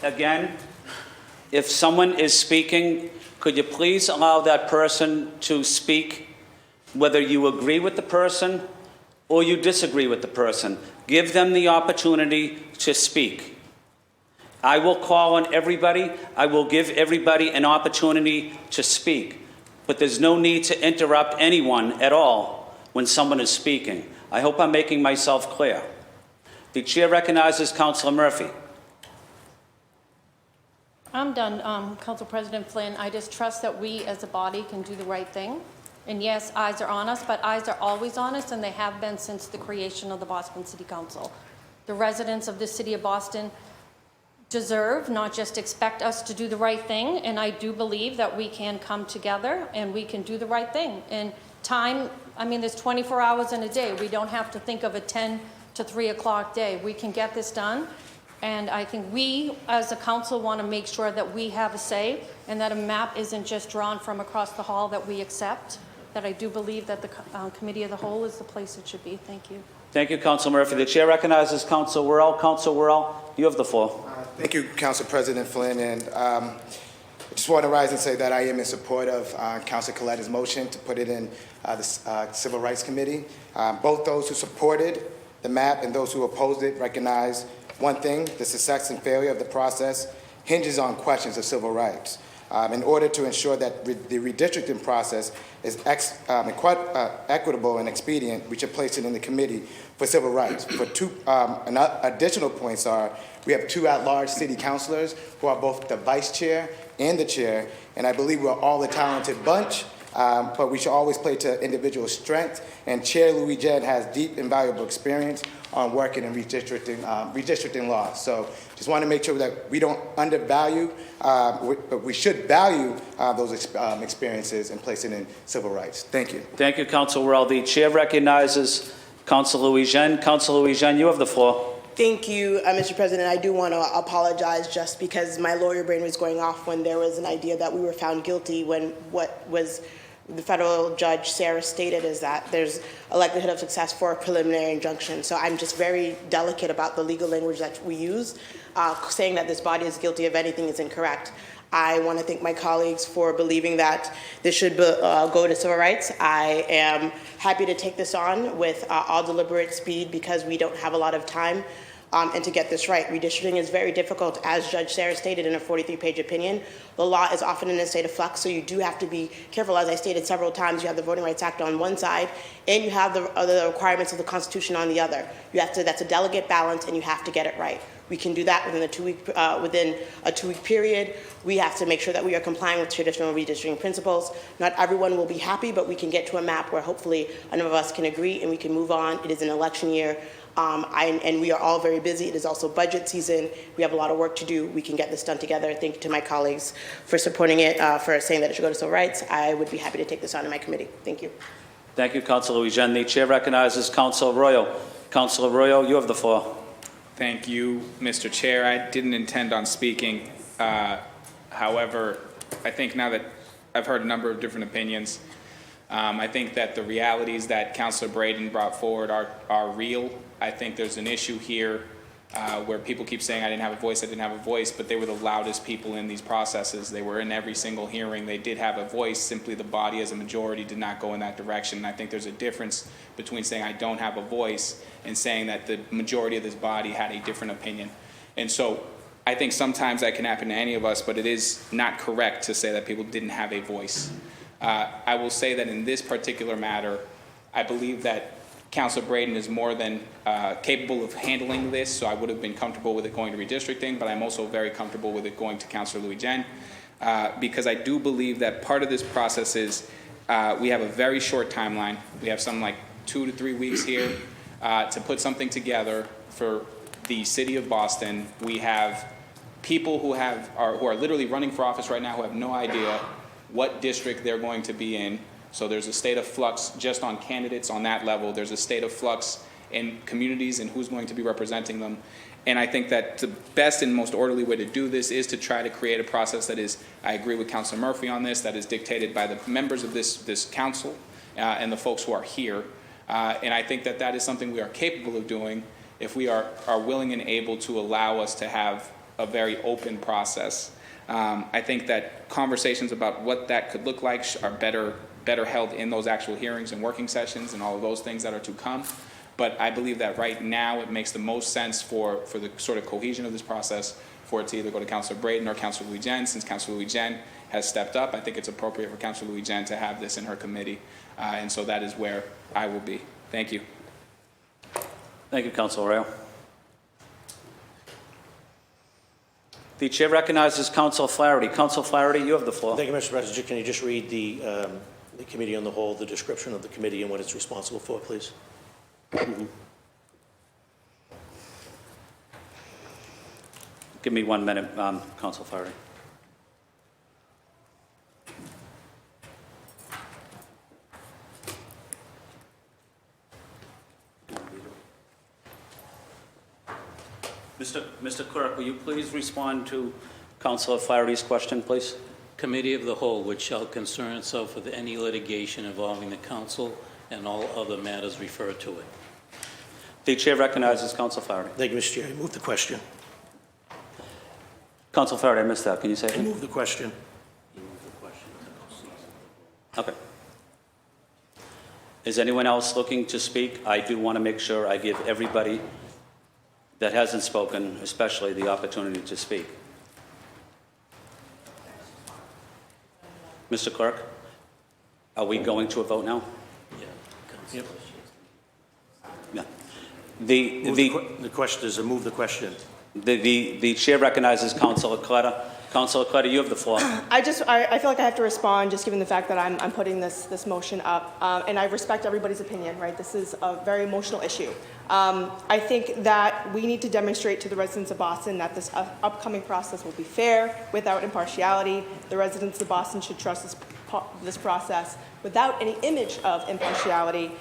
again, if someone is speaking, could you please allow that person to speak, whether you agree with the person or you disagree with the person? Give them the opportunity to speak. I will call on everybody. I will give everybody an opportunity to speak. But there's no need to interrupt anyone at all when someone is speaking. I hope I'm making myself clear. The chair recognizes Councilor Murphy. I'm done, Council President Flynn. I just trust that we as a body can do the right thing. And yes, eyes are on us, but eyes are always on us, and they have been since the creation of the Boston City Council. The residents of the city of Boston deserve, not just expect us to do the right thing, and I do believe that we can come together and we can do the right thing. And time, I mean, there's 24 hours in a day. We don't have to think of a 10 to 3 o'clock day. We can get this done. And I think we, as a council, want to make sure that we have a say and that a map isn't just drawn from across the hall that we accept, that I do believe that the Committee of the Whole is the place it should be. Thank you. Thank you, Councilor Murphy. The chair recognizes Councilor Worrell. Councilor Worrell, you have the floor. Thank you, Council President Flynn. And I just want to rise and say that I am in support of Councilor Coletta's motion to put it in the Civil Rights Committee. Both those who supported the map and those who opposed it recognize one thing: the success and failure of the process hinges on questions of civil rights. In order to ensure that the redistricting process is equitable and expedient, we should place it in the Committee for Civil Rights. For two additional points are, we have 2 at-large city councilors who are both the vice chair and the chair, and I believe we're all a talented bunch, but we should always play to individual strength, and Chair Louis Jed has deep and valuable experience on working in redistricting law. So just want to make sure that we don't undervalue, but we should value those experiences and place it in civil rights. Thank you. Thank you, Councilor Worrell. The chair recognizes Councilor Louis Jean. Councilor Louis Jean, you have the floor. Thank you, Mr. President. I do want to apologize just because my lawyer brain was going off when there was an idea that we were found guilty when what was the federal judge Sarah stated is that there's a likelihood of success for a preliminary injunction. So I'm just very delicate about the legal language that we use. Saying that this body is guilty of anything is incorrect. I want to thank my colleagues for believing that this should go to civil rights. I am happy to take this on with all deliberate speed because we don't have a lot of time. And to get this right, redistricting is very difficult, as Judge Sarah stated in a 43-page opinion. The law is often in a state of flux, so you do have to be careful. As I stated several times, you have the Voting Rights Act on one side, and you have the other requirements of the Constitution on the other. That's a delicate balance, and you have to get it right. We can do that within a two-week period. We have to make sure that we are complying with traditional redistricting principles. Not everyone will be happy, but we can get to a map where hopefully enough of us can agree and we can move on. It is an election year. And we are all very busy. It is also budget season. We have a lot of work to do. We can get this done together. Thank you to my colleagues for supporting it, for saying that it should go to civil rights. I would be happy to take this on in my committee. Thank you. Thank you, Councilor Louis Jean. The chair recognizes Councilor Arroyo. Councilor Arroyo, you have the floor. Thank you, Mr. Chair. I didn't intend on speaking. However, I think now that I've heard a number of different opinions, I think that the realities that Councilor Braden brought forward are real. I think there's an issue here where people keep saying I didn't have a voice, but they were the loudest people in these processes. They were in every single hearing. They did have a voice, simply the body as a majority did not go in that direction. And I think there's a difference between saying I don't have a voice and saying that the majority of this body had a different opinion. And so I think sometimes that can happen to any of us, but it is not correct to say that people didn't have a voice. I will say that in this particular matter, I believe that Councilor Braden is more than capable of handling this, so I would have been comfortable with it going to redistricting, but I'm also very comfortable with it going to Councilor Louis-Jean, because I do believe that part of this process is we have a very short timeline. We have something like 2 to 3 weeks here to put something together for the city of Boston. We have people who are literally running for office right now who have no idea what district they're going to be in. So there's a state of flux just on candidates on that level. There's a state of flux in communities and who's going to be representing them. And I think that the best and most orderly way to do this is to try to create a process that is, I agree with Councilor Murphy on this, that is dictated by the members of this council and the folks who are here. And I think that that is something we are capable of doing if we are willing and able to allow us to have a very open process. I think that conversations about what that could look like are better held in those actual hearings and working sessions and all of those things that are to come. But I believe that right now it makes the most sense for the sort of cohesion of this process for it to either go to Councilor Braden or Councilor Louis-Jean. Since Councilor Louis-Jean has stepped up, I think it's appropriate for Councilor Louis-Jean to have this in her committee. And so that is where I will be. Thank you. Thank you, Councilor Arroyo. The chair recognizes Councilor Flaherty. Councilor Flaherty, you have the floor. Thank you, Mr. President. Can you just read the committee on the whole, the description of the committee and what it's responsible for, please? Mm-hmm. Give me 1 minute, Councilor Flaherty. Mr. Clerk, will you please respond to Councilor Flaherty's question, please? Committee of the Whole, which shall concern itself with any litigation involving the council and all other matters referred to it. The chair recognizes Councilor Flaherty. Thank you, Mr. Chair. I move the question. Councilor Flaherty, I missed that. Can you say it I again? move the question. Okay. Is anyone else looking to speak? I do want to make sure I give everybody that hasn't spoken, especially, the opportunity to speak. Mr. Clerk, are we going to a vote now? Yeah. Yep. Yeah. The question is, move the question. The chair recognizes Councilor Coletta. Councilor Coletta, you have the floor. I feel like I have to respond, just given the fact that I'm putting this motion up, and I respect everybody's opinion, right? This is a very emotional issue. I think that we need to demonstrate to the residents of Boston that this upcoming process will be fair, without impartiality. The residents of Boston should trust this process without any image of impartiality.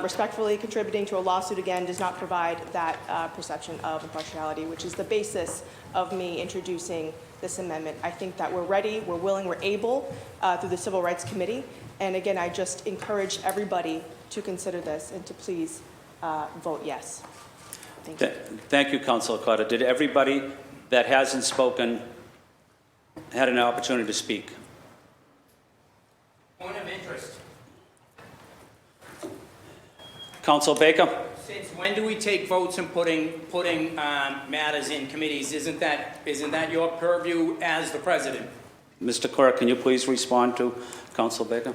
Respectfully contributing to a lawsuit, again, does not provide that perception of impartiality, which is the basis of me introducing this amendment. I think that we're ready, we're willing, we're able through the Civil Rights Committee. And again, I just encourage everybody to consider this and to please vote yes. Thank you. Thank you, Councilor Coletta. Did everybody that hasn't spoken had an opportunity to speak? Point of interest. Councilor Baker? Since when do we take votes and putting matters in committees? Isn't that your purview as the president? Mr. Clerk, can you please respond to Councilor Baker?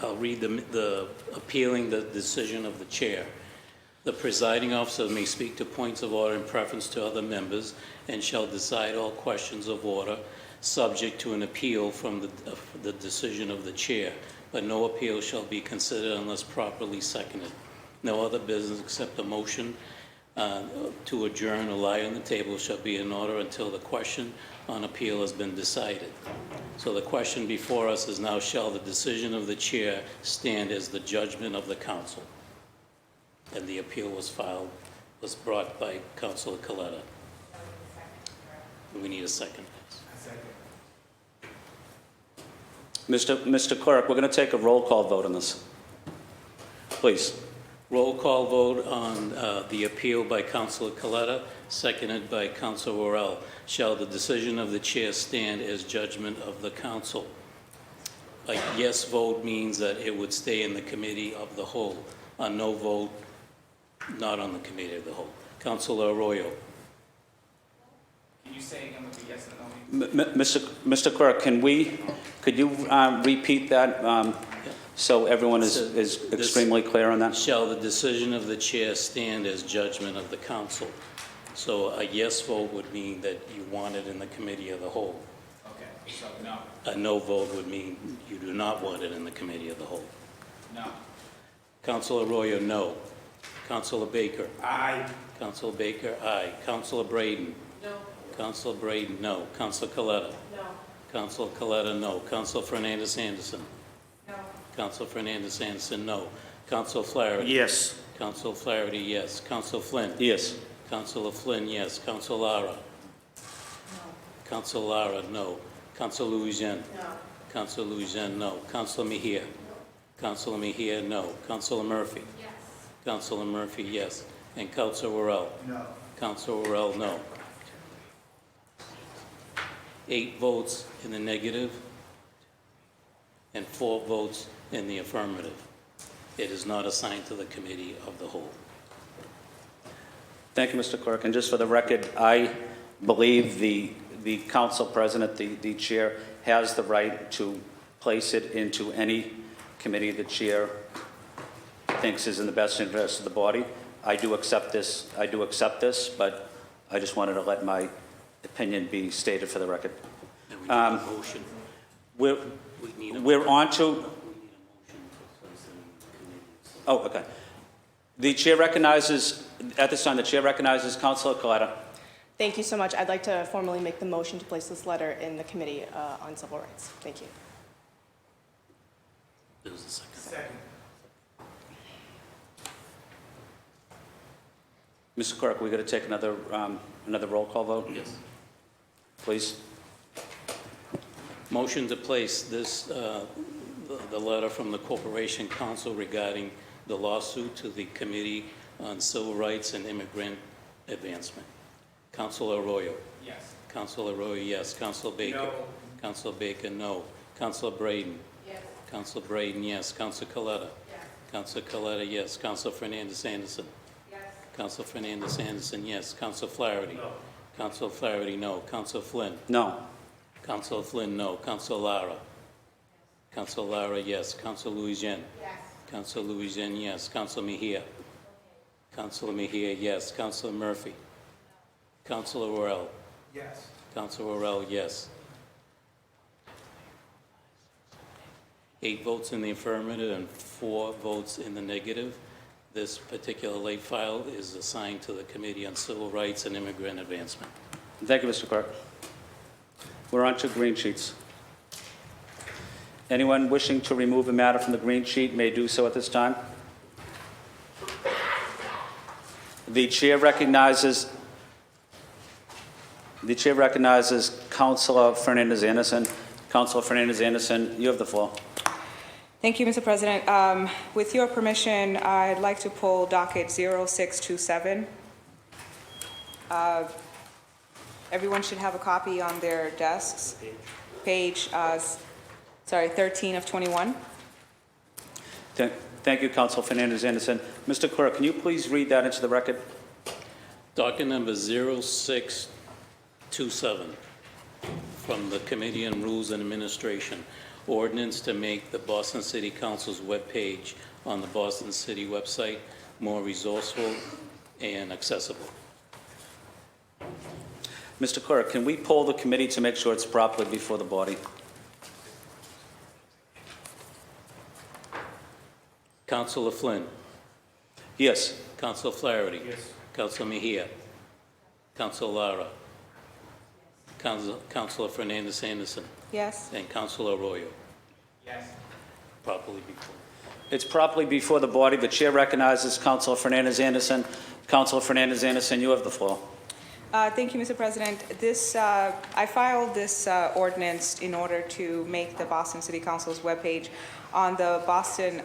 I'll read the appealing the decision of the chair. The presiding officer may speak to points of order in preference to other members and shall decide all questions of order subject to an appeal from the decision of the chair, but no appeal shall be considered unless properly seconded. No other business except a motion to adjourn or lie on the table shall be in order until the question on appeal has been decided. So the question before us is now, shall the decision of the chair stand as the judgment of the council? And the appeal was brought by Councilor Coletta. We need a second. Mr. Clerk, we're going to take a roll call vote on this. Please. Roll call vote on the appeal by Councilor Coletta, seconded by Councilor Worrell. Shall the decision of the chair stand as judgment of the council? A yes vote means that it would stay in the committee of the whole. A no vote, not on the committee of the whole. Councilor Arroyo. Can you say again with the yes and no? Mr. Clerk, could you repeat that so everyone is extremely clear on that? Shall the decision of the chair stand as judgment of the council? So a yes vote would mean that you want it in the committee of the whole. Okay, so no. A no vote would mean you do not want it in the committee of the whole. No. Councilor Arroyo, no. Councilor Baker. Aye. Councilor Baker, aye. Councilor Braden. No. Councilor Braden, no. Councilor Coletta. No. Councilor Coletta, no. Councilor Fernandez Anderson. No. Councilor Fernandez Anderson, no. Councilor Flaherty. Yes. Councilor Flaherty, yes. Councilor Flynn. Yes. Councilor Flynn, yes. Councilor Lara. No. Councilor Lara, no. Councilor Louisiana. No. Councilor Louisiana, no. Councilor Mejia. Councilor Mejia, no. Councilor Murphy. Yes. Councilor Murphy, yes. And Councilor Worrell. No. Councilor Worrell, no. 8 votes in the negative and 4 votes in the affirmative. It is not assigned to the committee of the whole. Thank you, Mr. Clerk. And just for the record, I believe the council president, the chair, has the right to place it into any committee the chair thinks is in the best interest of the body. I do accept this, but I just wanted to let my opinion be stated for the record. And we need a motion. We're on to... Oh, okay. The chair recognizes, at this time, the chair recognizes Councilor Coletta. Thank you so much. I'd like to formally make the motion to place this letter in the Committee on Civil Rights. Thank you. There was a second. Second. Mr. Clerk, we're going to take another roll call vote? Yes. Please. Motion to place this, the letter from the Corporation Council regarding the lawsuit to the Committee on Civil Rights and Immigrant Advancement. Councilor Arroyo. Yes. Councilor Arroyo, yes. Councilor Baker. No. Councilor Baker, no. Councilor Braden. Yes. Councilor Braden, yes. Councilor Coletta. Yes. Councilor Coletta, yes. Councilor Fernandez Anderson. Yes. Councilor Fernandez Anderson, yes. Councilor Flaherty. No. Councilor Flaherty, no. Councilor Flynn. No. Councilor Flynn, no. Councilor Lara. Councilor Lara, yes. Councilor Louisiana. Yes. Councilor Louisiana, yes. Councilor Mejia. Councilor Mejia, yes. Councilor Murphy. Councilor Worrell. Yes. Councilor Worrell, yes. 8 votes in the affirmative and 4 votes in the negative. This particular late file is assigned to the Committee on Civil Rights and Immigrant Advancement. Thank you, Mr. Clerk. We're on to green sheets. Anyone wishing to remove a matter from the green sheet may do so at this time. The chair recognizes Councilor Fernandez Anderson. Councilor Fernandez Anderson, you have the floor. Thank you, Mr. President. With your permission, I'd like to pull docket 0627. Everyone should have a copy on their desks. Page 13 of 21. Thank you, Councilor Fernandez Anderson. Mr. Clerk, can you please read that into the record? Docket number 0627 from the Committee on Rules and Administration. Ordinance to make the Boston City Council's webpage on the Boston City website more resourceful and accessible. Mr. Clerk, can we poll the committee to make sure it's properly before the body? Councilor Flynn. Yes. Councilor Flaherty. Yes. Councilor Mejia. Councilor Lara. Councilor Fernandez Anderson. Yes. And Councilor Arroyo. Yes. Properly before. It's properly before the body. The chair recognizes Councilor Fernandez Anderson. Councilor Fernandez Anderson, you have the floor. Thank you, Mr. President. I filed this ordinance in order to make the Boston City Council's webpage on the Boston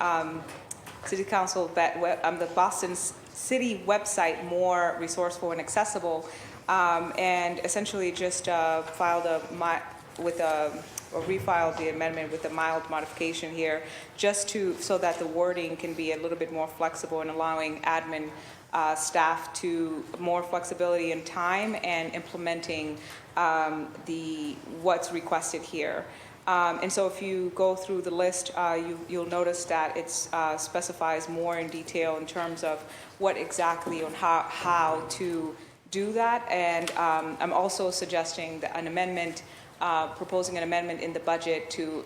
City Council, the Boston City website more resourceful and accessible, and essentially just refiled the amendment with a mild modification here, just so that the wording can be a little bit more flexible and allowing admin staff to more flexibility in time and implementing what's requested here. And so if you go through the list, you'll notice that it specifies more in detail in terms of what exactly and how to do that. And I'm also suggesting that an amendment, proposing an amendment in the budget to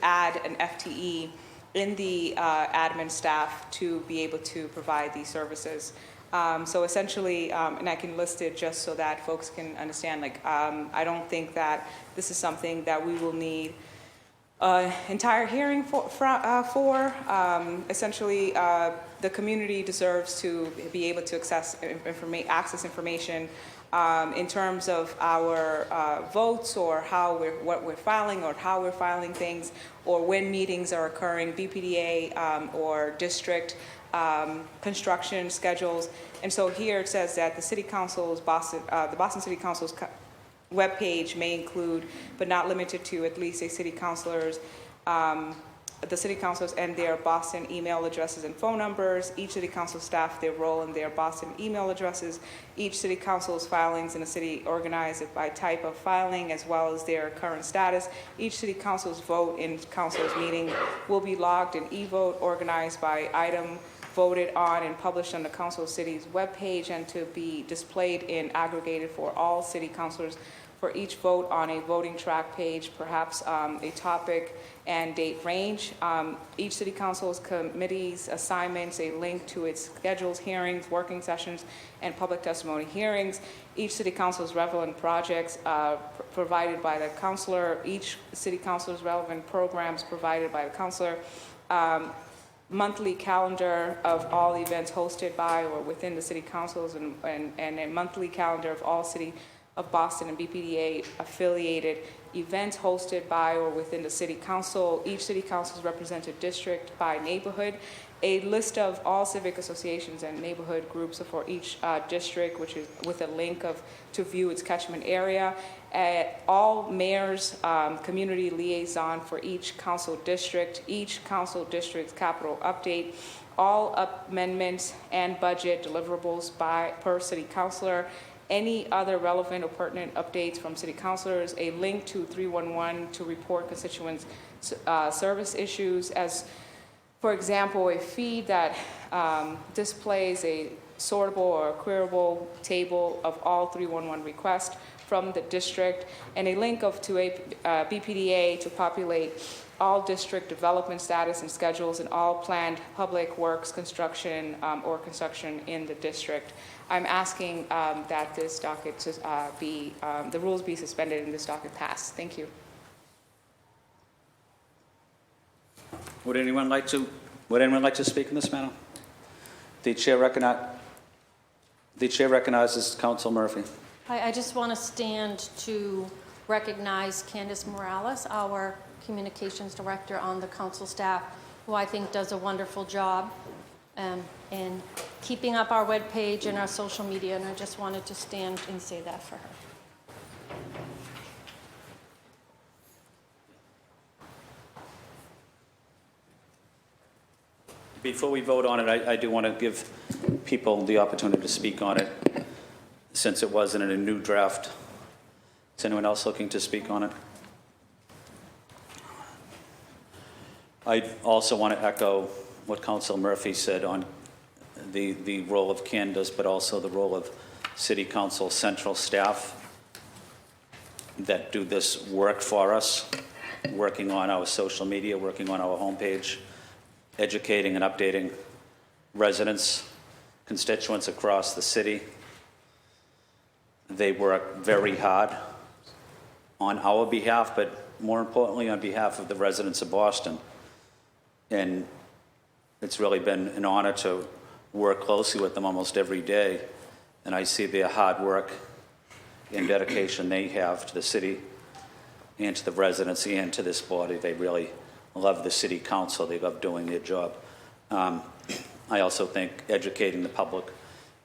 add an FTE in the admin staff to be able to provide these services. So essentially, and I can list it just so that folks can understand, I don't think that this is something that we will need an entire hearing for. Essentially, the community deserves to be able to access information in terms of our votes, or what we're filing, or how we're filing things, or when meetings are occurring, BPDA or district construction schedules. And so here it says that the Boston City Council's webpage may include, but not limited to, at least the city councilors and their Boston email addresses and phone numbers, each city council staff, their role and their Boston email addresses, each city council's filings in the city organized by type of filing, as well as their current status. Each city council's vote in council's meeting will be logged in e-vote, organized by item voted on and published on the council city's webpage, and to be displayed and aggregated for all city councilors for each vote on a voting track page, perhaps a topic and date range. Each city council's committee's assignments, a link to its schedules, hearings, working sessions, and public testimony hearings. Each city council's relevant projects provided by the councilor. Each city council's relevant programs provided by the councilor. Monthly calendar of all events hosted by or within the city councils, and a monthly calendar of all City of Boston and BPDA affiliated events hosted by or within the city council, each city council's represented district by neighborhood, a list of all civic associations and neighborhood groups for each district, which is with a link to view its catchment area, all mayors, community liaison for each council district, each council district's capital update, all amendments and budget deliverables per city councilor, any other relevant or pertinent updates from city councilors, a link to 311 to report constituents' service issues, as, for example, a feed that displays a sortable or queryable table of all 311 requests from the district, and a link to a BPDA to populate all district development status and schedules and all planned public works construction or construction in the district. I'm asking that this docket the rules be suspended and this docket pass. Thank you. Would anyone like to speak in this matter? The chair recognizes Council Murphy. I just want to stand to recognize Candace Morales, our communications director on the council staff, who I think does a wonderful job in keeping up our webpage and our social media, and I just wanted to stand and say that for her. Before we vote on it, I do want to give people the opportunity to speak on it, since it wasn't in a new draft. Is anyone else looking to speak on it? I also want to echo what Council Murphy said on the role of Candace, but also the role of City Council Central staff that do this work for us, working on our social media, working on our homepage, educating and updating residents, constituents across the city. They work very hard on our behalf, but more importantly on behalf of the residents of Boston. And it's really been an honor to work closely with them almost every day. And I see their hard work and dedication they have to the city and to the residents and to this body. They really love the city council. They love doing their job. I also think educating the public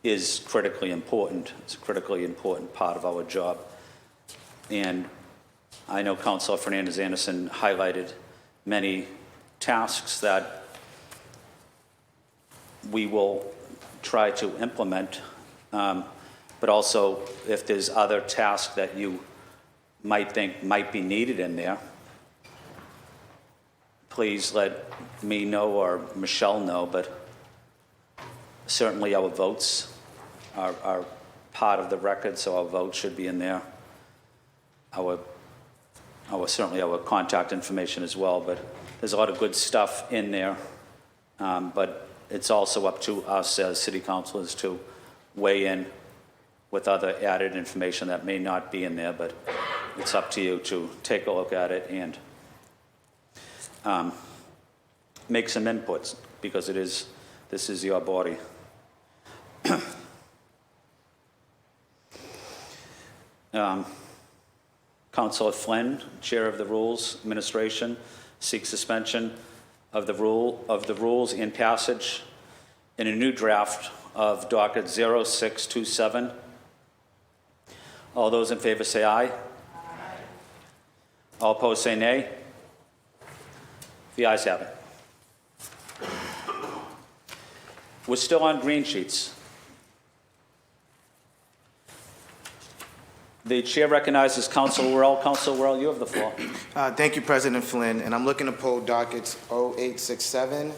is critically important. It's a critically important part of our job. And I know Councilor Fernandez-Anderson highlighted many tasks that we will try to implement, but also if there's other tasks that you might think might be needed in there, please let me know or Michelle know, but certainly our votes are part of the record, so our vote should be in there. Certainly our contact information as well, but there's a lot of good stuff in there. But it's also up to us as city councilors to weigh in with other added information that may not be in there, but it's up to you to take a look at it and make some inputs, because this is your body. Councilor Flynn, Chair of the Rules Administration, seeks suspension of the rules and passage in a new draft of docket 0627. All those in favor say aye. Aye. All opposed say nay. The ayes have it. We're still on green sheets. The chair recognizes Councilor Worrell. Councilor Worrell, you have the floor. Thank you, President Flynn. And I'm looking to pull dockets 0867,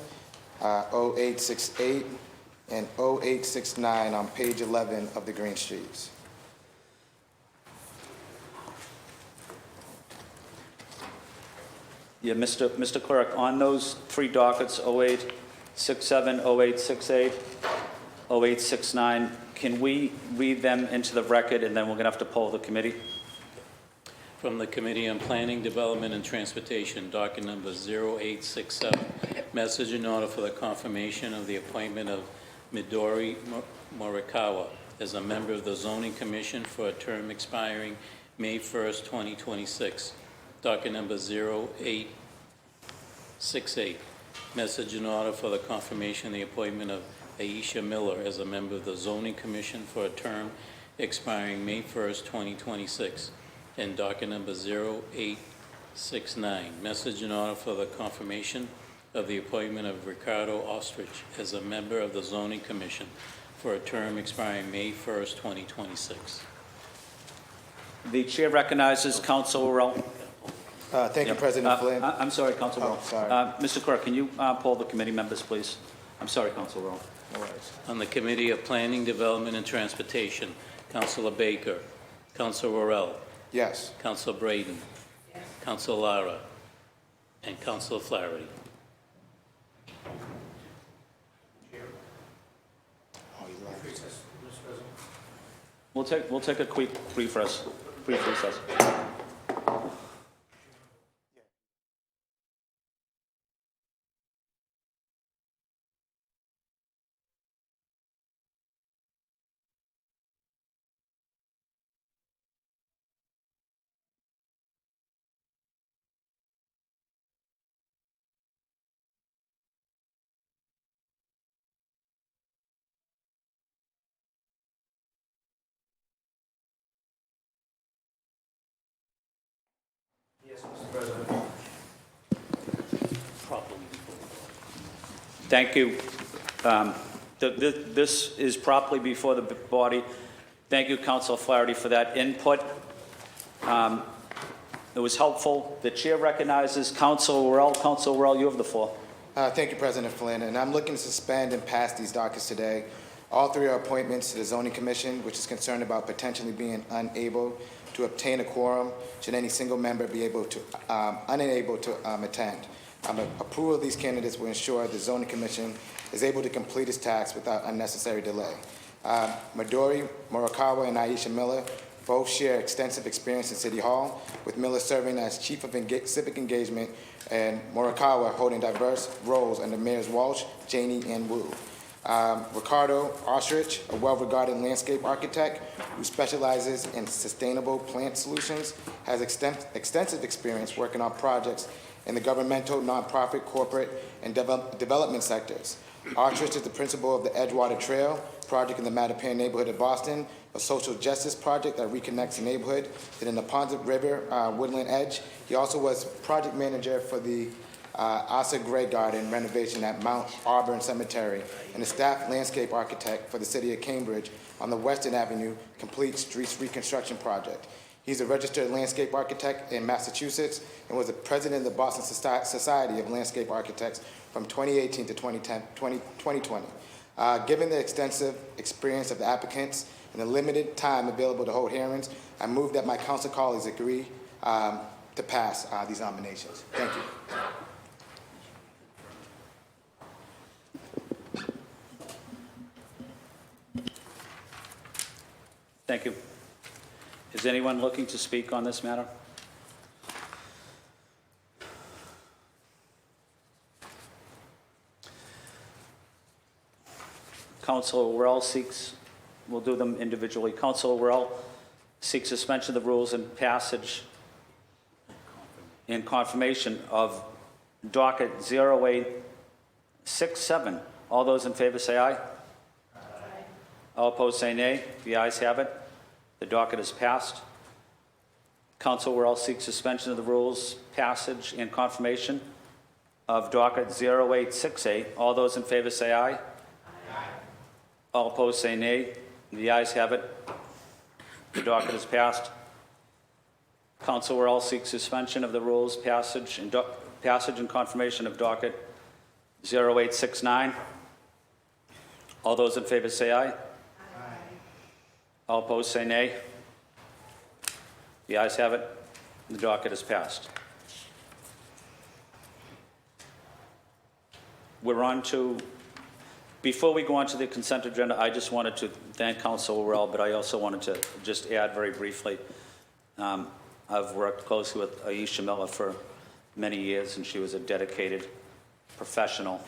0868, and 0869 on page 11 of the green sheets. Yeah, Mr. Clerk, on those three dockets, 0867, 0868, 0869, can we read them into the record, and then we're going to have to poll the committee? From the Committee on Planning, Development, and Transportation, docket number 0867, message in order for the confirmation of the appointment of Midori Morikawa as a member of the Zoning Commission for a term expiring May 1st, 2026. Docket number 0868, message in order for the confirmation of the appointment of Aisha Miller as a member of the Zoning Commission for a term expiring May 1st, 2026. And docket number 0869, message in order for the confirmation of the appointment of Ricardo Ostrich as a member of the Zoning Commission for a term expiring May 1st, 2026. The chair recognizes Councilor Worrell. Thank you, President Flynn. I'm sorry, Councilor Worrell. Sorry. Mr. Clerk, can you poll the committee members, please? I'm sorry, Councilor Worrell. No worries. On the Committee of Planning, Development, and Transportation, Councilor Baker, Councilor Worrell, Yes. Councilor Braden, Councilor Lara, and Councilor Flaherty. We'll take a quick brief recess. Thank you. This is properly before the body. Thank you, Councilor Flaherty, for that input. It was helpful. The chair recognizes Councilor Worrell. Councilor Worrell, you have the floor. Thank you, President Flynn. And I'm looking to suspend and pass these dockets today. All three are appointments to the Zoning Commission, which is concerned about potentially being unable to obtain a quorum should any single member be unable to attend. Approval of these candidates will ensure the Zoning Commission is able to complete its tasks without unnecessary delay. Midori Morikawa and Aisha Miller both share extensive experience in City Hall, with Miller serving as Chief of Civic Engagement and Morikawa holding diverse roles under Mayors Walsh, Janey, and Wu. Ricardo Ostrich, a well-regarded landscape architect who specializes in sustainable plant solutions, has extensive experience working on projects in the governmental, nonprofit, corporate, and development sectors. Ostrich is the principal of the Edgewater Trail project in the Mattapan neighborhood of Boston, a social justice project that reconnects the neighborhood to the Neponset River woodland edge. He also was project manager for the Asa Gray Garden renovation at Mount Auburn Cemetery and a staff landscape architect for the city of Cambridge on the Western Avenue Complete Streets Reconstruction Project. He's a registered landscape architect in Massachusetts and was the president of the Boston Society of Landscape Architects from 2018 to 2020. Given the extensive experience of the applicants and the limited time available to hold hearings, I move that my council colleagues agree to pass these nominations. Thank you. Thank you. Is anyone looking to speak on this matter? Councilor Worrell seeks, we'll do them individually. Councilor Worrell seeks suspension of the rules and passage and confirmation of docket 0867. All those in favor say aye. Aye. All opposed say nay. The ayes have it. The docket is passed. Councilor Worrell seeks suspension of the rules, passage, and confirmation of docket 0868. All those in favor say aye. Aye. All opposed say nay. The ayes have it. The docket is passed. Councilor Worrell seeks suspension of the rules, passage, and confirmation of docket 0869. All those in favor say aye. Aye. All opposed say nay. The ayes have it. The docket is passed. We're on to, before we go on to the consent agenda, I just wanted to thank Councilor Worrell, but I also wanted to just add very briefly, I've worked closely with Aisha Miller for many years, and she was a dedicated, professional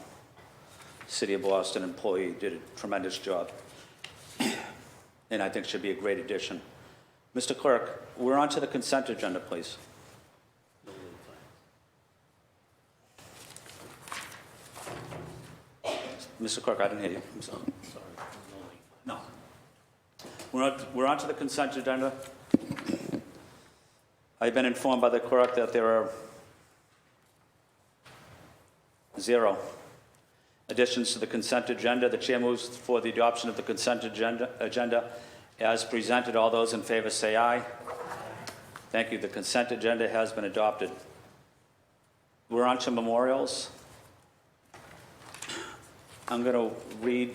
City of Boston employee, did a tremendous job, and I think she'd be a great addition. Mr. Clerk, we're on to the consent agenda, please. Mr. Clerk, I didn't hear you. I'm sorry. No. We're on to the consent agenda. I've been informed by the clerk that there are 0 additions to the consent agenda. The chair moves for the adoption of the consent agenda as presented. All those in favor say aye. Thank you. The consent agenda has been adopted. We're on to memorials. I'm going to read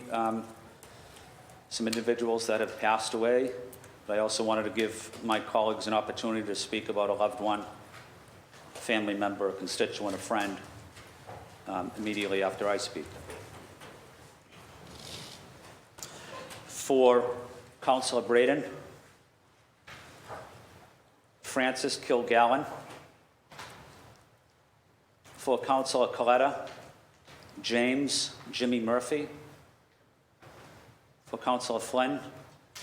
some individuals that have passed away, but I also wanted to give my colleagues an opportunity to speak about a loved one, a family member, a constituent, a friend, immediately after I speak. For Councilor Braden, Francis Kilgallen. For Councilor Coletta, James Jimmy Murphy. For Councilor Flynn,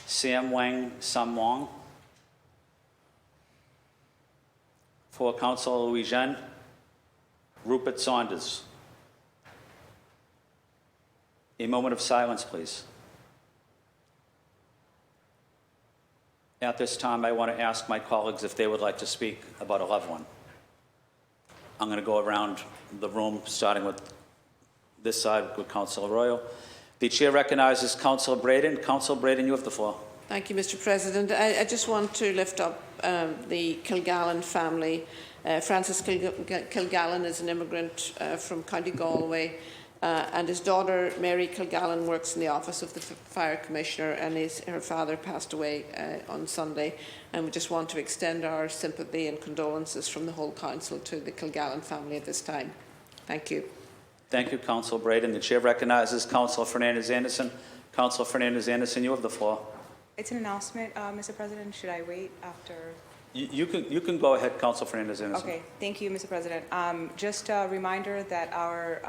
Sam Wang Sam Wong. For Councilor Louis Jean, Rupert Saunders. A moment of silence, please. At this time, I want to ask my colleagues if they would like to speak about a loved one. I'm going to go around the room, starting with this side with Councilor Arroyo. The chair recognizes Councilor Braden. Councilor Braden, you have the floor. Thank you, Mr. President. I just want to lift up the Kilgallen family. Francis Kilgallen is an immigrant from County Galway, and his daughter, Mary Kilgallen, works in the office of the Fire Commissioner, and her father passed away on Sunday. And we just want to extend our sympathy and condolences from the whole council to the Kilgallen family at this time. Thank you. Thank you, Councilor Braden. The chair recognizes Councilor Fernandez-Anderson. Councilor Fernandez-Anderson, you have the floor. It's an announcement, Mr. President. Should I wait after? You can go ahead, Councilor Fernandez-Anderson. Okay, thank you, Mr. President. Just a reminder that our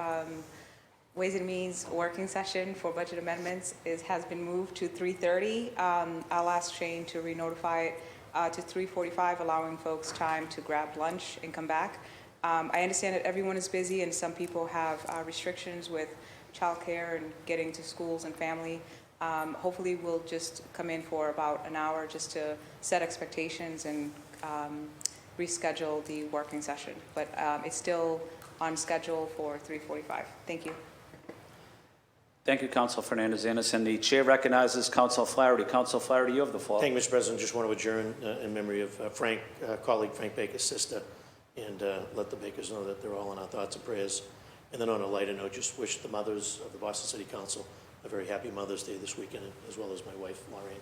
Ways and Means working session for budget amendments has been moved to 3:30. I'll ask Shane to re-notify it to 3:45, allowing folks time to grab lunch and come back. I understand that everyone is busy and some people have restrictions with childcare and getting to schools and family. Hopefully we'll just come in for about an hour just to set expectations and reschedule the working session. But it's still on schedule for 3:45. Thank you. Thank you, Council Fernandez Anderson. The chair recognizes Council Flaherty. Council Flaherty, you have the floor. Thank you, Mr. President. Just want to adjourn in memory of colleague Frank Baker's sister, and let the Bakers know that they're all in our thoughts and prayers. And then on a lighter note, just wish the mothers of the Boston City Council a very happy Mother's Day this weekend, as well as my wife, Maureen.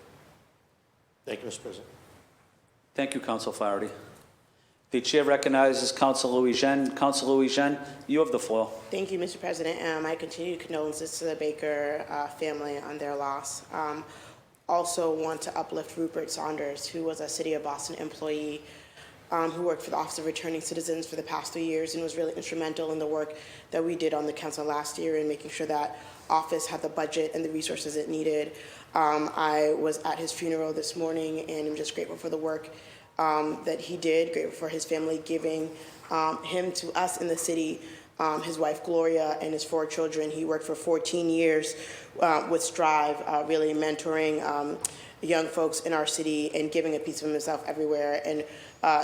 Thank you, Mr. President. Thank you, Council Flaherty. The chair recognizes Council Louis Jean. Council Louis Jean, you have the floor. Thank you, Mr. President. My continued condolences to the Baker family on their loss. Also want to uplift Rupert Saunders, who was a City of Boston employee who worked for the Office of Returning Citizens for the past 3 years and was really instrumental in the work that we did on the council last year in making sure that office had the budget and the resources it needed. I was at his funeral this morning, and I'm just grateful for the work that he did, grateful for his family giving him to us in the city, his wife Gloria and his 4 children. He worked for 14 years with Strive, really mentoring young folks in our city and giving a piece of himself everywhere. And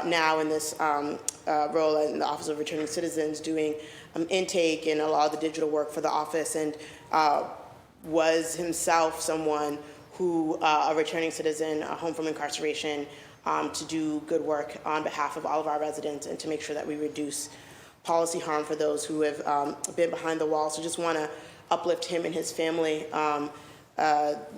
now in this role in the Office of Returning Citizens, doing intake and a lot of the digital work for the office, and was himself someone who, a returning citizen, home from incarceration, to do good work on behalf of all of our residents and to make sure that we reduce policy harm for those who have been behind the wall. So just want to uplift him and his family.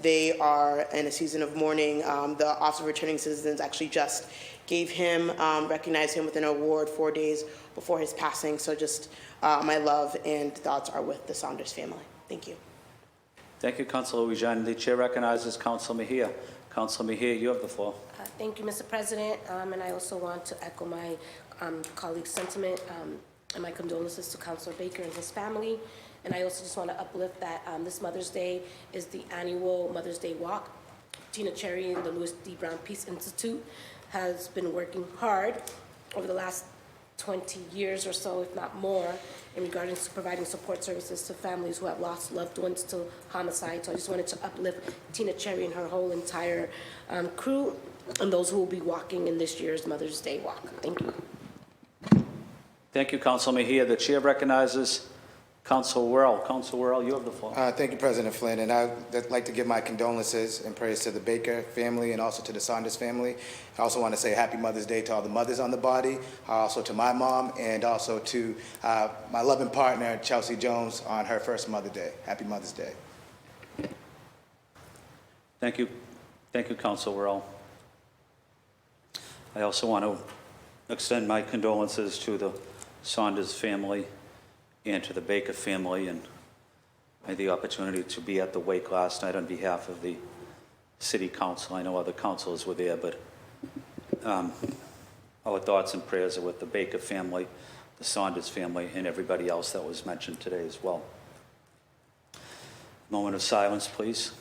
They are in a season of mourning. The Office of Returning Citizens actually just gave him, recognized him with an award 4 days before his passing. So just my love and thoughts are with the Saunders family. Thank you. Thank you, Council Louis Jean. The chair recognizes Council Mejia. Council Mejia, you have the floor. Thank you, Mr. President, and I also want to echo my colleague's sentiment and my condolences to Councilor Baker and his family. And I also just want to uplift that this Mother's Day is the annual Mother's Day Walk. Tina Cherry and the Louis D. Brown Peace Institute has been working hard over the last 20 years or so, if not more, in regarding to providing support services to families who have lost loved ones to homicide. So I just wanted to uplift Tina Cherry and her whole entire crew and those who will be walking in this year's Mother's Day Walk. Thank you. Thank you, Council Mejia. The chair recognizes Council Worrell. Council Worrell, you have the floor. Thank you, President Flynn, and I'd like to give my condolences and prayers to the Baker family and also to the Saunders family. I also want to say Happy Mother's Day to all the mothers on the body, also to my mom, and also to my loving partner, Chelsea Jones, on her first Mother's Day. Happy Mother's Day. Thank you. Thank you, Council Worrell. I also want to extend my condolences to the Saunders family and to the Baker family, and I had the opportunity to be at the wake last night on behalf of the City Council. I know other councilors were there, but our thoughts and prayers are with the Baker family, the Saunders family, and everybody else that was mentioned today as well. Moment of silence, please.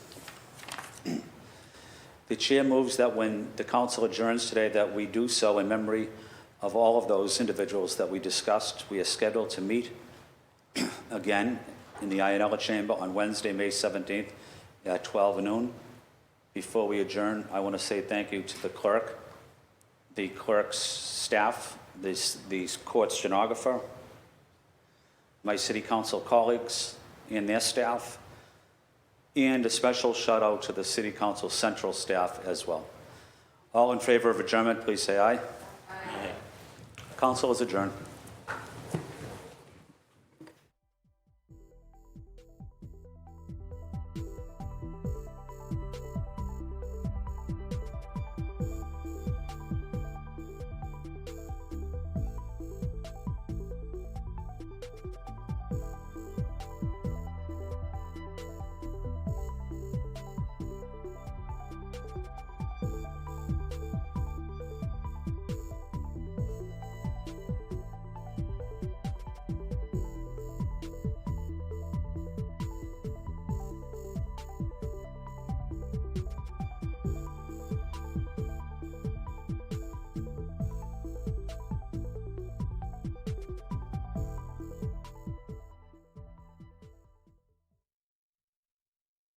The chair moves that when the council adjourns today, that we do so in memory of all of those individuals that we discussed. We are scheduled to meet again in the Ionella Chamber on Wednesday, May 17th at 12 noon. Before we adjourn, I want to say thank you to the clerk, the clerk's staff, the court stenographer, my city council colleagues and their staff, and a special shout out to the City Council Central staff as well. All in favor of adjournment, please say aye. Aye. Council is adjourned.